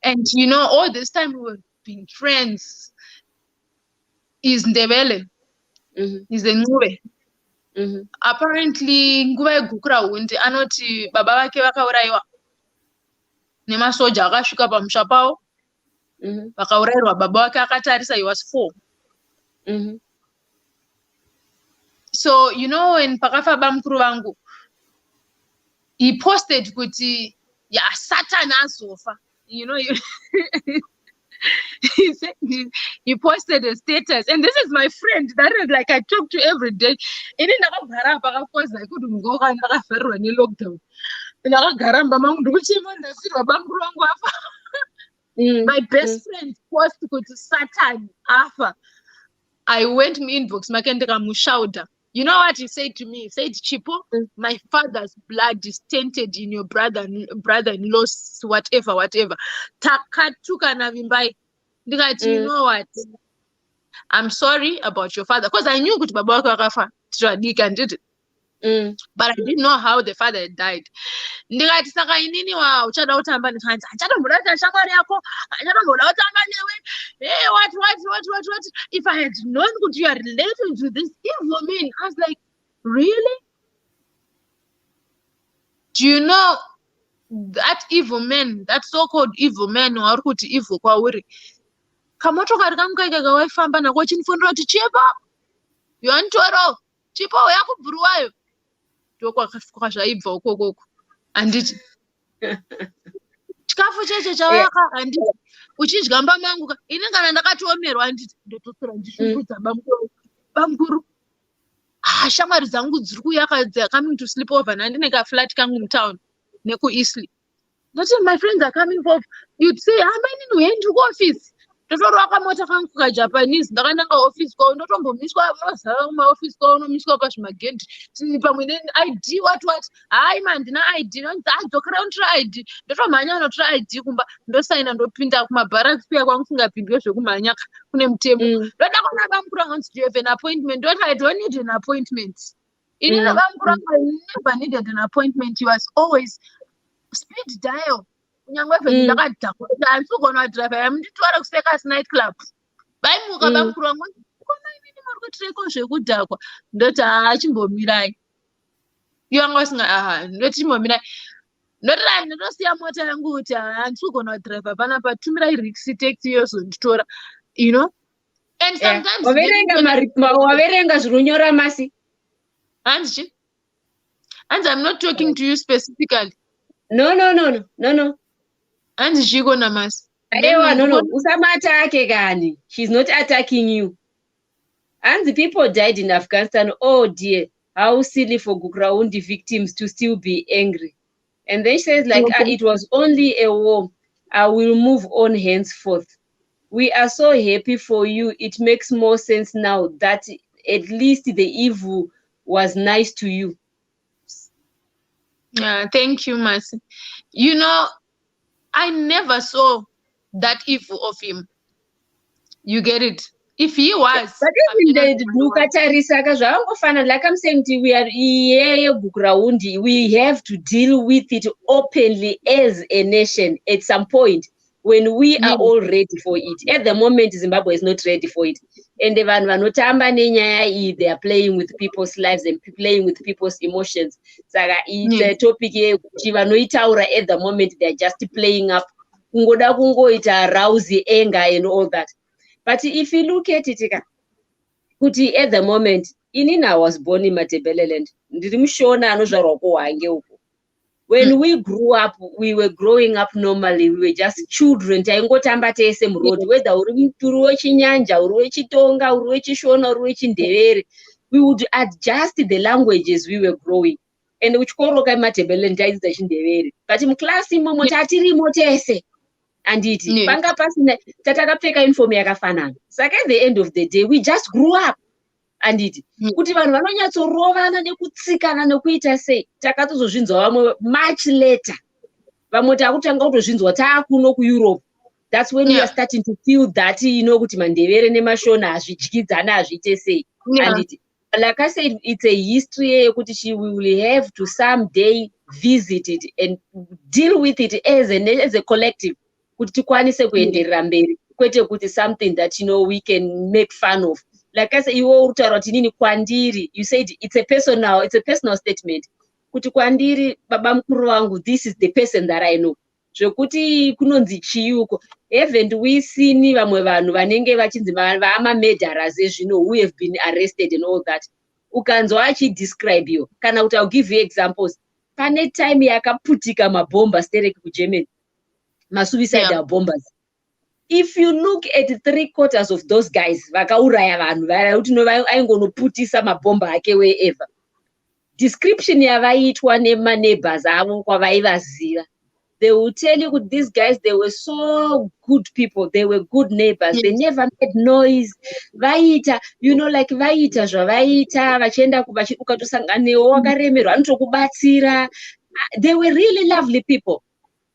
And you know, all this time we were being friends. He's Ndebele. He's a Ngube. Apparently, Nguva yegukura hundi anoti baba vake vakauraiwa nemasoja akasvika pamusha pavo vakaurayirwa. Baba vake akatarisa, he was 4. So you know, when pakafa bamukuru vangu, he posted kuti Satan azofa. You know, he posted a status, and this is my friend that is like I talk to every day. Ini ndakagara pakakoza kuti ngoka ndakaferwa nelockdown. Ndakagara mbamangu ndikuchema ndafirwa bamukuru vangu afa. My best friend posted kuti Satan afa. I went in inbox makendeka mushauda. You know what he said to me? He said, Chipo, my father's blood is tainted in your brother-in-law's whatever. Takatuka na vimbai. You know what? I'm sorry about your father. Because I knew kuti baba wake wakafa. Did it. But I didn't know how the father had died. Ndikati saka inini uchada kutamba nehanzi. Achatomboda kuti shamwari yako. Achatomboda kutamba newe. Hey, what? If I had known that you are related to this evil man, I was like, really? Do you know that evil man, that so-called evil man, or kuti evil kwauri? Kamotokari kamukaika kawaifamba nako chinifundira kuti Chipo, you want to know? Chipo yakubhuruwayo. Kwakazvaibva ukokoko handiti chikafu cheche chawaka handiti uchidya mbamangu ini kana ndakatiomerwa handiti ndototora ndishungudza bamukuru shamwari dzangu dziri kuyaka, they are coming to sleep over nandine kaflat kangu mutown nekuEastleigh. Not my friends are coming for, you'd say hamba inini uyendi kuoffice. Ndotorwa kamota kangu kaJapanese ndakananga office kwao, ndotombomiswa mazara kumaoffice kwao, unomiswa pazvimagedhi pamwe neID what hai man ndina ID dzokera unotora ID. Ndotomhanya unotora ID kumba ndosaina ndopinda kumabarracks kuya kwangu kusingapindwe zvekumhanya kune mutemo. Ndoda kuona bamukuru wangu do you have an appointment? Ndoti I don't need an appointment. Inini bamukuru wangu I never needed an appointment. He was always speed dial. Kunyangwe vheni ndakadhakwa handisogona driver yamunditwara kuSekas night club. Vaimuka bamukuru wangu kona inini muri kutireko zvekudhakwa. Ndoti chimbomirai. Ivo vanga vasinga ndoti chimbomirai. Ndotora ndinosiya mota yangu kuti handisi kugona kudhiraivha panapa, tumirai rixi taxi yozonditora, you know. And sometimes waverenga zvinonyora masi. Hanzi, I'm not talking to you specifically. No. Hanzi chiko namasi. No. Usamatake kani. She's not attacking you. And the people died in Afghanistan. Oh dear, how silly for Gukraundi victims to still be angry. And then she says like, it was only a war. I will move on henceforth. We are so happy for you. It makes more sense now that at least the evil was nice to you. Yeah, thank you, Mercy. You know, I never saw that evil of him. You get it? If he was, but like I'm saying, we are here, we have to deal with it openly as a nation at some point when we are all ready for it. At the moment, Zimbabwe is not ready for it. And they are playing with people's lives and playing with people's emotions. So it's a topic here. At the moment, they're just playing up. It arouse anger and all that. But if you look at it, kuti at the moment, Inina was born in Matebeleland. When we grew up, we were growing up normally. We were just children. Whether we would adjust the languages we were growing. And which but in class, and it panga pasina tatakapfeka uniform yakafanana. Saka at the end of the day we just grew up. And it kuti vanhu vanonyatsorovana nekutsikana nekuita sei takatozozvinzwa vamwe much later. Vamwe takutanga kutozvinzwa taakuno kuEurope. That's when we are starting to feel that, you know, kuti mandevere nemashona hazvidyidzana hazviite sei. And it, like I said, it's a history kuti we will have to someday visit it and deal with it as a collective. Kuti tikwanise kuenderera mberi kwete kuti something that, you know, we can make fun of. Like I said, you said it's a personal statement. Kuti kwandiri baba mukuru wangu, this is the person that I know. Zvokuti kunonzi chiyuko. Haven't we seen vamwe vanhu vanenge vachinzi vama murderers ezvino who have been arrested and all that. Ukanzwa achidescribe you. Kana kuti I'll give you examples. Pane time yakaputika mabomba stereki kuGermany. Suicidal bombers. If you look at 3/4 of those guys, vakauraya vanhu aingonoputisa mabomba ake wherever. Description yavaitwa nemaneighbors avo kwavaivaziva. They will tell you that these guys, they were so good people. They were good neighbors. They never made noise. Vaita, you know, like vaita zvavaita, vachienda ukatosanganewo wakaremerwa anotokubatsira. They were really lovely people.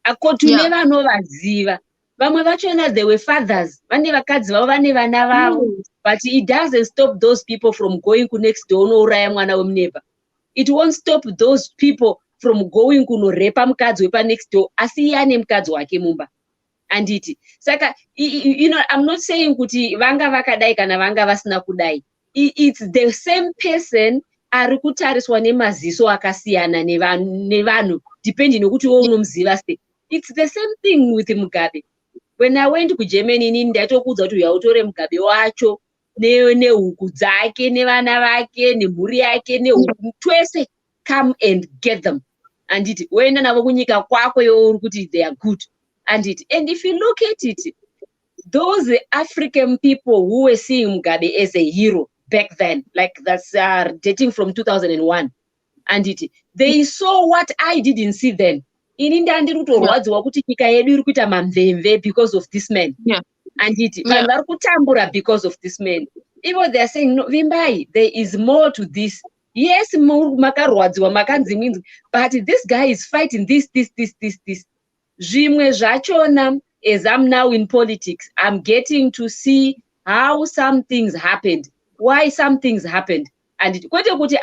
According to nevanovaziva. Vamwe vachona, they were fathers. Vane vakadzi vavo vane vana vavo. But it doesn't stop those people from going to next door nouraya mwana wemuneighbor. It won't stop those people from going kunorepa mukadzi wepa next door asi iye ane mukadzi wake mumba. And it saka, you know, I'm not saying kuti vanga vakadai kana vanga vasina kudai. It's the same person ari kutariswa nemaziso akasiyana nevanhu depending nokuti wewe unomuziva sei. It's the same thing with Mugabe. When I went to Germany, ndatokuudza kuti uyatore Mugabe wacho nehuku dzake nevana vake nemhuri yake nehuku twese, come and get them. And it when navo kunyika kwako uri kuti they are good. And if you look at it, those African people who were seeing Mugabe as a hero back then, like that's dating from 2001, and they saw what I didn't see then. Ini ndandirutorwadziwa kuti nyika yedu iri kuita mamvemve because of this man. And vanhu vari kutambura because of this man. Even they are saying, no, Vimbai, there is more to this. Yes, makarwadziwa makanzi means, but this guy is fighting this. Zvimwe zvachona, as I'm now in politics, I'm getting to see how some things happened, why some things happened. And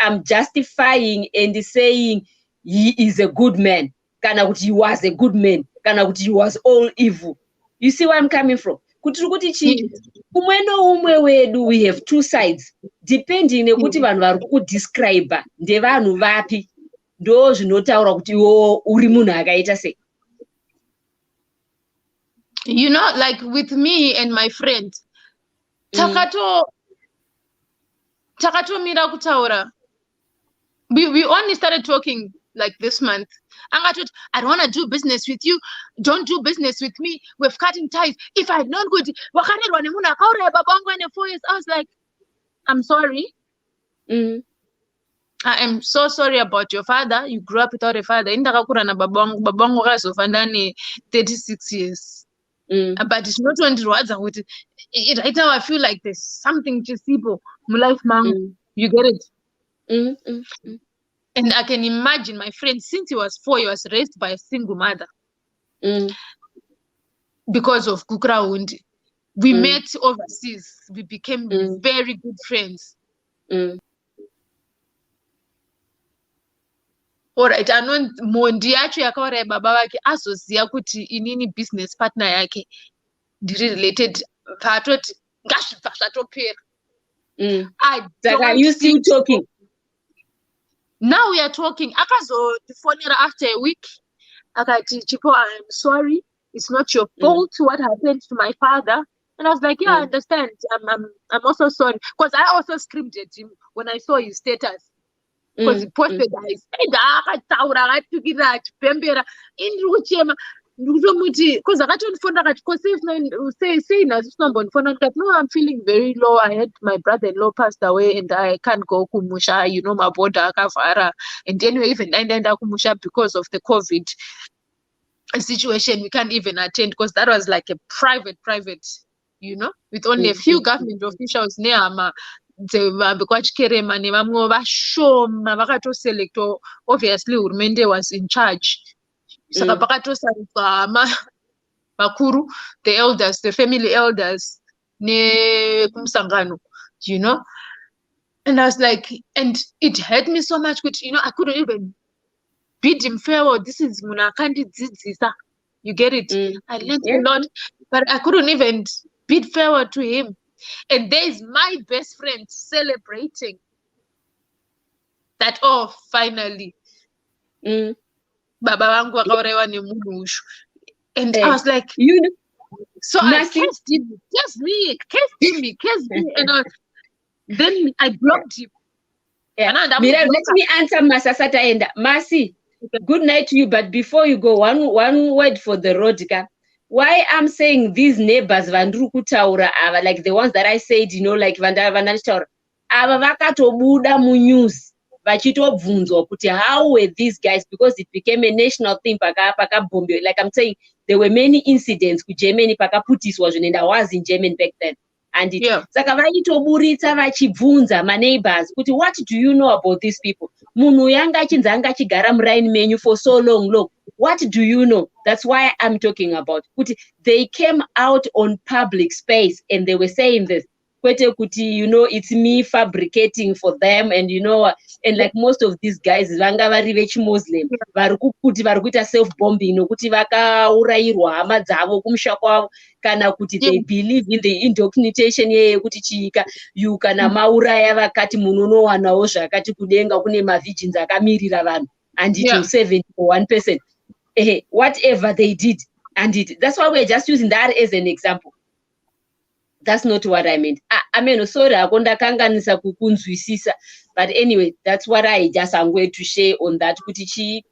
I'm justifying and saying he is a good man. Kana kuti he was a good man. Kana kuti he was all evil. You see where I'm coming from? Umwe no umwe wedu, we have two sides. Depending nekuti vanhu vari kudescribe ndevanhu vapi. ndo zvinotaura kuti iwo uri munhu akaita sei. You know, like with me and my friend, takatomira kutaura. We only started talking like this month. Angatoti, I don't want to do business with you. Don't do business with me. We've cutting ties. If I had known good, wakarerwa nemunhu akauraya baba vangu ane 4 years. I was like, I'm sorry. I am so sorry about your father. You grew up without a father. Indakakura na baba vangu akazofa ndane 36 years. But it's not ondirwadza kuti right now I feel like there's something chisipo mulife mangu. You get it? And I can imagine my friend, since he was 4, he was raised by a single mother. Because of Kukraundi. We met overseas. We became very good friends. Alright, ano mondi yacho yakauraya baba vake azoziya kuti inini business partner yake ndiri related, patoti ngazvibva zvatopera. Are you still talking? Now we are talking. Akazofonera after a week. Akati, Chipo, I'm sorry. It's not your fault what happened to my father. And I was like, yeah, I understand. I'm also sorry. Because I also screamed at him when I saw his status. Because he posted his because no, I'm feeling very low. I had my brother-in-law passed away and I can't go kumusha, you know, my border akavara. And anyway, even I ended up kumusha because of the COVID situation. We can't even attend because that was like a private, you know, with only a few government officials near obviously Urmende was in charge. Makuru, the elders, the family elders, you know. And I was like, and it hurt me so much, which, you know, I couldn't even bid him farewell. This is Munakandi Zizisa. You get it? I learned a lot, but I couldn't even bid farewell to him. And there's my best friend celebrating that, oh, finally. Baba wangu akaolewa ni munhu ushu. And I was like, you know, so I kissed him, kiss me. And then I blocked him. Mira, let me answer Masasata and Masi. Good night to you. But before you go, one word for the road. Why I'm saying these neighbors, Vandru Kutaura, are like the ones that I said, you know, like Vandara, ava vakatobuda munews vachitobvunzwa kuti how were these guys, because it became a national thing pakabombe. Like I'm saying, there were many incidents ku Germany pakaputiswa zvinhu, and I was in Germany back then. And saka vaitoburitsa vachibvunza maneighbors kuti what do you know about these people? Munhu yanga achinzi anga achigara muraini menyu for so long. What do you know? That's why I'm talking about. Kuti they came out on public space and they were saying this. Kwete kuti, you know, it's me fabricating for them, and you know, and like most of these guys vanga vari vechimuslim varikuti varikuita self bombing nokuti vakaurayirwa hama dzavo kumusha kwavo, kana kuti they believe in the indoctrination yekuti chika you kana mauraya vakati munhu unowanawo zvakati kudenga kune mavhijins akamirira vanhu and it will 71%. Whatever they did, and that's why we're just using that as an example. That's not what I meant. I mean, sorry, akondakanganisa kukunzwisisa. But anyway, that's what I'm going to share on that. Kutichi,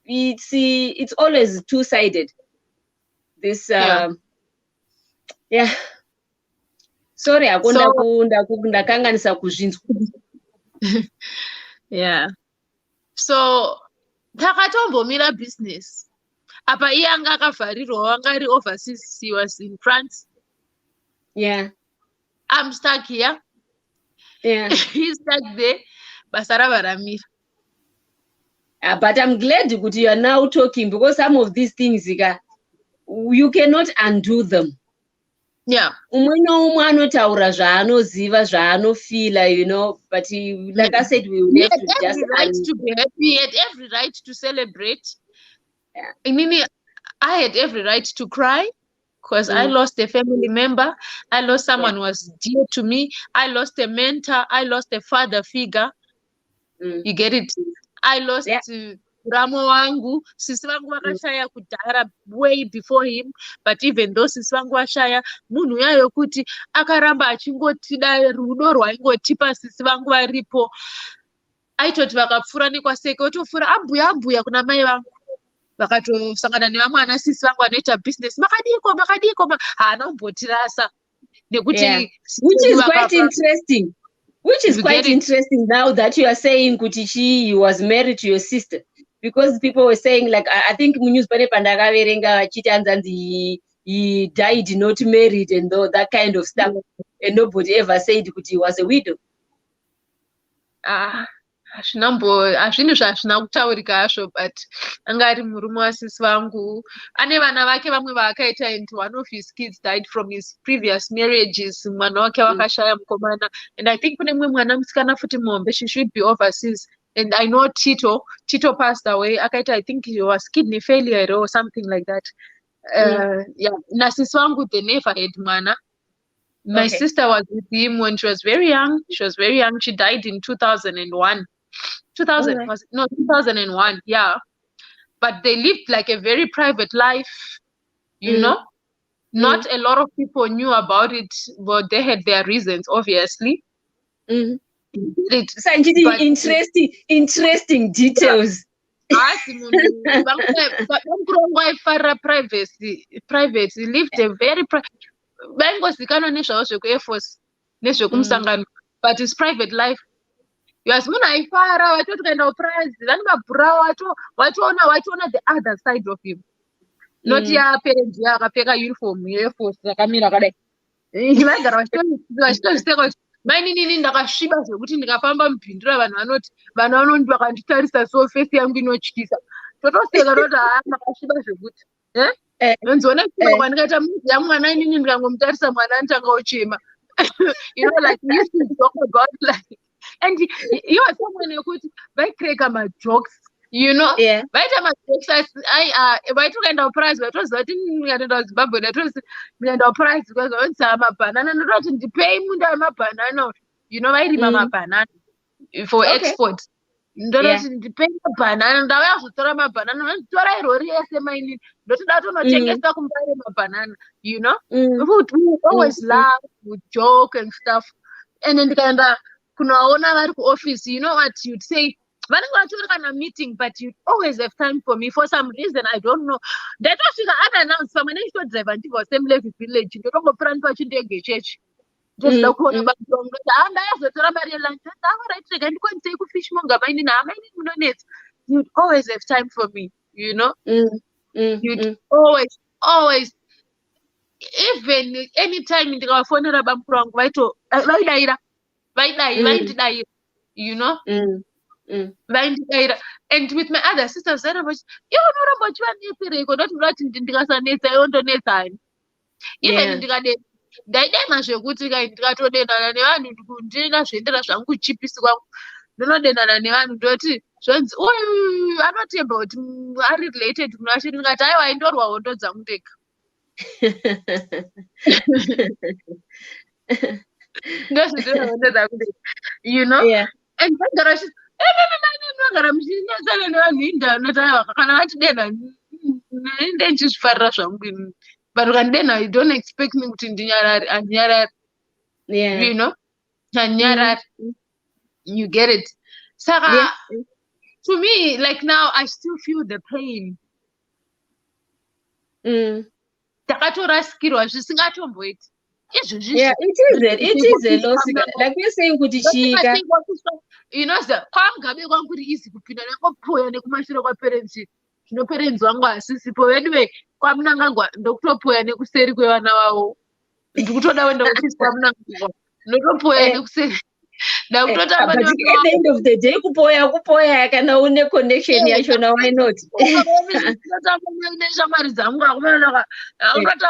it's always two-sided. This, Sorry, akondakanganisa kuzvinzwa. Yeah. So, takatombomirira business. Apa iye anga akavharirwa anga ari overseas, he was in France. Yeah. I'm stuck here. Yeah. He's stuck there. Basara varamira. But I'm glad that you are now talking, because some of these things you cannot undo them. Yeah. Umwe noumwe anotaura zvaanoziva zvaanofila, you know, but like I said, we will have to just right to be happy. He had every right to celebrate. Yeah. I mean, I had every right to cry. Because I lost a family member, I lost someone who was dear to me, I lost a mentor, I lost a father figure. You get it? I lost Ramo wangu, sisi vangu vakashaya kudhara way before him, but even though sisi vangu vashaya, munhu uya yokuti akaramba achingotida rudo rwaingotipa sisi vangu varipo. Aitoti vakapfuura nekwaseke otopfuura abhuya kuna mai vangu. Vakatosangana nevamwe ana sisi vangu vanoita business, makadiko haana kumbotirasa nekuti which is quite interesting. Which is quite interesting now that you are saying kuti he was married to your sister, because people were saying, like, I think munews pane pandakaverenga vachiti anzanzi he died not married and all that kind of stuff, and nobody ever said kuti he was a widow. Hazvinhu zvazvina kutaurika hazvo, but anga ari murume wasisi vangu. Ane vana vake vamwe vaakaita, and one of his kids died from his previous marriages. Mwana wake wakashaya mukomana, and I think kune mumwe mwana musikana futi mombe, she should be overseas. And I know Tito passed away. Akaita, I think he was kidney failure or something like that. Nasisi vangu, they never had mwana. My sister was with him when she was very young. She died in 2001. 2001, yeah. But they lived like a very private life, you know. Not a lot of people knew about it, but they had their reasons, obviously. Interesting details. Privacy lived a very Air Force, but it's private life. Yes, munhu aifara watoti kaenda prize vane mabhura watoona the other side of him, not parents akapfeka uniform Air Force akamira kadai. Vagara vachitozviteka kuti mainini ndakasviba zvekuti ndikafamba mubhindura vanhu vanoti vakanditarisa so face yangu inotyisa, totoseka toti makasviba zvekuti nonziona kwandikaita muzi yamwana inini ndikangomutarisa mwana anotanga uchema. You know, like we used to talk about, like, and you are someone who by crack my jokes, you know. By time jokes, by to kind of prize, but was that in Zimbabwe, that was kind of prize because on some banana, not to pay munda banana, you know, I remember banana for export. Ndipenda banana ndawa kutora mabanana tora irori yese maini ndotoda tonotengesa kumbare mabanana, you know. We always laugh, we joke and stuff, and then ndikaenda kunaona vari kuoffice, you know what you'd say, vanenge vatori kana meeting, but you always have time for me for some reason, I don't know. Ndatosvika unannounced pamwe nechitodriva ndibva Assembly Village, ndotongopfura ndipachindege chechi ndoda kuona bantu ndayazotora mari yelunch, alright, rega ndikwanisei kufishmonga mainini hamainini munonetsa. You'd always have time for me, you know. You'd always, even anytime ndikawafonera bamukuru vangu vaidaira, you know. And with my other sisters, iwo unoramba uchivanetsireko, ndoti ndikasanetsa iwo ndonetsani. Even ndikade ndaidema zvekuti ndikatodendana nevanhu ndina zvoendera zvangu kuchipisi kwangu, ndinodendana nevanhu ndoti zvonzi uyu anotemba kuti ari related kuna She, ndikati aiwa indorwa hondo dzangu ndega. Ndozvidira hondo dzangu ndega, you know. And vagara vagara muchinetsana nevanhu indano taiwa kana vatidenda ndechizvifarira zvangu. But when I don't expect me to anyarare, you know, anyarare, you get it. So to me, like now, I still feel the pain. Takatoraskirwa zvisingatomboiti. Yeah, it is a loss. Like we're saying, kuti you know, kwamgabe kwangu kuri easy kupinda nekopoya nekumashure kwaparents. Parents vangu asisipo, anyway kwamunangagwa ndokutopoya nekuseri kwevana vavo, ndikutoda wenda kufisi kwamunangagwa ndotopoya nekuseri ndakutotamba. But at the end of the day kupoya kana une connection yachona, why not? Neshamwari dzangu akumana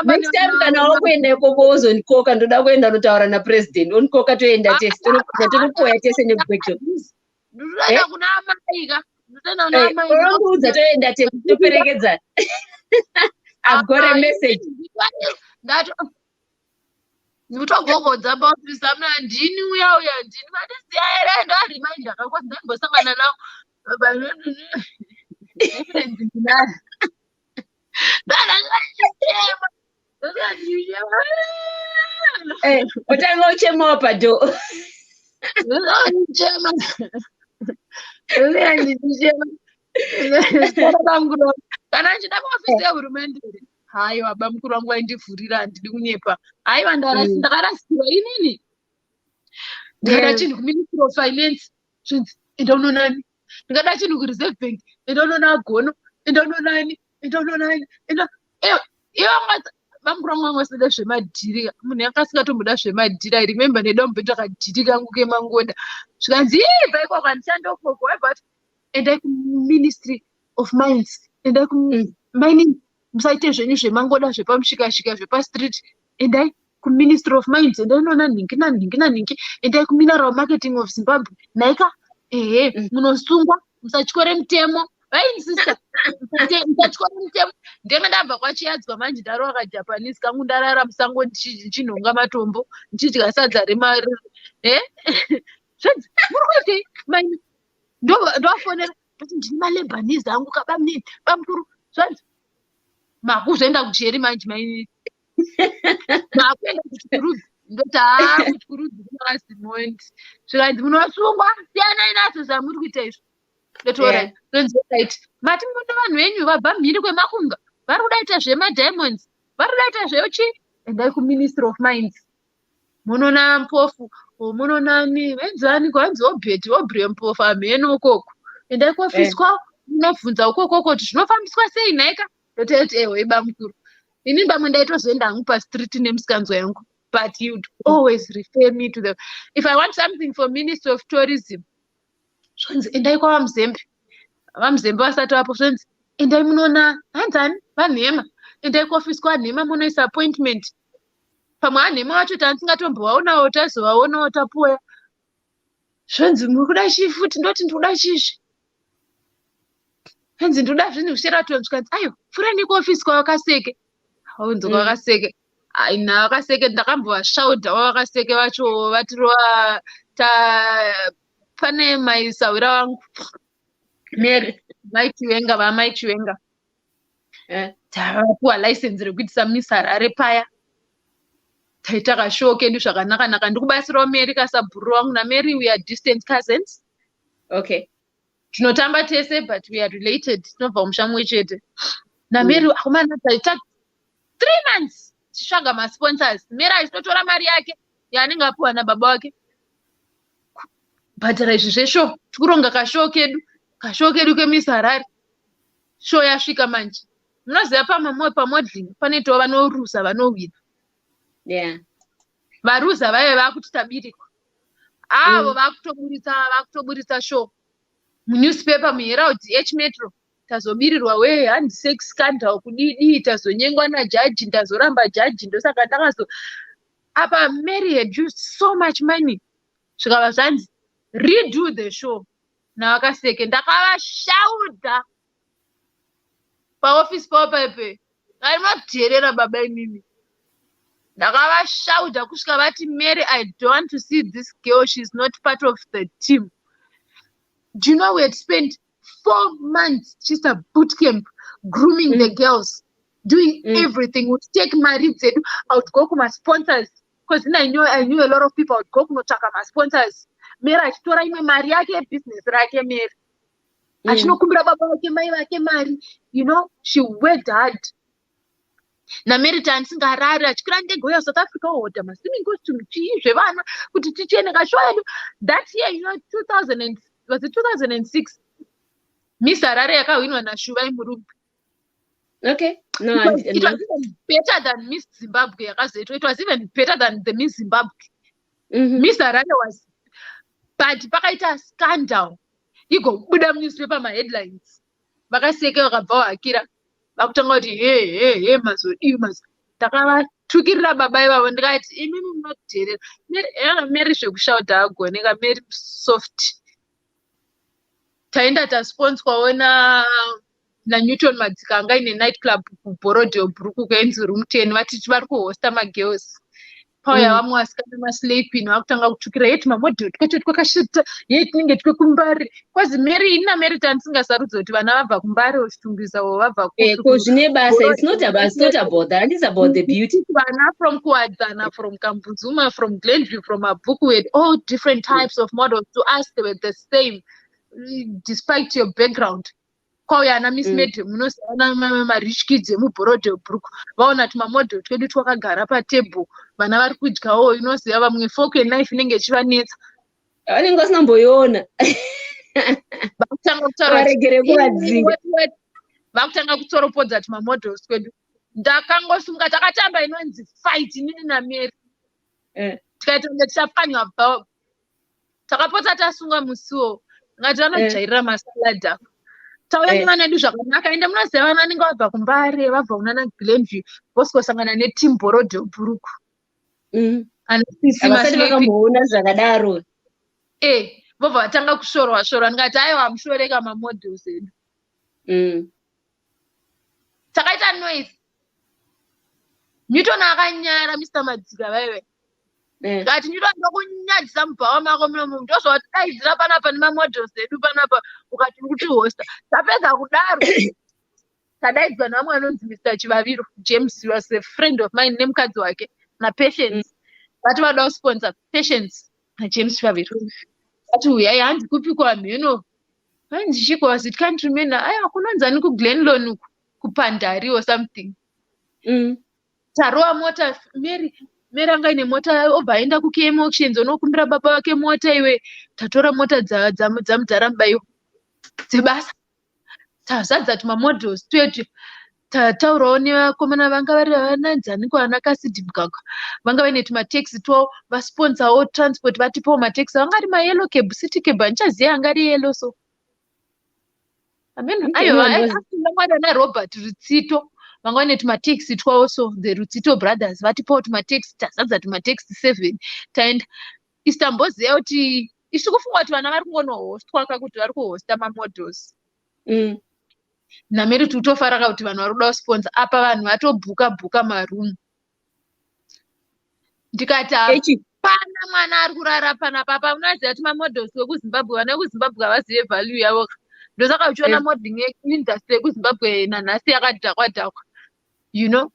next time kana wakuendeko vozondikoka ndoda kuenda notaura napresident onikoka toenda tese tonopoya tese nebwekto ndotoenda kuna amaika Uza toenda toperekedzana. I've got a message. Nditogogodza paofisi amuna ndini uya ndini matiziya ere ndo arimind akakwazisa ndimbosangana nawo Utanga uchemawo padho. Kana nchida maofisi ehurumende haiwa baba mukuru wangu aindivhurira handidi kunyepa haiwa ndakarasikirwa inini ndingada chinhu kuministry of finance zvinzi enda unonani ndingada chinhu kureserve bank enda unona gono enda unonani ivo bamukuru wangu wangu asinoda zvemadhiri munhu akasingatomboda zvemadhiri I remember ndeda mubhedha kadhiri kangu kemangoda zvikanzi bvaiko kandishanda ukoko but endai kuministry of mines endai kumining musaite zvenyu zvemangoda zvepamushikashika zvepastreet endai kuministry of mines endai unoona nhingi nanhingi endai kumineral marketing of Zimbabwe naika munosungwa musatyore mutemo vainsista musatyore mutemo ndenge ndabva kwachiyadzwa manje ndarova kajapanese kangu ndarara musango ndichinhonga matombo ndichidya sadza remari zvenzi muri kuitei maini ndovafonera ndoti ndini malebhanese angu kabamunini bamukuru zvanzi makuzoenda kucheri manje maini makuenda kuchikurudzi ndoti kuchikurudzi kunakasimondi zvikanzi munosungwa siyanai nazo zamuri kuita izvo ndotora tonzeit mati muno vanhu venyu vabva mhiri kwemakunga vari kudaita zvemadiamonds vari kudaita zveuchi endai kuministry of mines munona mpofu munonani venzani kwanzi obheti obhire mpofu amheno ukoko endai kuofisi kwavo munobvunza ukoko kuti zvinofambiswa sei nhaika ndototi ewe bamukuru ini bamwe ndaitozoenda hangu pastreet nemusikanzwa yangu but you'd always refer me to them if I want something for Ministry of Tourism zvanzi endai kwavamuzembe vamuzembe vasati vapo zvanzi endai munoona hanzani vanhema endai kuofisi kwanhema munoisa appointment pamwe anhema vacho tandisingatombovaonawo tazovaonawo tapuwa zvanzi muri kuda chii futi ndoti ndikuda chizvi hanzi ndoda zvinhu Sheraton zvikanzi ayo furani kuofisi kwavakaseke aunzi kwavakaseke aina vakaseke ndakambovashaudha wavakaseke vacho vatirova pane maisawira wangu Mary maichivenga vamaichivenga tavapuwa license rekuitisa misarare paya taita kashowo kedu zvakanaka ndikubasirawo Mary kasabhururo wangu naMary we are distant cousins Okay. tinotamba tese but we are related tinobva musha mumwe chete naMary akomana taita 3 months tichitsvaga masponsors Mary achitotora mari yake yaanenge apuwa nababa wake bhadhara izvi zveshow tikuronga kashowo kedu kemisarari show yasvika manje munoziva pamodeling paneitowo vanoruza vanowina varuza vaive vakuti tabirikwa avo vakutoburitsa show munewspaper muherald Metro tazobirirwa handi-sex scandal kudii tazonyengwa najaji ndazoramba jaji ndosaka ndakazo apa Mary had used so much money zvikava zvanzi redo the show navakaseke ndakavashaudha paofisi pavo paipe aimateerera baba inini ndakavashaudha kusvika vati Mary I don't want to see this girl she's not part of the team. Do you know we had spent 4 months just a boot camp grooming the girls doing everything. We'd take mari dzedu I would go kuma sponsors because I knew a lot of people would go kunotsvaka ma sponsors Mary achitora imwe mari yake business rake Mary achinokumbira baba vake mai vake mari you know she worked hard naMary tandisingarari achikwira ndege uya South Africa ohodha maswimming costume chii zvevana kuti tichiene kashow yedu that year you know 2006 Miss Harare yakawinwa naShuva Murumbi. Okay. No, it was even better than Miss Zimbabwe yakazoitwa. It was even better than the Miss Zimbabwe. Miss Harare was but pakaita scandal igobuda munewspaper maheadlines vakaseke vakabva vahakira vakutanga kuti mazodi takavatukirira baba ivavo ndikati imimi munoteerera Mary zvekushauta agoneka Mary soft taenda tasponswawo naNewton Madzika anga ine night club kuBorodeo Bruku kwenzi room 10 vati vari kuhosta magirls pauya vamwe vasikana maslave queen vakutanga kutsvukira yeti mamodhel tikacho twakashita yei tinenge twe kumbari kwazi Mary ina Mary tandisingasarudzi kuti vana vabva kumbari uchitungisa vabva zvine basa. It's not about that. It's about the beauty. Vana from Kuadzana, from Kambuzuma, from Glenview, from Abuku, with all different types of models. To us, they were the same, despite your background. Kwauya ana Miss Medham, munoziva ma-rich kids emuBorodhebrook vaona kuti mamodhel twedu twakagara patebhuru vana vari kudyawo inoziva vamwe fork and knife inenge ichivanetsa vanenge vasinamboiona vakutanga kutauraregere kuvadzinga vakutanga kutsoropodza kuti mamodels twedu ndakangosunga takatamba inonzi fight inini naMary tikaita kunge tichapwanywa bva takapota tasunga musiwo ngati vanojairira masalad tauya nevana vedu zvakanaka ende munoziva vana vanenge vabva kumbare vabva kunana Glenview vosikosangana neteam Borodhebrook avasati vakamboona zvakadaro vobva vatanga kushorwa ndikati aiwa mushoreka mamodels edu takaita noise Newton akanyara Mr. Madzika vaive ngati Newton ndokunyadzisa mubhawa mako munomu ndozvatidaidzira panapa nemamodels edu panapa ukati kuti hosta tapedza kudaro tadaidzwa nevamwe vanonzi Mr. Chivaviro James was a friend of mine nemukadzi wake naPatience vati vada kusponsor Patience naJames Chivaviro vati uyai hanzi kupikwa mheno handichiko was it can't remember aiwa kunonzani kuGlenlone uku kupandari or something tarowa mota Mary anga ine mota obva aenda kuKM auctions unokumbira baba vake mota iwe tatora mota dzamudzara mubayo dzebasa tazadza kuti mamodels twetu tataurawo nevakomana vanga vari vananzani kwana Kasidi Mugagwa vanga vaine tumataxi two vasponsawo transport vatipawo mataxi vanga ari mayellow cab city cab handichaziva anga ari yellow so vangwada naRobert Rutsito vanga vaine tumataxi twawo so the Rutsito brothers vatipawo tumataxi tazadza tumataxi 7 taenda istamboziva kuti isu kufunga kuti vana vari kungonohostwa kakuti vari kuhosta mamodels naMary tutofaraka kuti vanhu vari kuda kusponsor apa vanhu vatobhuka marumu ndikati hapana mwana ari kurara panapa munoziva kuti mamodels wekuZimbabwe vana vekuZimbabwe havazive value yavo ndosaka uchiona modeling industry yekuZimbabwe nanhasi yakadhakwa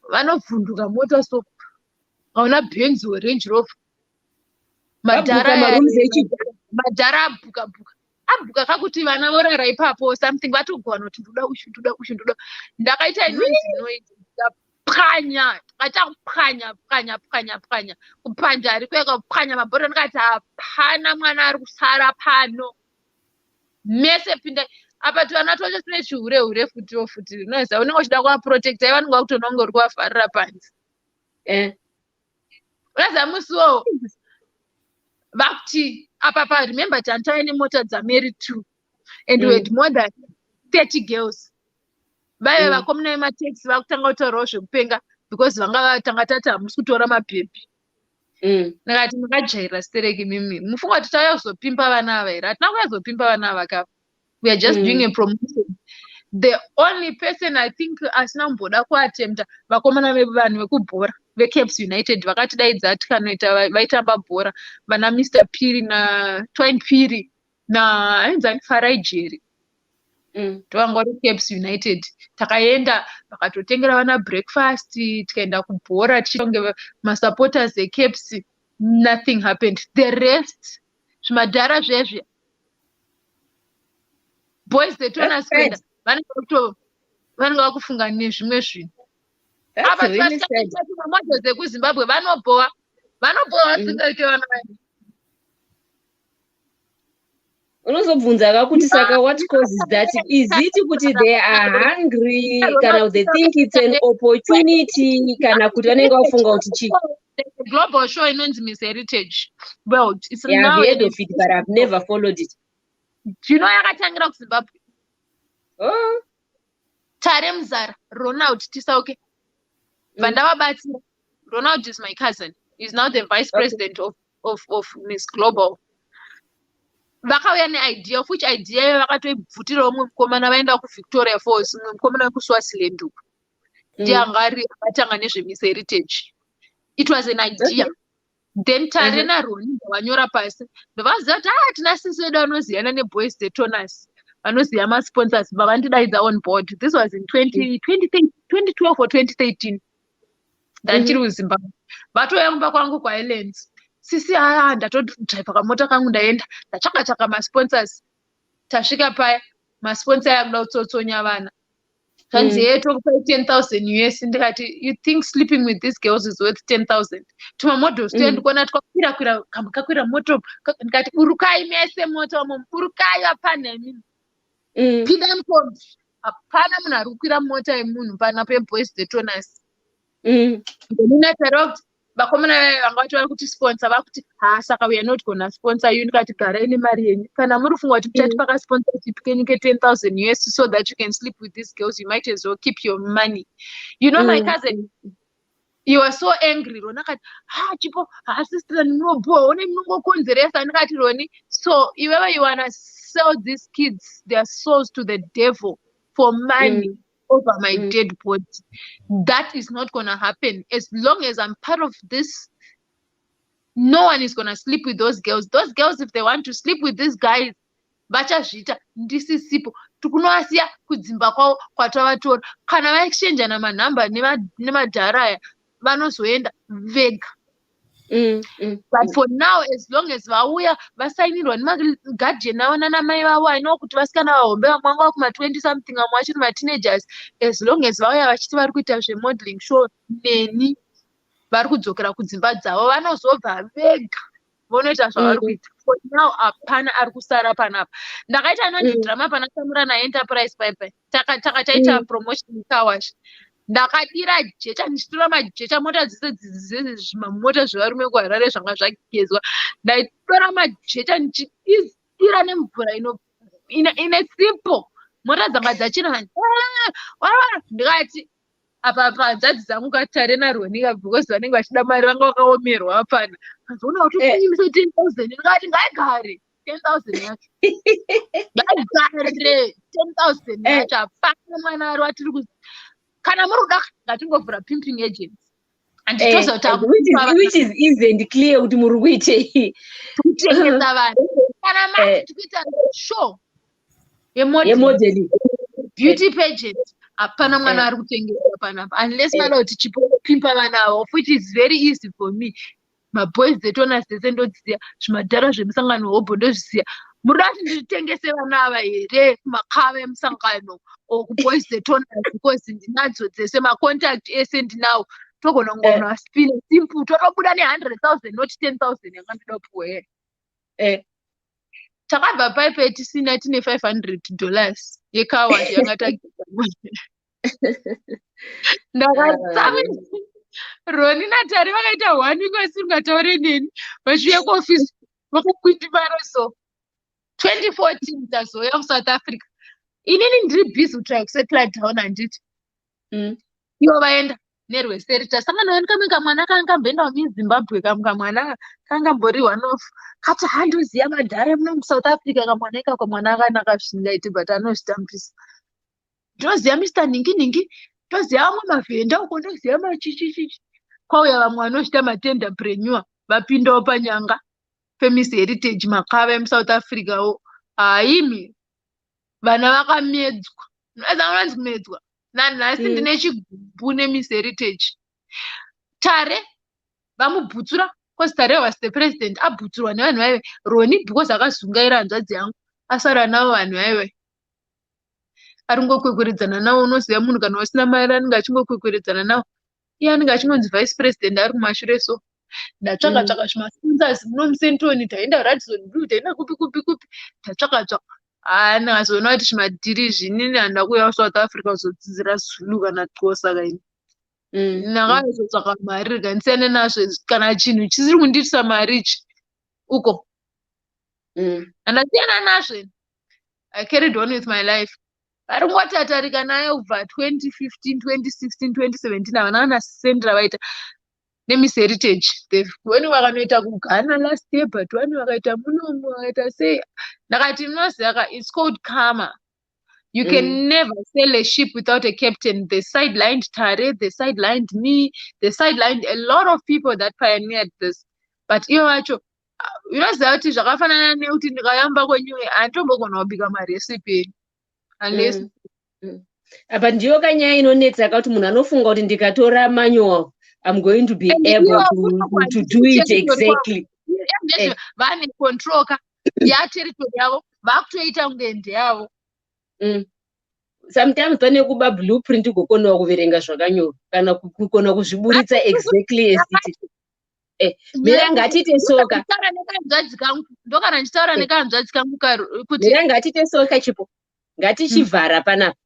vanovhunduka mota so hauna Benz or Range Rover madhara abhuka kakuti vana vorara ipapo something vatogwana kuti ndoda ushu ndakaita inonzi ndikapwanya takatapwanya kupanda ari kweka kupwanya mabhora ndikati hapana mwana ari kusara pano mese pinda apa kuti vana tocho tine chihure futi unoziva unenge uchida kuvaprotecta iva vanenge vakutona kunge uri kuvafarira panzi unoziva musiwo vakuti apa remember tantava nemota dzaMary 2 and we had more than 30 girls vaive vakomana vemataxi vakutanga kutaurawo zvekupenga because vanga vatanga tati hamusi kutora mabhebhi ndikati makajairira stereki mimi mufunga kuti tauya kuzopimpa vana ava here hatina kuya kuzopimpa vana ava kava we are just doing a promotion the only person I think asina kumboda kuatempta vakomana vevanhu vekubhora veCaps United vakatidaidza tikanoita vaitamba bhora vana Mr. Piri naTwine Piri ainzani Farai Jerry ndovanga vari Caps United takaenda vakatotengera vana breakfast tikaenda kubhora tichitonge masupporters eCaps nothing happened the rest zvimadhara zvezve boys the spend vanenge vakufunga nezvimwe zvinhu apa tivaamodels ekuZimbabwe vanobowa vasingaite vana vani unozobvunza vakuti saka what causes that is it kuti they are hungry kana they think it's an opportunity kana kuti vanenge vafunga kuti chi global show inonzi Miss Heritage World it's now heard of it but I've never followed it yakatangira kuZimbabwe Tare Muzara Ronald Tisauke vandavabatsira Ronald is my cousin he's now the vice president of Miss Global vakauya neidea of which idea vakatoibvutirawo mumwe mukomana vaenda kuVictoria Falls mumwe mukomana wekuswaziland uku ndiye anga ari akatanga nezveMiss Heritage it was an idea then Tare naRoni vanyora pasi ndavaziva kuti tina sisi vedu vanoziyana neboys detoners vanoziva masponsors vavandidaidza on board. This was in 2012 or 2013 ndachiri kuzimbabwe. Vatouya kumba kwangu kwaislands, sisi ndatodhraivha kamota kangu ndaenda ndatsvaka masponsors. Tasvika paya masponsor akuda kutsotsonya vana, zvanzi tokupai 10,000 US. Ndikati, you think sleeping with these girls is worth 10,000? Tumamodels toendikuona twakwira kakwira moto. Ndikati burukai mese moto mo, burukai hapana mimi. Pinda mukombi, hapana munhu ari kukwira mota yemunhu pana peboys detoners. Ndinataro vakomana vanga vati vari kuti sponsor vakuti saka we are not gonna sponsor you. Ndikati garai nemari yenyu, kana muri kufunga kuti muchati pakasponsorship kenyu ke 10,000 US so that you can sleep with these girls, you might as well keep your money. You know, my cousin, he was so angry. Rona akati chipo sister ndinoboa one munongokonzeresa. Ndikati Roni, so whoever you wanna sell these kids their souls to the devil for money over my dead body, that is not gonna happen. As long as I'm part of this, no one is gonna sleep with those girls. Those girls, if they want to sleep with these guys, vachazviita ndisisipo. Tikunovasiya kudzimba kwavo kwatavatora. Kana vaexchangeana manhamba nemadhara aya vanozoenda vega. But for now, as long as vauya vasainirwa nemaguardian avo nanamai vavo, I know kuti vasikana vahombe vamwe vanga kuma20 something vamwe vachiri mateenagers, as long as vauya vachiti vari kuita zvemodeling show neni, vari kudzokera kudzimba dzavo, vanozobva vega vonoita zvavari kuita. For now hapana ari kusara panapa. Ndakaita anonzi drama pana Samura naEnterprise pipe taita promotion kawash. Ndakadira jecha ndichitora majecha mota dzese mamota zvevarume kuHarare zvanga zvagezwa. Ndaitora majecha ndichidira nemvura ine simple. Mota dzanga dzachina ndikati apa hanzvadzi dzangu kaTare naRoni because vanenge vachida mari vanga vakaomerwa apana. Azoona kuti ufunyimisa 10,000. Ndikati ngaigare 10,000 yacho. Ngaigare 10,000 yacho. Hapana mwana ari watiri kuzi. Kana muri kuda ngatingovhura pimping agents. Which is easy and clear kuti muri kuitei. Kutengesa vanhu. Kana mati tikuita show yemodeling, beauty pageant, hapana mwana ari kutengeswa panapa. Unless mwana kuti chipimpa vana avo, which is very easy for me. Maboys detoners dzese ndodziziya, zvimadhara zvemusangano hobho ndozviziya. Muri kuti nditengese vana ava here kumakava emusangano or kuboys detoners because ndinadzo dzese macontact ese ndinawo. Togona kungona spin simple totobuda ne100,000 not 10,000 yanga ndoda kupuwa here. Takabva paipe tisina tine $500 yekawa yanga tagisa. Ndakatsamwa. Roni naTare vakaita one week vasingataure neni. Vachiuya kuofisi vakakwindimara so 2014 tazoya kuSouth Africa. Inini ndiri busy kutry kusettle down handiti. Ivo vaenda nerweseri tasangana nakamwe kamwana kanga kamboendawo muZimbabwe, kamwe kamwana kanga mbori one off. Kati handoziya madhara muno muSouth Africa kamwana ikako kamwana akanaka zvisingaiti but anozvitambisa. Ndoziya Mr. Ningi, ndoziya amwe mavhenda uko, ndoziya machichichichi. Kwauya vamwe vanozvita matendapreneur vapindawo panyanga Famous Heritage makava emuSouth Africawo. Haimi vana vakamedzwa. Vanonzi kumedzwa. Nanhasi ndine chigubhu neMiss Heritage. Tare vamubhutsura because Tare was the president. Abhutsurwa nevanhu vaive. Roni because akazungaira hanzvadzi yangu asara navo vanhu vaive. Ari ngokwekweredzana navo. Unoziva munhu kana usina mari anenge achingokwekweredzana navo. Iye anenge achingonzi vice president ari kumashure so. Ndatsvaka zvimasponsors muno muSentoni, taenda Radisson Blue, taenda kupi. Ndatsvaka. Ndakazoona kuti zvimadhiri zvinini handa kuuya kuSouth Africa kuzodzidzira Zulu kana Xhosa kaini. Ndakazotsvaka mari ndisiyane nazvo kana chinhu chisiri kundiitisa mari ichi uko. Ndasiyana nazvo. I carried on with my life. Vari ngotatarika nayo kubva 2015, 2016, 2017 havana vanasendera vaita neMiss Heritage. Voni vakanoita kuGhana last year but vani vakaita munomu vakaita sei. Ndakati munoziva it's called karma. You can never sell a ship without a captain. They sidelined Tare, they sidelined me, they sidelined a lot of people that pioneered this. but iyo wacho unoziva kuti zvakafanana nekuti ndikayamba kwenyuwe handitombogona kubika marecipe unless apa ndiyo kanyaya inonetsa kuti munhu anofunga kuti ndikatora manual I'm going to be able to do it exactly. Vane control ya territory yavo vakutoita kunge ndeyavo. Sometimes pane kuba blueprint kukonawo kuverenga zvakanyorwa kana kukona kuzviburitsa exactly as it is. Mira ngatite soka. Ndokana ndichitaura nekanzvadzi kangu kuti mira ngatite soka chipo. Ngatichivhara panapa.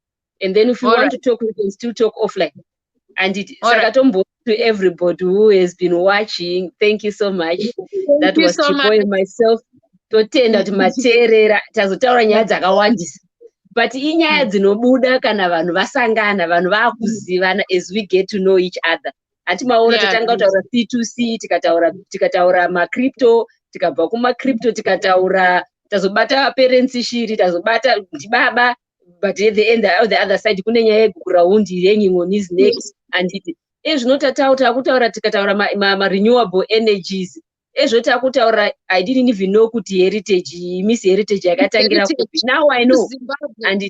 And then if you want to talk, we can still talk offline. And it Sakatombo to everybody who has been watching. Thank you so much. That was Chipo and myself. Totenda timaterera tazotaura nyaya dzakawandisa. But inyaya dzinobuda kana vanhu vasangana, vanhu vakuzivana as we get to know each other. Atimaona tatanga kutaura C2C, tikataura macrypto, tikabva kuma-crypto tikataura tazobata parents shiri, tazobata ndibaba. But at the end, on the other side, kune nyaya yekuraundi hanging on his neck, and it. Takutaura tikataura ma renewable energies. Takutaura, I didn't even know kuti heritage, Miss Heritage yakatangira kupi. Now I know, and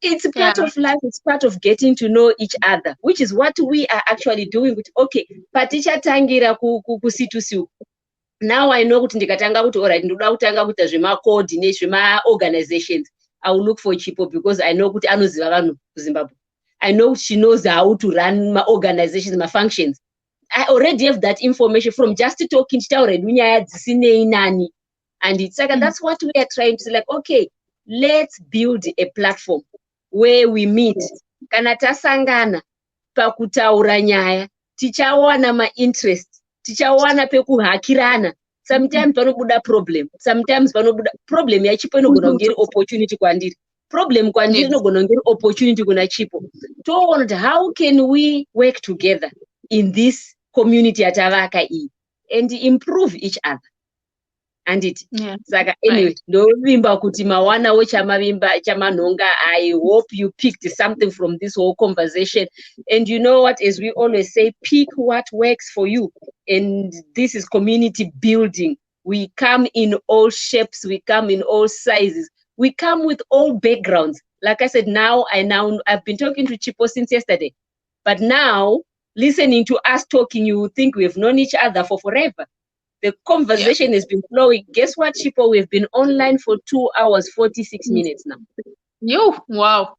it's part of life. It's part of getting to know each other, which is what we are actually doing. Okay, paticha tangira ku C2C. Now I know kuti ndikatanga kuti alright, ndoda kutanga kuita zvema-coordination, zvema-organizations. I will look for Chipo because I know kuti anoziva vanhu kuZimbabwe. I know she knows how to run my organizations, my functions. I already have that information from just talking to her. And it's like, that's what we are trying to say, like, okay, let's build a platform where we meet. Kana tasangana pakutaura nyaya, tichawana ma interest, tichawana pekuhakirana. Sometimes panobuda problem. Sometimes panobuda problem ya Chipo inogona ngiri opportunity kwandiri. Problem kwandiri inogona ngiri opportunity kuna Chipo. To wonder how can we work together in this community atavaka and improve each other. And it saka anyway, ndovimba kuti mawana wechamavimba chamanhonga. I hope you picked something from this whole conversation. And you know what, as we always say, pick what works for you. And this is community building. We come in all shapes, we come in all sizes, we come with all backgrounds. Like I said, I've been talking to Chipo since yesterday, but now listening to us talking, you would think we've known each other for forever. The conversation has been flowing. Guess what, Chipo? We've been online for 2 hours, 46 minutes now. Wow.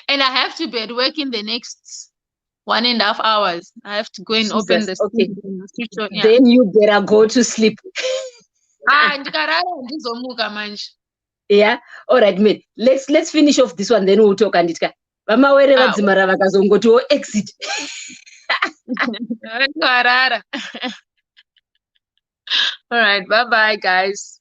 And I have to be at work in the next 1.5 hours. I have to go and open the switch. Then you better go to sleep. Yeah. All right, mate. Let's finish off this one, then we'll talk. Anditka. Vamawere vadzimara vakazongoti exit. All right. Bye-bye, guys.